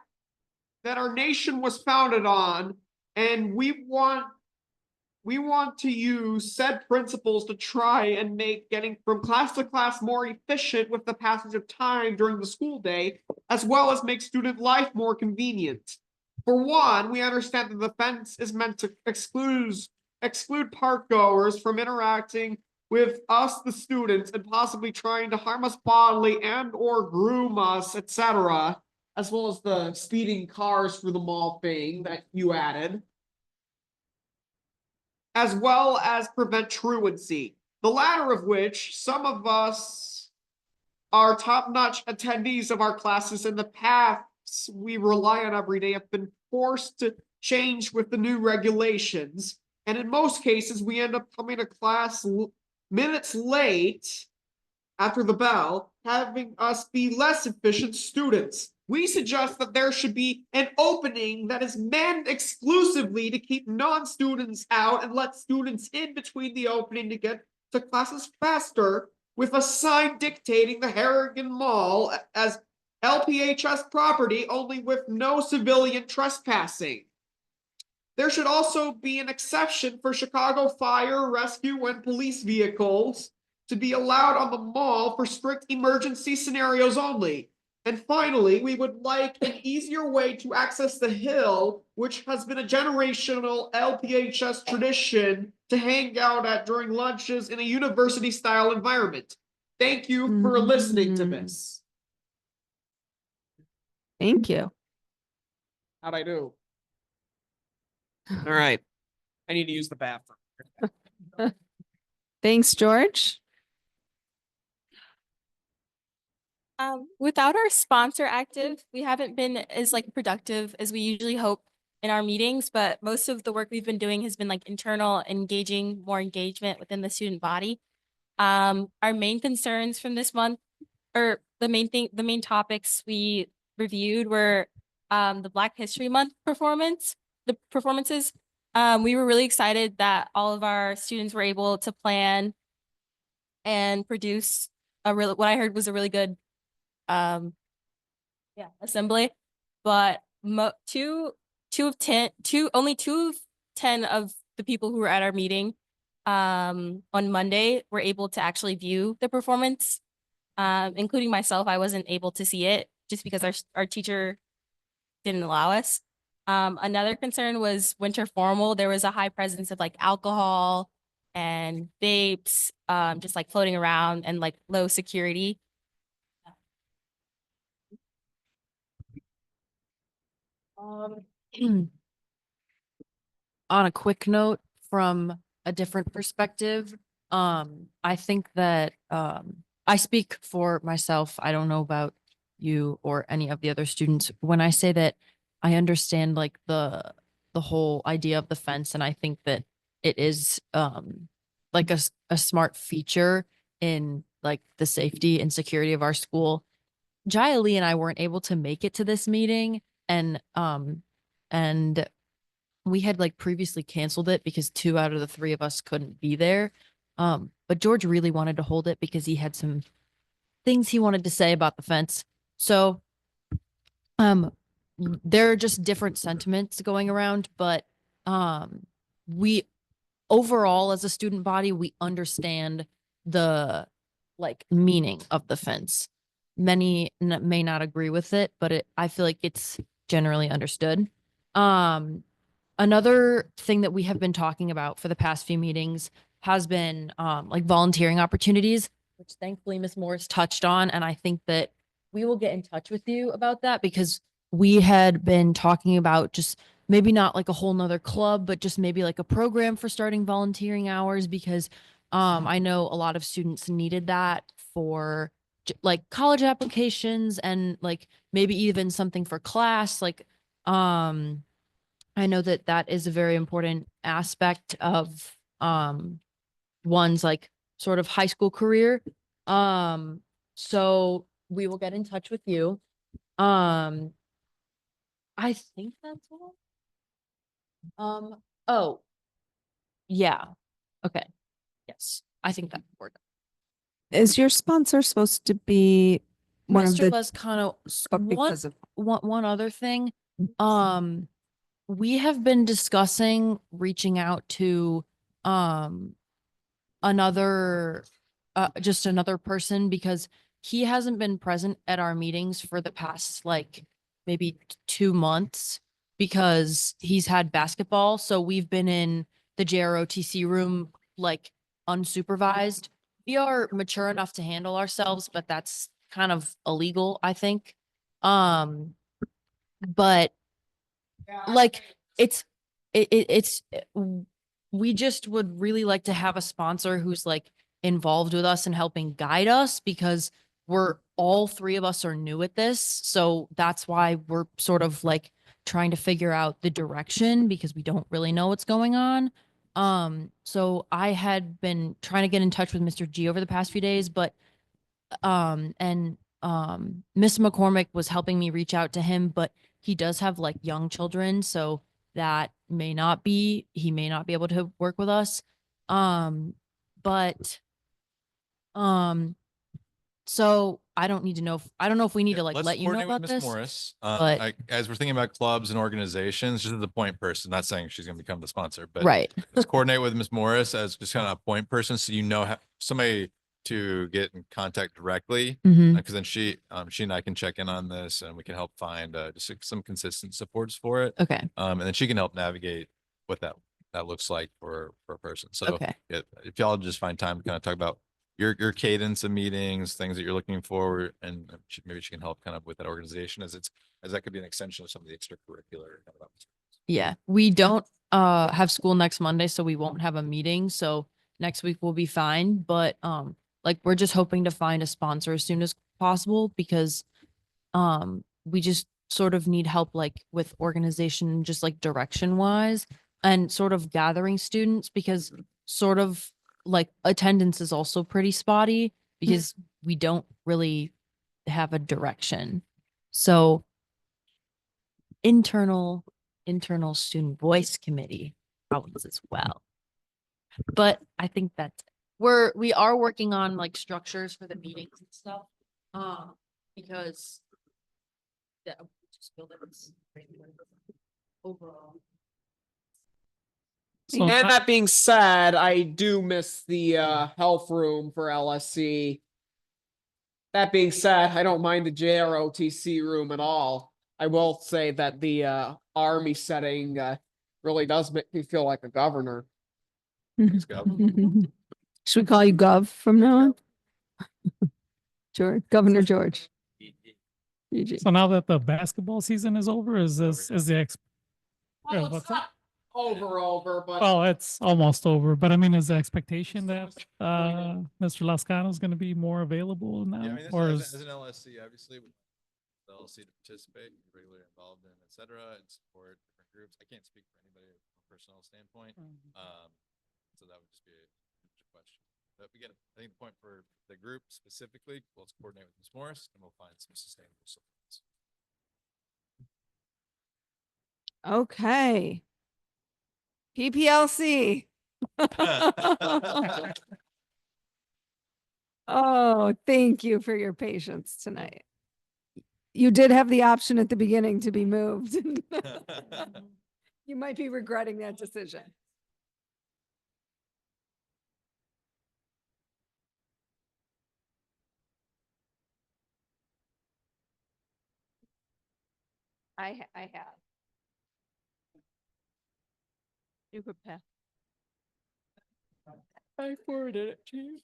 nation was founded on, and we want to use said principles to try and make getting from class to class more efficient with the passage of time during the school day, as well as make student life more convenient. For one, we understand that the fence is meant to exclude park goers from interacting with us, the students, and possibly trying to harm us bodily and or groom us, etc., as well as the speeding cars through the mall thing that you added, as well as prevent truancy, the latter of which some of us are top-notch attendees of our classes in the paths we rely on every day have been forced to change with the new regulations, and in most cases we end up coming to class minutes late after the bell, having us be less efficient students. We suggest that there should be an opening that is manned exclusively to keep non-students out and let students in between the opening to get to classes faster, with a sign dictating the Harrigan Mall as LPHS property, only with no civilian trespassing. There should also be an exception for Chicago fire, rescue, and police vehicles to be allowed on the mall for strict emergency scenarios only. And finally, we would like an easier way to access the Hill, which has been a generational LPHS tradition to hang out at during lunches in a university-style environment. Thank you for listening to this. Thank you. How'd I do? All right. I need to use the bathroom. Thanks, George. Without our sponsor active, we haven't been as like productive as we usually hope in our meetings, but most of the work we've been doing has been like internal, engaging more engagement within the student body. Our main concerns from this month, or the main topics we reviewed were the Black History Month the performances. We were really excited that all of our students were able to plan and produce what I heard was a really good assembly, but only two of 10 of the people who were at our meeting on Monday were able to actually view the performance, including myself. I wasn't able to see it just because our teacher didn't allow us. Another concern was winter formal. There was a high presence of like alcohol and vapes, just like floating around, and like low security. On a quick note from a different perspective, I think that I speak for myself. I don't know about you or any of the other students. When I say that I understand like the whole idea of the fence, and I think that it is like a smart feature in like the safety and security of our school. Jaya Lee and I weren't able to make it to this meeting, and we had like previously canceled it because 2 out of the 3 of us couldn't be there. But George really wanted to hold it because he had some things he wanted to say about the fence. So, there are just different sentiments going around, but, we overall as a student body, we understand the like meaning of the fence. Many may not agree with it, but I feel like it's generally understood. Another thing that we have been talking about for the past few meetings has been like volunteering opportunities, which thankfully Ms. Morris touched on. And I think that we will get in touch with you about that, because we had been talking about just maybe not like a whole nother club, but just maybe like a program for starting volunteering hours, because I know a lot of students needed that for like college applications, and like maybe even something for class. Like, I know that that is a very important aspect of one's like sort of high school career. So we will get in touch with you. I think that's all. Oh, yeah. Okay. Yes, I think that worked. Is your sponsor supposed to be one of Mr. the, Lescano, but because of, one other thing. We have been discussing reaching out to another just another person, because he hasn't been present at our meetings for the past like maybe 2 months because he's had basketball. So we've been in the JROTC room like unsupervised. We are mature enough to handle ourselves, but that's kind of illegal, I think. But like it's we just would really like to have a sponsor who's like involved with us and helping guide us, because we're all 3 of us are new at this. So that's why we're sort of like trying to figure out the direction, because we don't really know what's going on. So I had been trying to get in touch with Mr. G over the past few days, but and Miss McCormick was helping me reach out to him, but he does have like young children, so that he may not be able to work with us. But so I don't know if we need to like Let's let you know coordinate with about Ms. this. Morris. but- As we're thinking about clubs and organizations, just as a point person, not saying she's going to become the sponsor, but Right. let's coordinate with Ms. Morris as just kind of a point person, so you know somebody to get in contact directly. Mhm. Because then she and I can check in on this, and we can help find just some consistent supports for it. Okay. And then she can help navigate what that looks like for a person. So Okay. if y'all just find time to kind of talk about your cadence of meetings, things that you're looking for, and maybe she can help kind of with that organization, as that could be an extension of some of the extracurricular kind of opportunities. Yeah, we don't have school next Monday, so we won't have a meeting. So next week will be fine. But like we're just hoping to find a sponsor as soon as possible because we just sort of need help like with organization, just like direction wise and sort of gathering students because sort of like attendance is also pretty spotty because we don't really have a direction. So internal student voice committee problems as well. But I think that's we are working on like structures for the meetings and stuff. Because that I just feel that it's overall. So And that being said, I do miss the health room for LSC. That being said, I don't mind the JROTC room at all. I will say that the army setting really does make me feel like a governor. Thanks, Gov. Should we call you Gov from now on? George, Governor George. EG. so now that the basketball season is over, is this Over, yeah. is the Well, what's it's that? not over, but Well, it's almost over, but I mean, is the expectation that Mr. Lascano is going to be more available now, Yeah, I mean, or as is an LSC, obviously, we want the LSC to participate, be regularly involved in, et cetera, and support different groups. I can't speak for anybody from a personal standpoint. So that would just be a question. But we get, I think the point for the group specifically, well, let's coordinate with Ms. Morris and we'll find some sustainable solutions. Okay. PPLC. Oh, thank you for your patience tonight. You did have the option at the beginning to be moved. You might be regretting that decision. I have. You could pass. I forwarded it to you.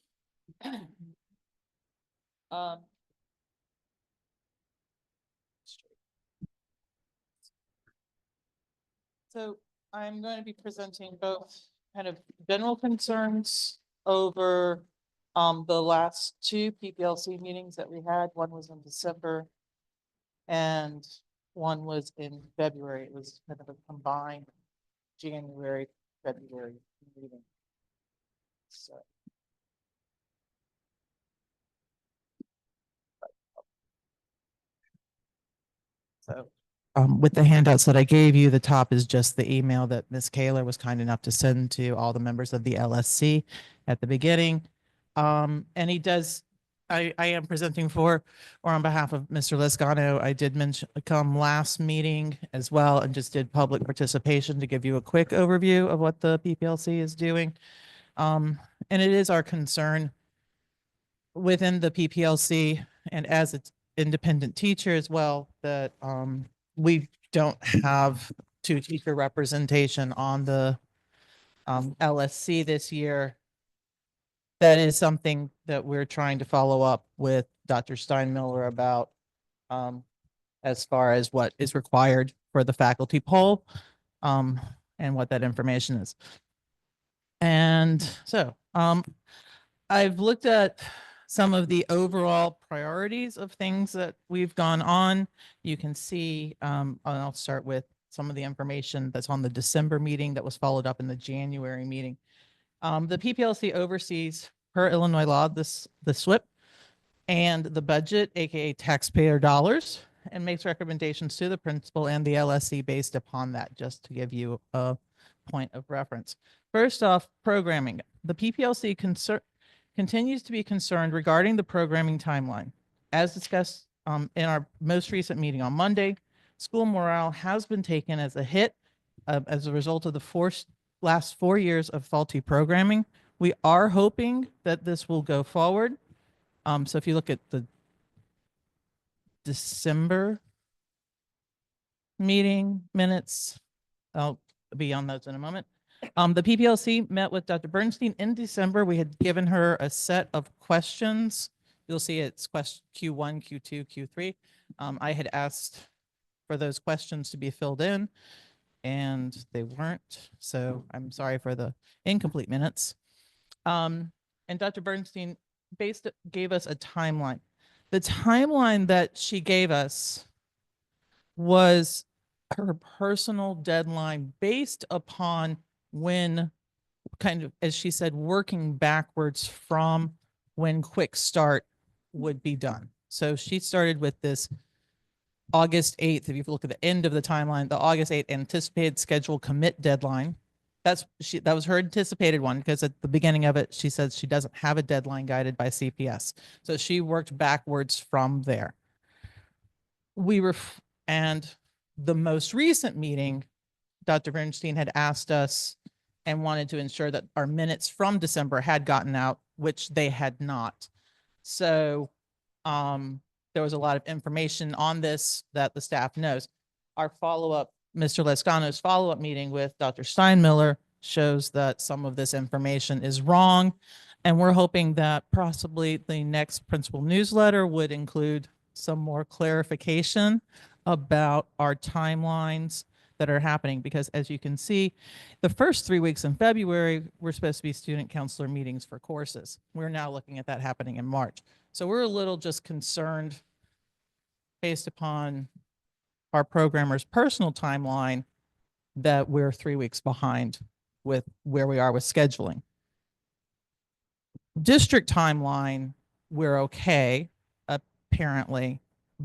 So I'm going to be presenting both kind of general concerns over the last two PPLC meetings that we had. One was in December and one was in February. It was kind of a combined January, February meeting. So. With the handouts that I gave you, the top is just the email that Ms. Kaler was kind enough to send to all the members of the LSC at the beginning. And he does, I am presenting for, or on behalf of Mr. Liscano, I did mention, come last meeting as well and just did public participation to give you a quick overview of what the PPLC is doing. And it is our concern within the PPLC and as its independent teacher as well, that we don't have two teacher representation on the LSC this year. That is something that we're trying to follow up with Dr. Steinmiller about as far as what is required for the faculty poll and what that information is. And so I've looked at some of the overall priorities of things that we've gone on. You can see, and I'll start with some of the information that's on the December meeting that was followed up in the January meeting. The PPLC oversees, per Illinois law, the SWIP and the budget, aka taxpayer dollars, and makes recommendations to the principal and the LSC based upon that, just to give you a point of reference. First off, programming. The PPLC continues to be concerned regarding the programming timeline. As discussed in our most recent meeting on Monday, school morale has been taken as a hit as a result of the last 4 years of faulty programming. We are hoping that this will go forward. So if you look at the December meeting minutes, I'll be on those in a moment. The PPLC met with Dr. Bernstein in December. We had given her a set of questions. You'll see it's question Q1, Q2, Q3. I had asked for those questions to be filled in and they weren't. So I'm sorry for the incomplete minutes. And Dr. Bernstein gave us a timeline. The timeline that she gave us was her personal deadline based upon when, kind of, as she said, working backwards from when Quick Start would be done. So she started with this August 8th. If you look at the end of the timeline, the August 8th anticipated schedule commit deadline. That was her anticipated one, because at the beginning of it, she says she doesn't have a deadline guided by CPS. So she worked backwards from there. And the most recent meeting, Dr. Bernstein had asked us and wanted to ensure that our minutes from December had gotten out, which they had not. So there was a lot of information on this that the staff knows. Our follow-up, Mr. Lescano's follow-up meeting with Dr. Steinmiller shows that some of this information is wrong. And we're hoping that possibly the next principal newsletter would include some more clarification about our timelines that are happening. Because as you can see, the first 3 weeks in February, we're supposed to be student counselor meetings for courses. We're now looking at that happening in March. So we're a little just concerned based upon our programmer's personal timeline that we're 3 weeks behind with where we are with scheduling. District timeline, we're okay, apparently,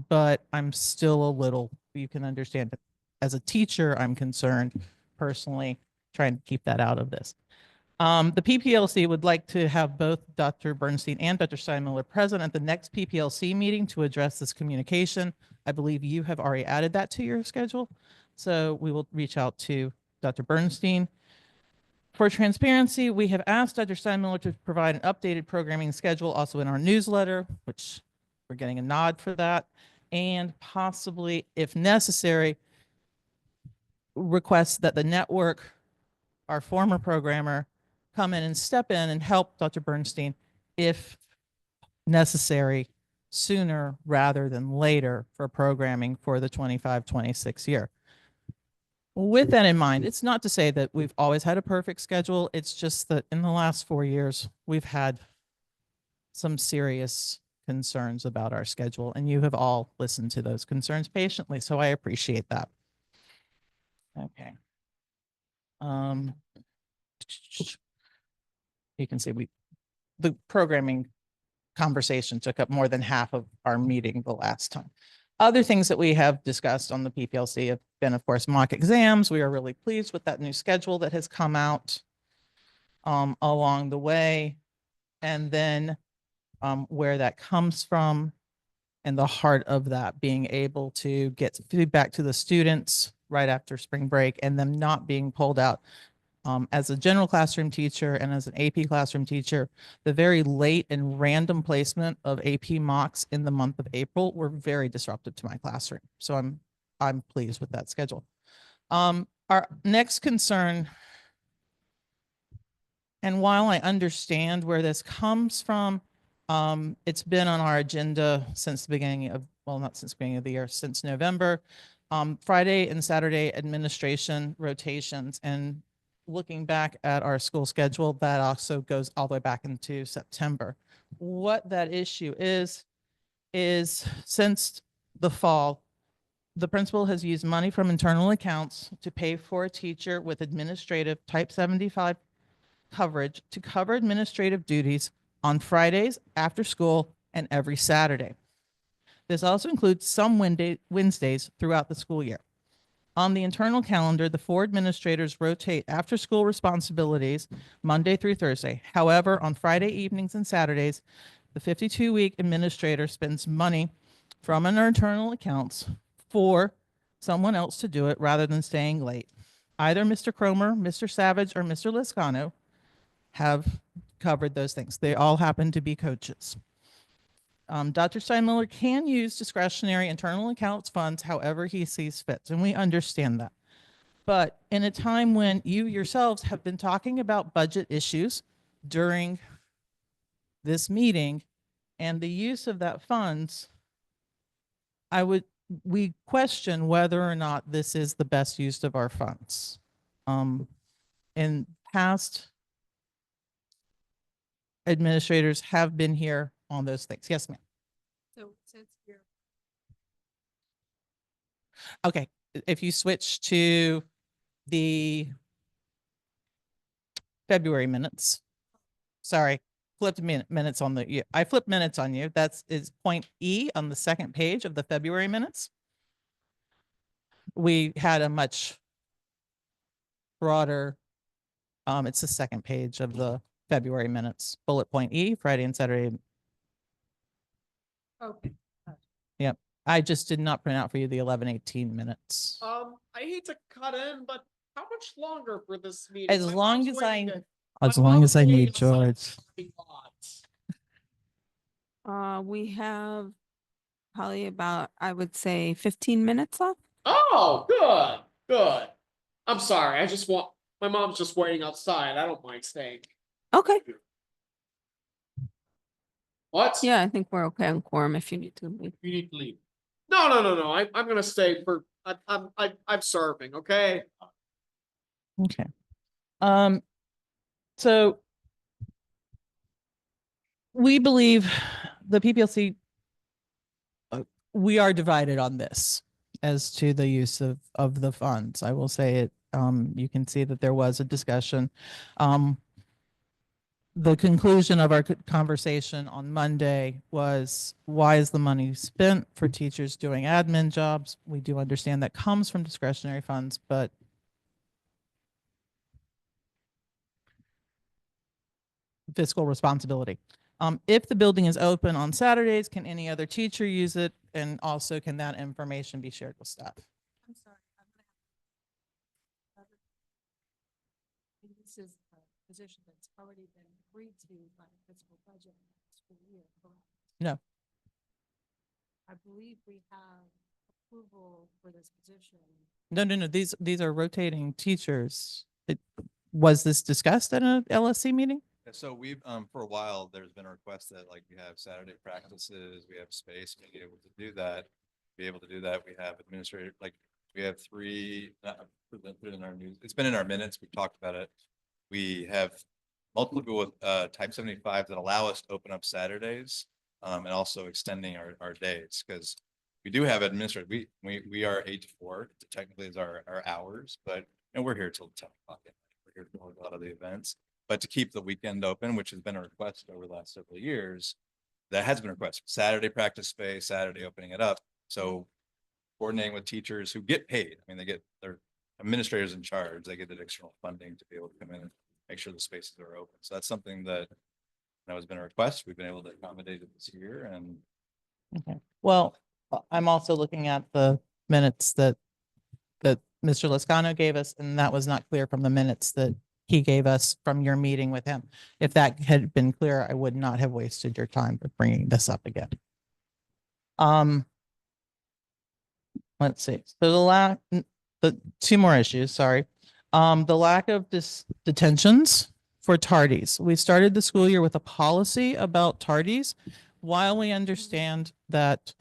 but I'm still a little, you can understand it. As a teacher, I'm concerned personally, trying to keep that out of this. The PPLC would like to have both Dr. Bernstein and Dr. Steinmiller present at the next PPLC meeting to address this communication. I believe you have already added that to your schedule. So we will reach out to Dr. Bernstein. For transparency, we have asked Dr. Steinmiller to provide an updated programming schedule also in our newsletter, which we're getting a nod for that, and possibly, if necessary, request that the network, our former programmer, come in and step in and help Dr. Bernstein if necessary sooner rather than later for programming for the 25-26 year. With that in mind, it's not to say that we've always had a perfect schedule. It's just that in the last 4 years, we've had some serious concerns about our schedule, and you have all listened to those concerns patiently, so I appreciate that. Okay. You can see the programming conversation took up more than half of our meeting the last time. Other things that we have discussed on the PPLC have been, of course, mock exams. We are really pleased with that new schedule that has come out along the way. And then where that comes from, and the heart of that being able to get feedback to the students right after spring break and them not being pulled out. As a general classroom teacher and as an AP classroom teacher, the very late and random placement of AP mocks in the month of April were very disruptive to my classroom. So I'm pleased with that schedule. Our next concern, and while I understand where this comes from, it's been on our agenda since the beginning of, well, not since the beginning of the year, since November. Friday and Saturday administration rotations, and looking back at our school schedule, that also goes all the way back into September. What that issue is since the fall, the principal has used money from internal accounts to pay for a teacher with administrative type 75 coverage to cover administrative duties on Fridays, after school, and every Saturday. This also includes some Wednesdays throughout the school year. On the internal calendar, the 4 administrators rotate after-school responsibilities Monday through Thursday. However, on Friday evenings and Saturdays, the 52-week administrator spends money from our internal accounts for someone else to do it rather than staying late. Either Mr. Cromer, Mr. Savage, or Mr. Lescano have covered those things. They all happen to be coaches. Dr. Steinmiller can use discretionary internal accounts funds however he sees fit, and we understand that. But in a time when you yourselves have been talking about budget issues during this meeting and the use of that funds, we question whether or not this is the best use of our funds. In past administrators have been here on those things. Yes, ma'am. So since you're Okay, if you switch to the February minutes. Sorry, flipped minutes on the, I flipped minutes on you. That's is point E on the second page of the February minutes. We had a much broader, it's the second page of the February minutes, bullet point E, Friday and Saturday. okay. Yep. I just did not print out for you the 11:18 minutes. I hate to cut in, but how much longer for this meeting? As My long mom's as waiting I, to- as my long mom's as I waiting need outside George. the parking lot. We have probably about, I would say 15 minutes left. Oh, good, good. I'm sorry. My mom's just waiting outside. I don't mind staying. Okay. What? Yeah, I think we're okay on quorum if you need to leave. You need to leave. No. I'm gonna stay for, I'm serving, okay? Okay. So we believe the PPLC, we are divided on this as to the use of the funds. I will say it, you can see that there was a discussion. The conclusion of our conversation on Monday was, why is the money spent for teachers doing admin jobs? We do understand that comes from discretionary funds, but fiscal responsibility. If the building is open on Saturdays, can any other teacher use it? And also, can that information be shared with staff? I'm sorry. This is a position that's already been agreed to by the fiscal budget school year, correct? No. I believe we have approval for this position. No. These are rotating teachers. Was this discussed at a LSC meeting? So we've, for a while, there's been a request that like we have Saturday practices, we have space, being able to do that. Be able to do that. We have administrative, like, we have three, put it in our news. It's been in our minutes. We've talked about it. We have multiple people with type 75 that allow us to open up Saturdays, and also extending our days, because we do have administrative, we are 8 to 4, technically is our hours, but we're here till 10 o'clock at night. We're here for a lot of the events. But to keep the weekend open, which has been a request over the last several years, that has been a request. Saturday practice space, Saturday opening it up. So coordinating with teachers who get paid. I mean, they're administrators in charge. They get the external funding to be able to come in and make sure the spaces are open. So that's something that has been a request. We've been able to accommodate it this year. And Okay. Well, I'm also looking at the minutes that Mr. Lascano gave us, and that was not clear from the minutes that he gave us from your meeting with him. If that had been clear, I would not have wasted your time with bringing this up again. Let's see. So the two more issues, sorry. The lack of detentions for tardies. We started the school year with a policy about tardies. While we understand that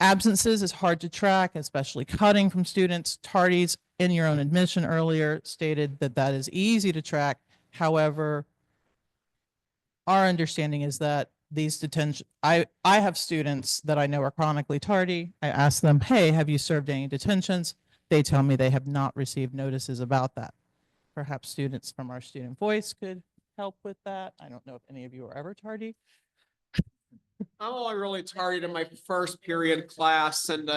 absences is hard to track, especially cutting from students, tardies in your own admission earlier stated that that is easy to track. However, our understanding is that these detention, I have students that I know are chronically tardy. I ask them, hey, have you served any detentions? They tell me they have not received notices about that. Perhaps students from our student voice could help with that. I don't know if any of you are ever tardy. I'm only really tardy to my first period class, and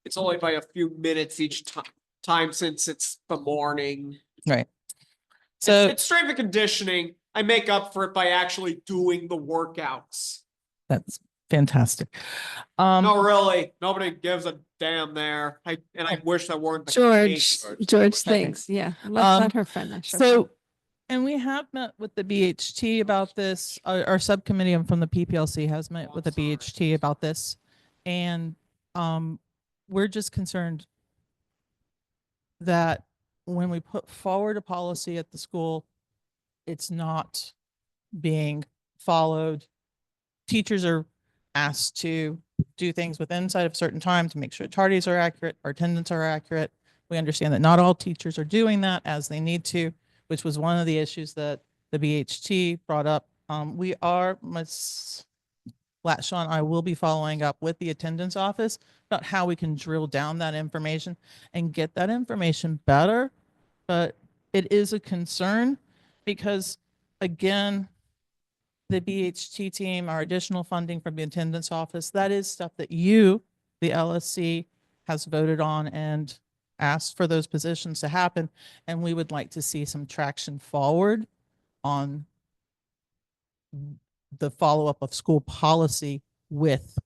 it's only by a few minutes each time since it's the morning. Right. So It's strength and conditioning. I make up for it by actually doing the workouts. that's fantastic. No, really, nobody gives a damn there. I wish that weren't the case. George, thanks. Yeah, let her finish. okay. So, and we have met with the BHT about this. Our subcommittee from the PPLC has met with the BHT about this. And we're just concerned that when we put forward a policy at the school, it's not being followed. Teachers are asked to do things within inside of certain time to make sure tardies are accurate, our attendance are accurate. We understand that not all teachers are doing that as they need to, which was one of the issues that the BHT brought up We are, Sean, I will be following up with the attendance office about how we can drill down that information and get that information better. But it is a concern because, again, the BHT team, our additional funding from the attendance office, that is stuff that you, the LSC, has voted on and asked for those positions to happen. And we would like to see some traction forward on the follow-up of school policy with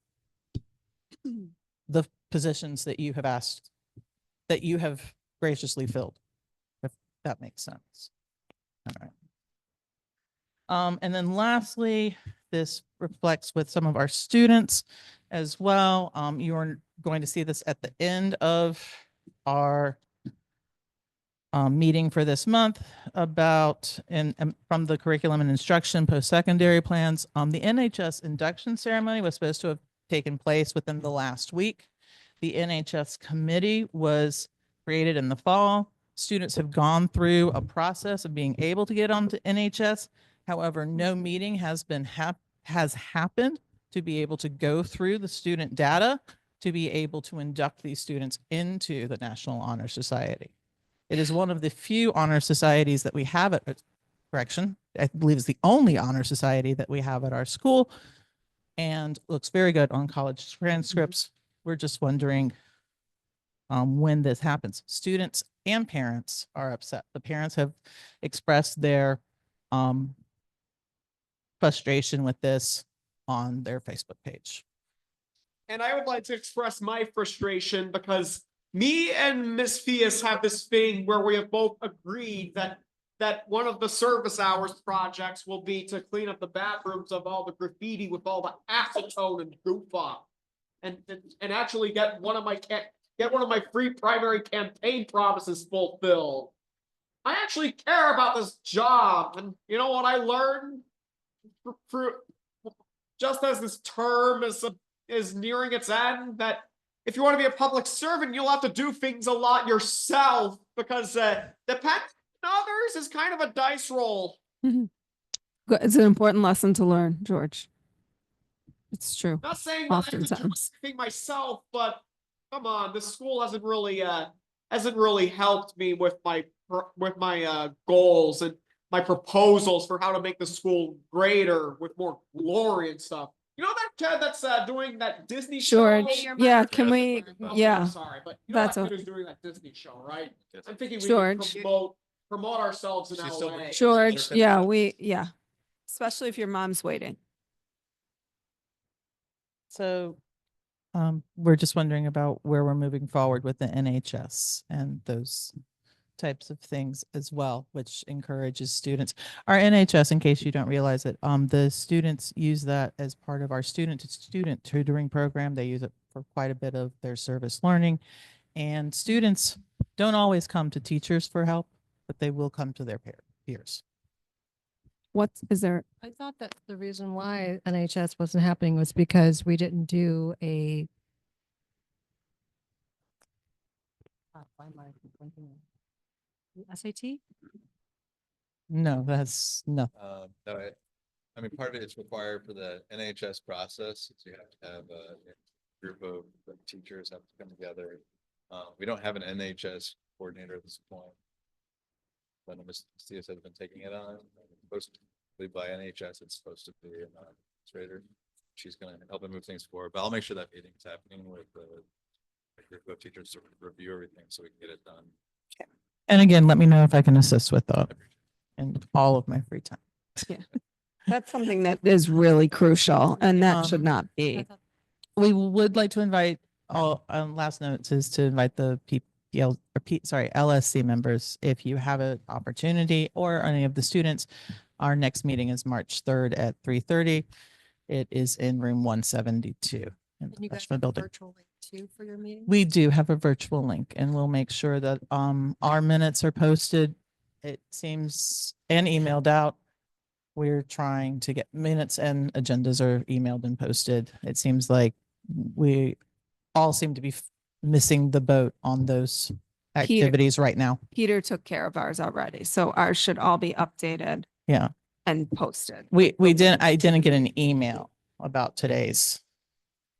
the positions that you have asked, that you have graciously filled, if that makes sense. All right. And then lastly, this reflects with some of our students as well. You are going to see this at the end of our meeting for this month about, and from the curriculum and instruction post-secondary plans. The NHS induction ceremony was supposed to have taken place within the last week. The NHS committee was created in the fall. Students have gone through a process of being able to get onto NHS. However, no meeting has happened to be able to go through the student data to be able to induct these students into the National Honor Society. It is one of the few honor societies that we have at, correction, I believe it's the only honor society that we have at our school, and looks very good on college transcripts. We're just wondering when this happens. Students and parents are upset. The parents have expressed their frustration with this on their Facebook page. And I would like to express my frustration because me and Miss Fias have this thing where we have both agreed that one of the service hours projects will be to clean up the bathrooms of all the graffiti with all the acetone and goof off, and actually get one of my free primary campaign promises fulfilled. I actually care about this job, and you know what I learned through just as this term is nearing its end, that if you want to be a public servant, you'll have to do things a lot yourself because depending on others is kind of a dice roll. It's an important lesson to learn, George. It's true. Not saying that I have to do Oftentimes. everything myself, but come on, this school hasn't really helped me with my goals and my proposals for how to make the school greater with more glory and stuff. You know that kid that's doing that Disney show? George, yeah, can we, Oh, yeah, I'm sorry, but you know that's that a- kid who's doing that Disney show, right? I'm thinking we George. can promote ourselves in She's still LA. working. George, yeah. Especially if your mom's waiting. So we're just wondering about where we're moving forward with the NHS and those types of things as well, which encourages students. Our NHS, in case you don't realize it, the students use that as part of our student-to-student tutoring program. They use it for quite a bit of their service learning. And students don't always come to teachers for help, but they will come to their peers. Is there, I thought that the reason why NHS wasn't happening was because we didn't do a SAT? No, that's no. No, I mean, part of it's required for the NHS process, is you have to have a group of teachers have to come together. We don't have an NHS coordinator at this point. But Ms. Diaz has been taking it on, supposed to be by NHS, it's supposed to be an administrator. She's gonna help them move things forward, but I'll make sure that meeting's happening with the group of teachers to review everything so we can get it done. And again, let me know if I can assist with that in all of my free time. that's something that is really crucial and that should not be. We would like to invite all, last note is to invite the LSC members, if you have an opportunity, or any of the students. Our next meeting is March 3rd at 3:30. It is in room 172 in And the you guys freshman have a building. virtual link too for your meeting? We do have a virtual link, and we'll make sure that our minutes are posted. It seems, and emailed out. We're trying to get minutes and agendas are emailed and posted. It seems like we all seem to be missing the boat on those activities right now. Peter took care of ours already, so ours should all be updated. Yeah. and posted. I didn't get an email about today's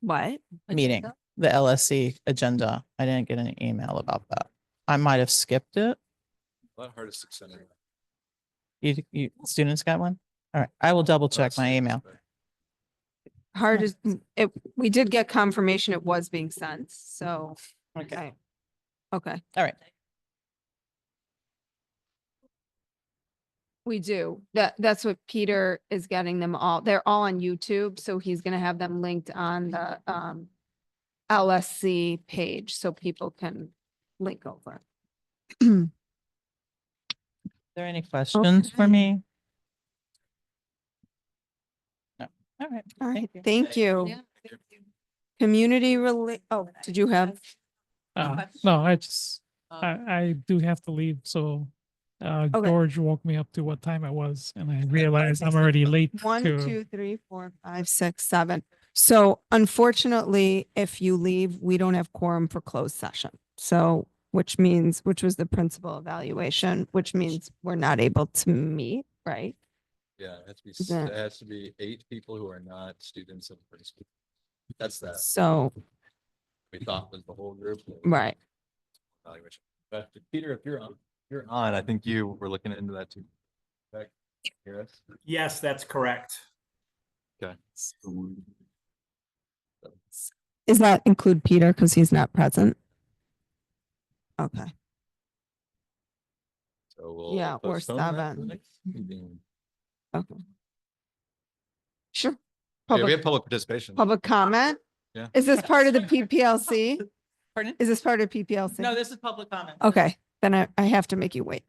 What? meeting, the LSC agenda. I didn't get an email about that. I might have skipped it. A lot harder to send it. You students got one? All right, I will double check my email. Hard as, we did get confirmation it was being sent, so. Okay, Okay, all right. we do. That's what Peter is getting them all. They're all on YouTube, so he's gonna have them linked on the LSC page so people can link over. Are there any questions for Okay. me? No. All right. All right, you. thank you. Community oh, did you have? No, I do have to leave, so Okay. George woke me up to what time it was, and I realized I'm already late One, to. 2, 3, 4, 5, 6, 7. So unfortunately, if you leave, we don't have quorum for closed session. So, which was the principal evaluation, which means we're not able to meet, right? Yeah, it has to be, That- it has to be 8 people who are not students of the school. That's that. So, We thought was the whole group. right. Evaluation. But Peter, if you're on, I think you were looking into that too. Back, hear us? Yes, that's correct. Okay. Does that include Peter because he's not present? Okay. So we'll Yeah, or postpone that to the 7. next meeting. Okay. Sure. Yeah, we Public, have public participation. public comment? Yeah. Is this part of the PPLC? Pardon? Is this part of PPLC? No, this is public comment. Okay, then I have to make you wait.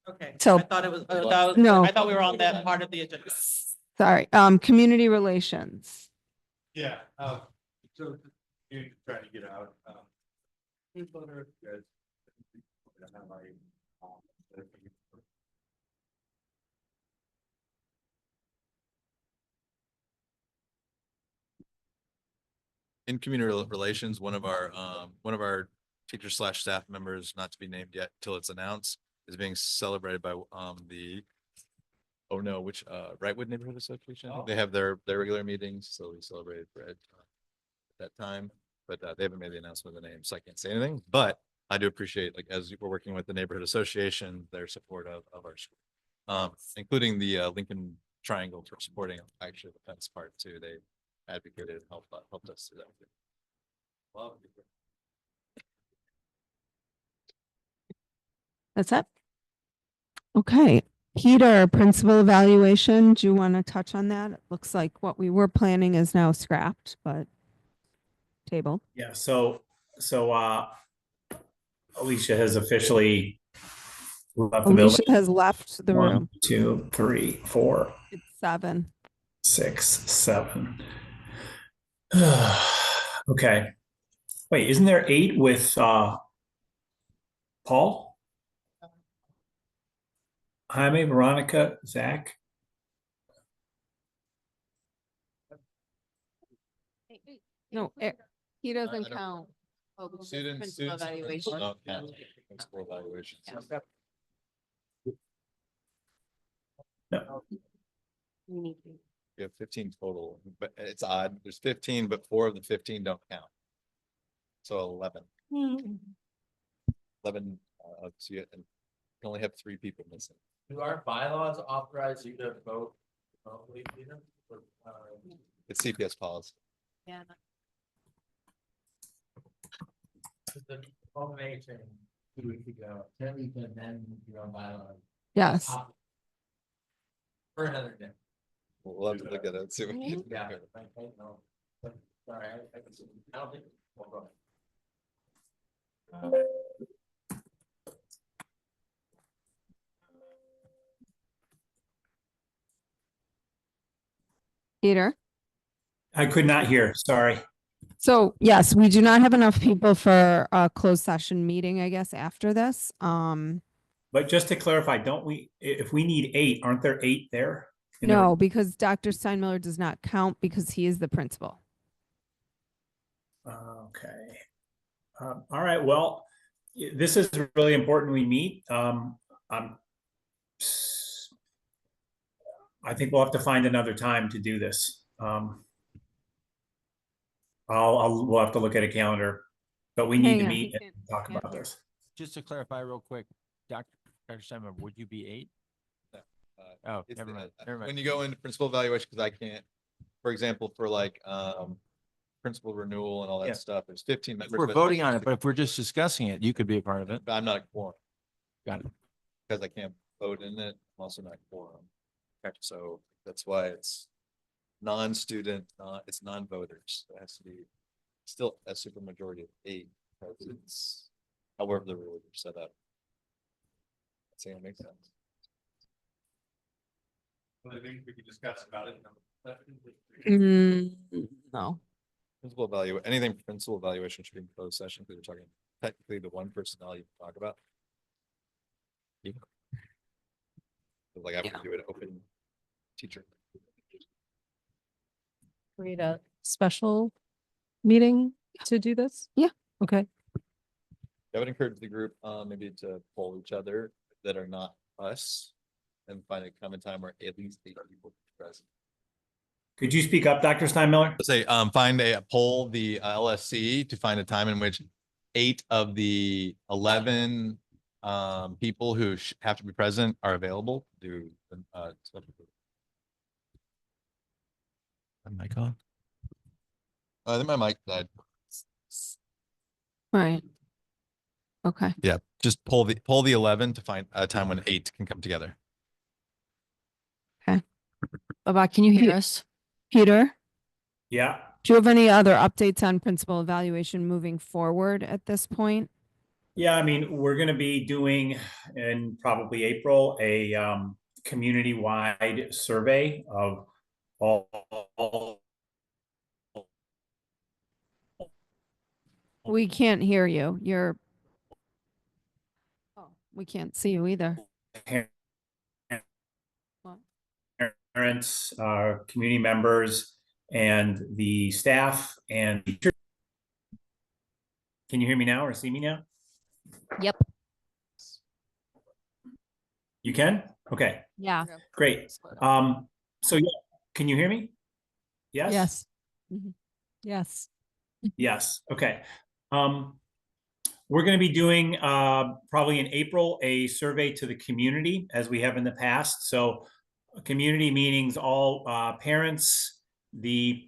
Okay. So- I thought it was, No. I thought we were on that part of the agenda. Sorry, community relations. Yeah, so you trying to get out. Newsletter, guys. In community relations, one of our teacher slash staff members, not to be named yet till it's announced, is being celebrated by Wrightwood Neighborhood Association. I think they have their regular meetings, so we celebrated Fred at that time, but they haven't made the announcement of the name, so I can't say anything. But I do appreciate, like, as we're working with the neighborhood association, their support of our school, including the Lincoln Triangle for supporting actually the fence part too. They advocated and helped us through that. Well, That's it? Okay, Peter, principal evaluation, do you want to touch on that? It looks like what we were planning is now scrapped, but table. Yeah, so Alicia has officially left the Alicia building. has left the 1, room. 2, 3, 4, It's 7. 6, 7. Okay. Wait, isn't there 8 with Paul? Jaime, Veronica, Zach? No, he doesn't I don't- count. Students. evaluation. Oh, yeah, principal evaluations. No. We need to. We have 15 total, but it's odd. There's 15, but 4 of the 15 don't count. So 11. 11, so you only have 3 people missing. Do our bylaws authorize you to vote? It's CPS policy. Yeah. The culmination 2 weeks ago, then you can amend your own bylaws. Yes. For another day. We'll have to look at it and see what. Yeah. No. Sorry, I don't think. We'll go. Peter? I could not hear, sorry. So yes, we do not have enough people for a closed session meeting, I guess, after this. But just to clarify, don't we, if we need 8, aren't there 8 there? No, because Dr. Steinmiller does not count because he is the principal. Okay. All right, well, this is really important we meet. I think we'll have to find another time to do this. We'll have to look at a calendar, but we need Hang to on. meet and talk can't about hear. this. Just to clarify real quick, Dr. Steinman, would you be 8? Oh, It's never the- mind. Never mind. When you go into principal evaluation, because I can't, for example, for like, principal renewal and all Yeah. that stuff, there's 15 members. We're but voting on it, but if we're just discussing it, you could be a part of it. I'm not a quorum. Got it. Because I can't vote in it. I'm also not a quorum. So that's why it's non-student, it's non-voters. It has to be still a super majority of 8, because it's however the rules are set up. I think that makes sense. I think we could discuss about it. No. Principal evaluation, anything principal evaluation should be in closed session, because we're talking technically the one personnel you talk about. Like I would do an open teacher. Create a special meeting to do this? Yeah. Okay. I would encourage the group, maybe to poll each other that are not us and find a common time where at least 8 people are present. Could you speak up, Dr. Steinmiller? Let's say, find poll the LSC to find a time in which 8 of the 11 people who have to be present are available. Do Mic on? I think my mic died. Right. Okay. Yeah, just poll the 11 to find a time when 8 can come together. Baba, can you hear Ye- us? Peter, Yeah. do you have any other updates on principal evaluation moving forward at this point? Yeah, I mean, we're going to be doing in probably April a community-wide survey of all. We can't hear you. We can't see you either. What? Parents, community members, and the staff and. Can you hear me now or see me now? Yep. You can? Okay, Yeah. great. So yeah, can you hear me? Yes? Yes. Mhm. Yes. Yes, okay. We're going to be doing probably in April a survey to the community as we have in the past. So community meetings, all parents, the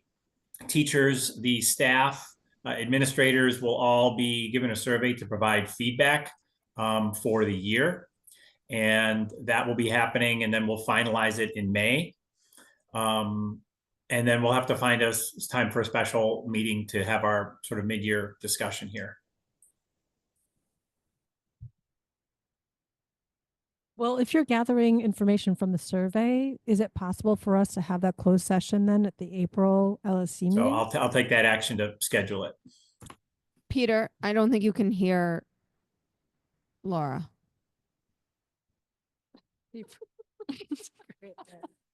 teachers, the staff, administrators will all be given a survey to provide feedback for the year. And that will be happening, and then we'll finalize it in May. And then we'll have to find us time for a special meeting to have our sort of mid-year discussion here. Well, if you're gathering information from the survey, is it possible for us to have that closed session then at the April LSC So meeting? I'll take that action to schedule it. Peter, I don't think you can hear Laura.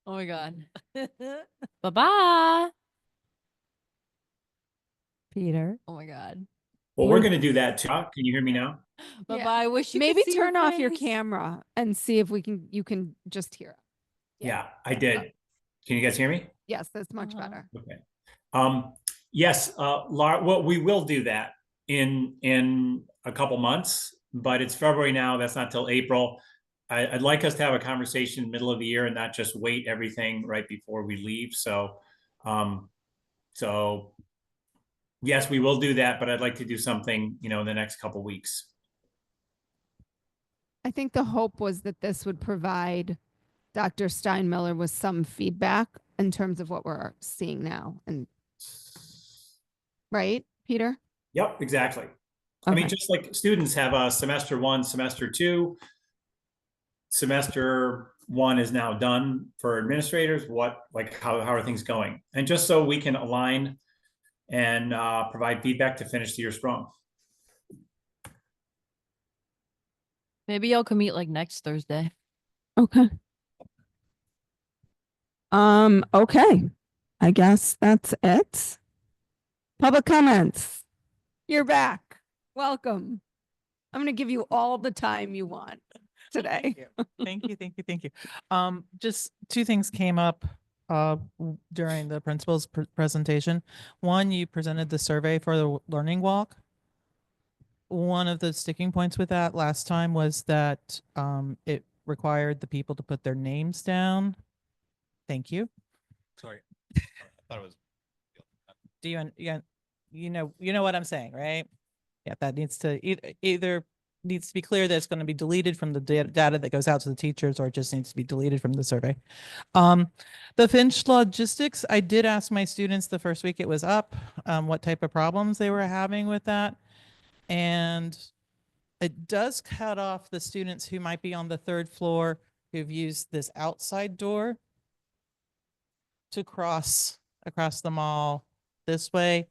Oh my God. Bye-bye. Peter. Oh my God. Well, we're going to do that too. Can you hear me now? Bye-bye. I wish you could Maybe see your turn off your face. camera and see if you can just hear. Yeah, I did. Can you guys hear me? Yes, that's much Uh-huh. better. Okay. Yes, Laura, well, we will do that in a couple months, but it's February now. That's not till April. I'd like us to have a conversation middle of the year and not just wait everything right before we leave. So yes, we will do that, but I'd like to do something, in the next couple weeks. I think the hope was that this would provide Dr. Steinmiller with some feedback in terms of what we're seeing now. And right, Peter? Yep, exactly. I mean, Okay. just like students have a semester 1, semester 2. Semester 1 is now done for administrators. How are things going? And just so we can align and provide feedback to finish the year strong. Maybe y'all can meet like next Thursday. Okay. Okay. I guess that's it. Public comments. You're back. Welcome. I'm going to give you all the time you want. today. Thank you, thank you, thank you. Just two things came up during the principal's presentation. One, you presented the survey for the learning walk. One of the sticking points with that last time was that it required the people to put their names down. Thank you. Sorry. I thought it was. Do you know what I'm saying, right? Yeah, that needs to either needs to be clear that it's going to be deleted from the data that goes out to the teachers, or it just needs to be deleted from the survey. The Finch logistics, I did ask my students the first week it was up, what type of problems they were having with that. And it does cut off the students who might be on the third floor who've used this outside door to cross across the mall this way.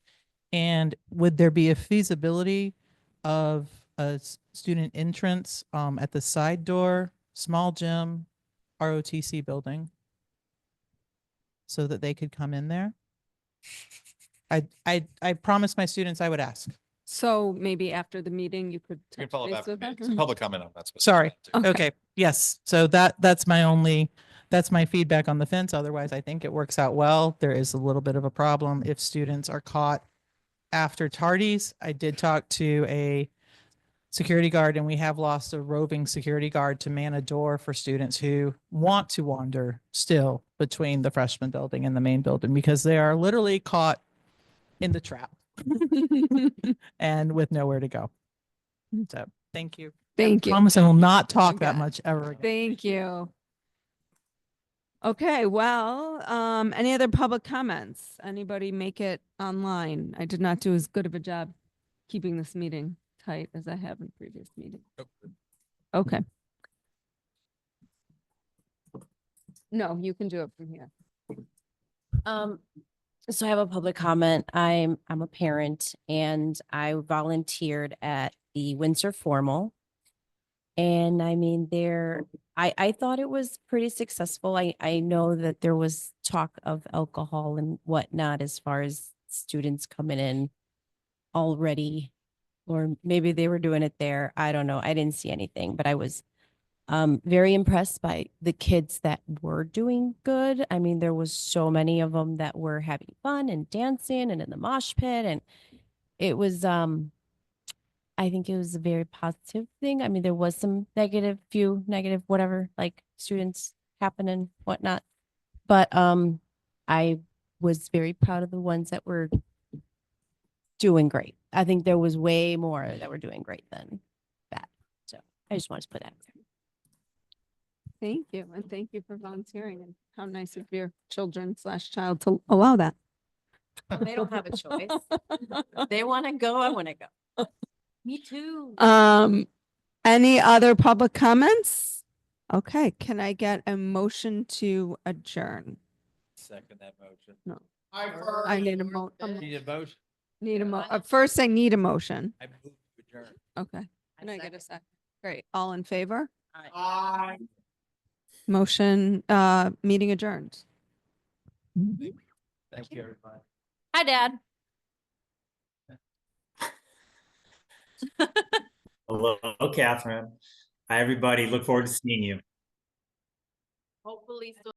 And would there be a feasibility of a student entrance at the side door, small gym, ROTC building, so that they could come in there? I promised my students I would ask. So maybe after the meeting, you could You can touch follow base up. with them? It's a public comment on that. specific Sorry. topic. Okay. Yes. So that's my feedback on the fence. Otherwise, I think it works out well. There is a little bit of a problem if students are caught after tardies. I did talk to a security guard, and we have lost a roving security guard to man a door for students who want to wander still between the freshman building and the main building, because they are literally caught in the trap and with nowhere to go. So thank you. Thank you. Promise I will not talk that Okay. much ever again. Thank you. Okay, well, any other public comments? Anybody make it online? I did not do as good of a job keeping this meeting tight as I have in previous meetings. Okay. No, you can do it from here. So I have a public comment. I'm a parent and I volunteered at the Windsor Formal. And I mean, I thought it was pretty successful. I know that there was talk of alcohol and whatnot as far as students coming in already, or maybe they were doing it there. I don't know. I didn't see anything, but I was very impressed by the kids that were doing good. I mean, there was so many of them that were having fun and dancing and in the mosh pit, and it was I think it was a very positive thing. I mean, there was some few negative, whatever, like students happen and whatnot. But I was very proud of the ones that were doing great. I think there was way more that were doing great than bad. So I just wanted to put that out there. Thank you. And thank you for volunteering, and how nice of your children/child to allow that. They don't have a choice. They want to go, I want to go. Me too. Any other public comments? Okay, can I get a motion to adjourn? Second that motion. No, I've I already need a moved it. Need a vote? first I need a motion. I move to adjourn. Okay. Can I get a second? Great. All in favor? Aye. Motion, meeting adjourned. Thank you, everybody. Hi, Dad. Hello, Catherine. Hi, everybody. Look forward to seeing you. Hopefully.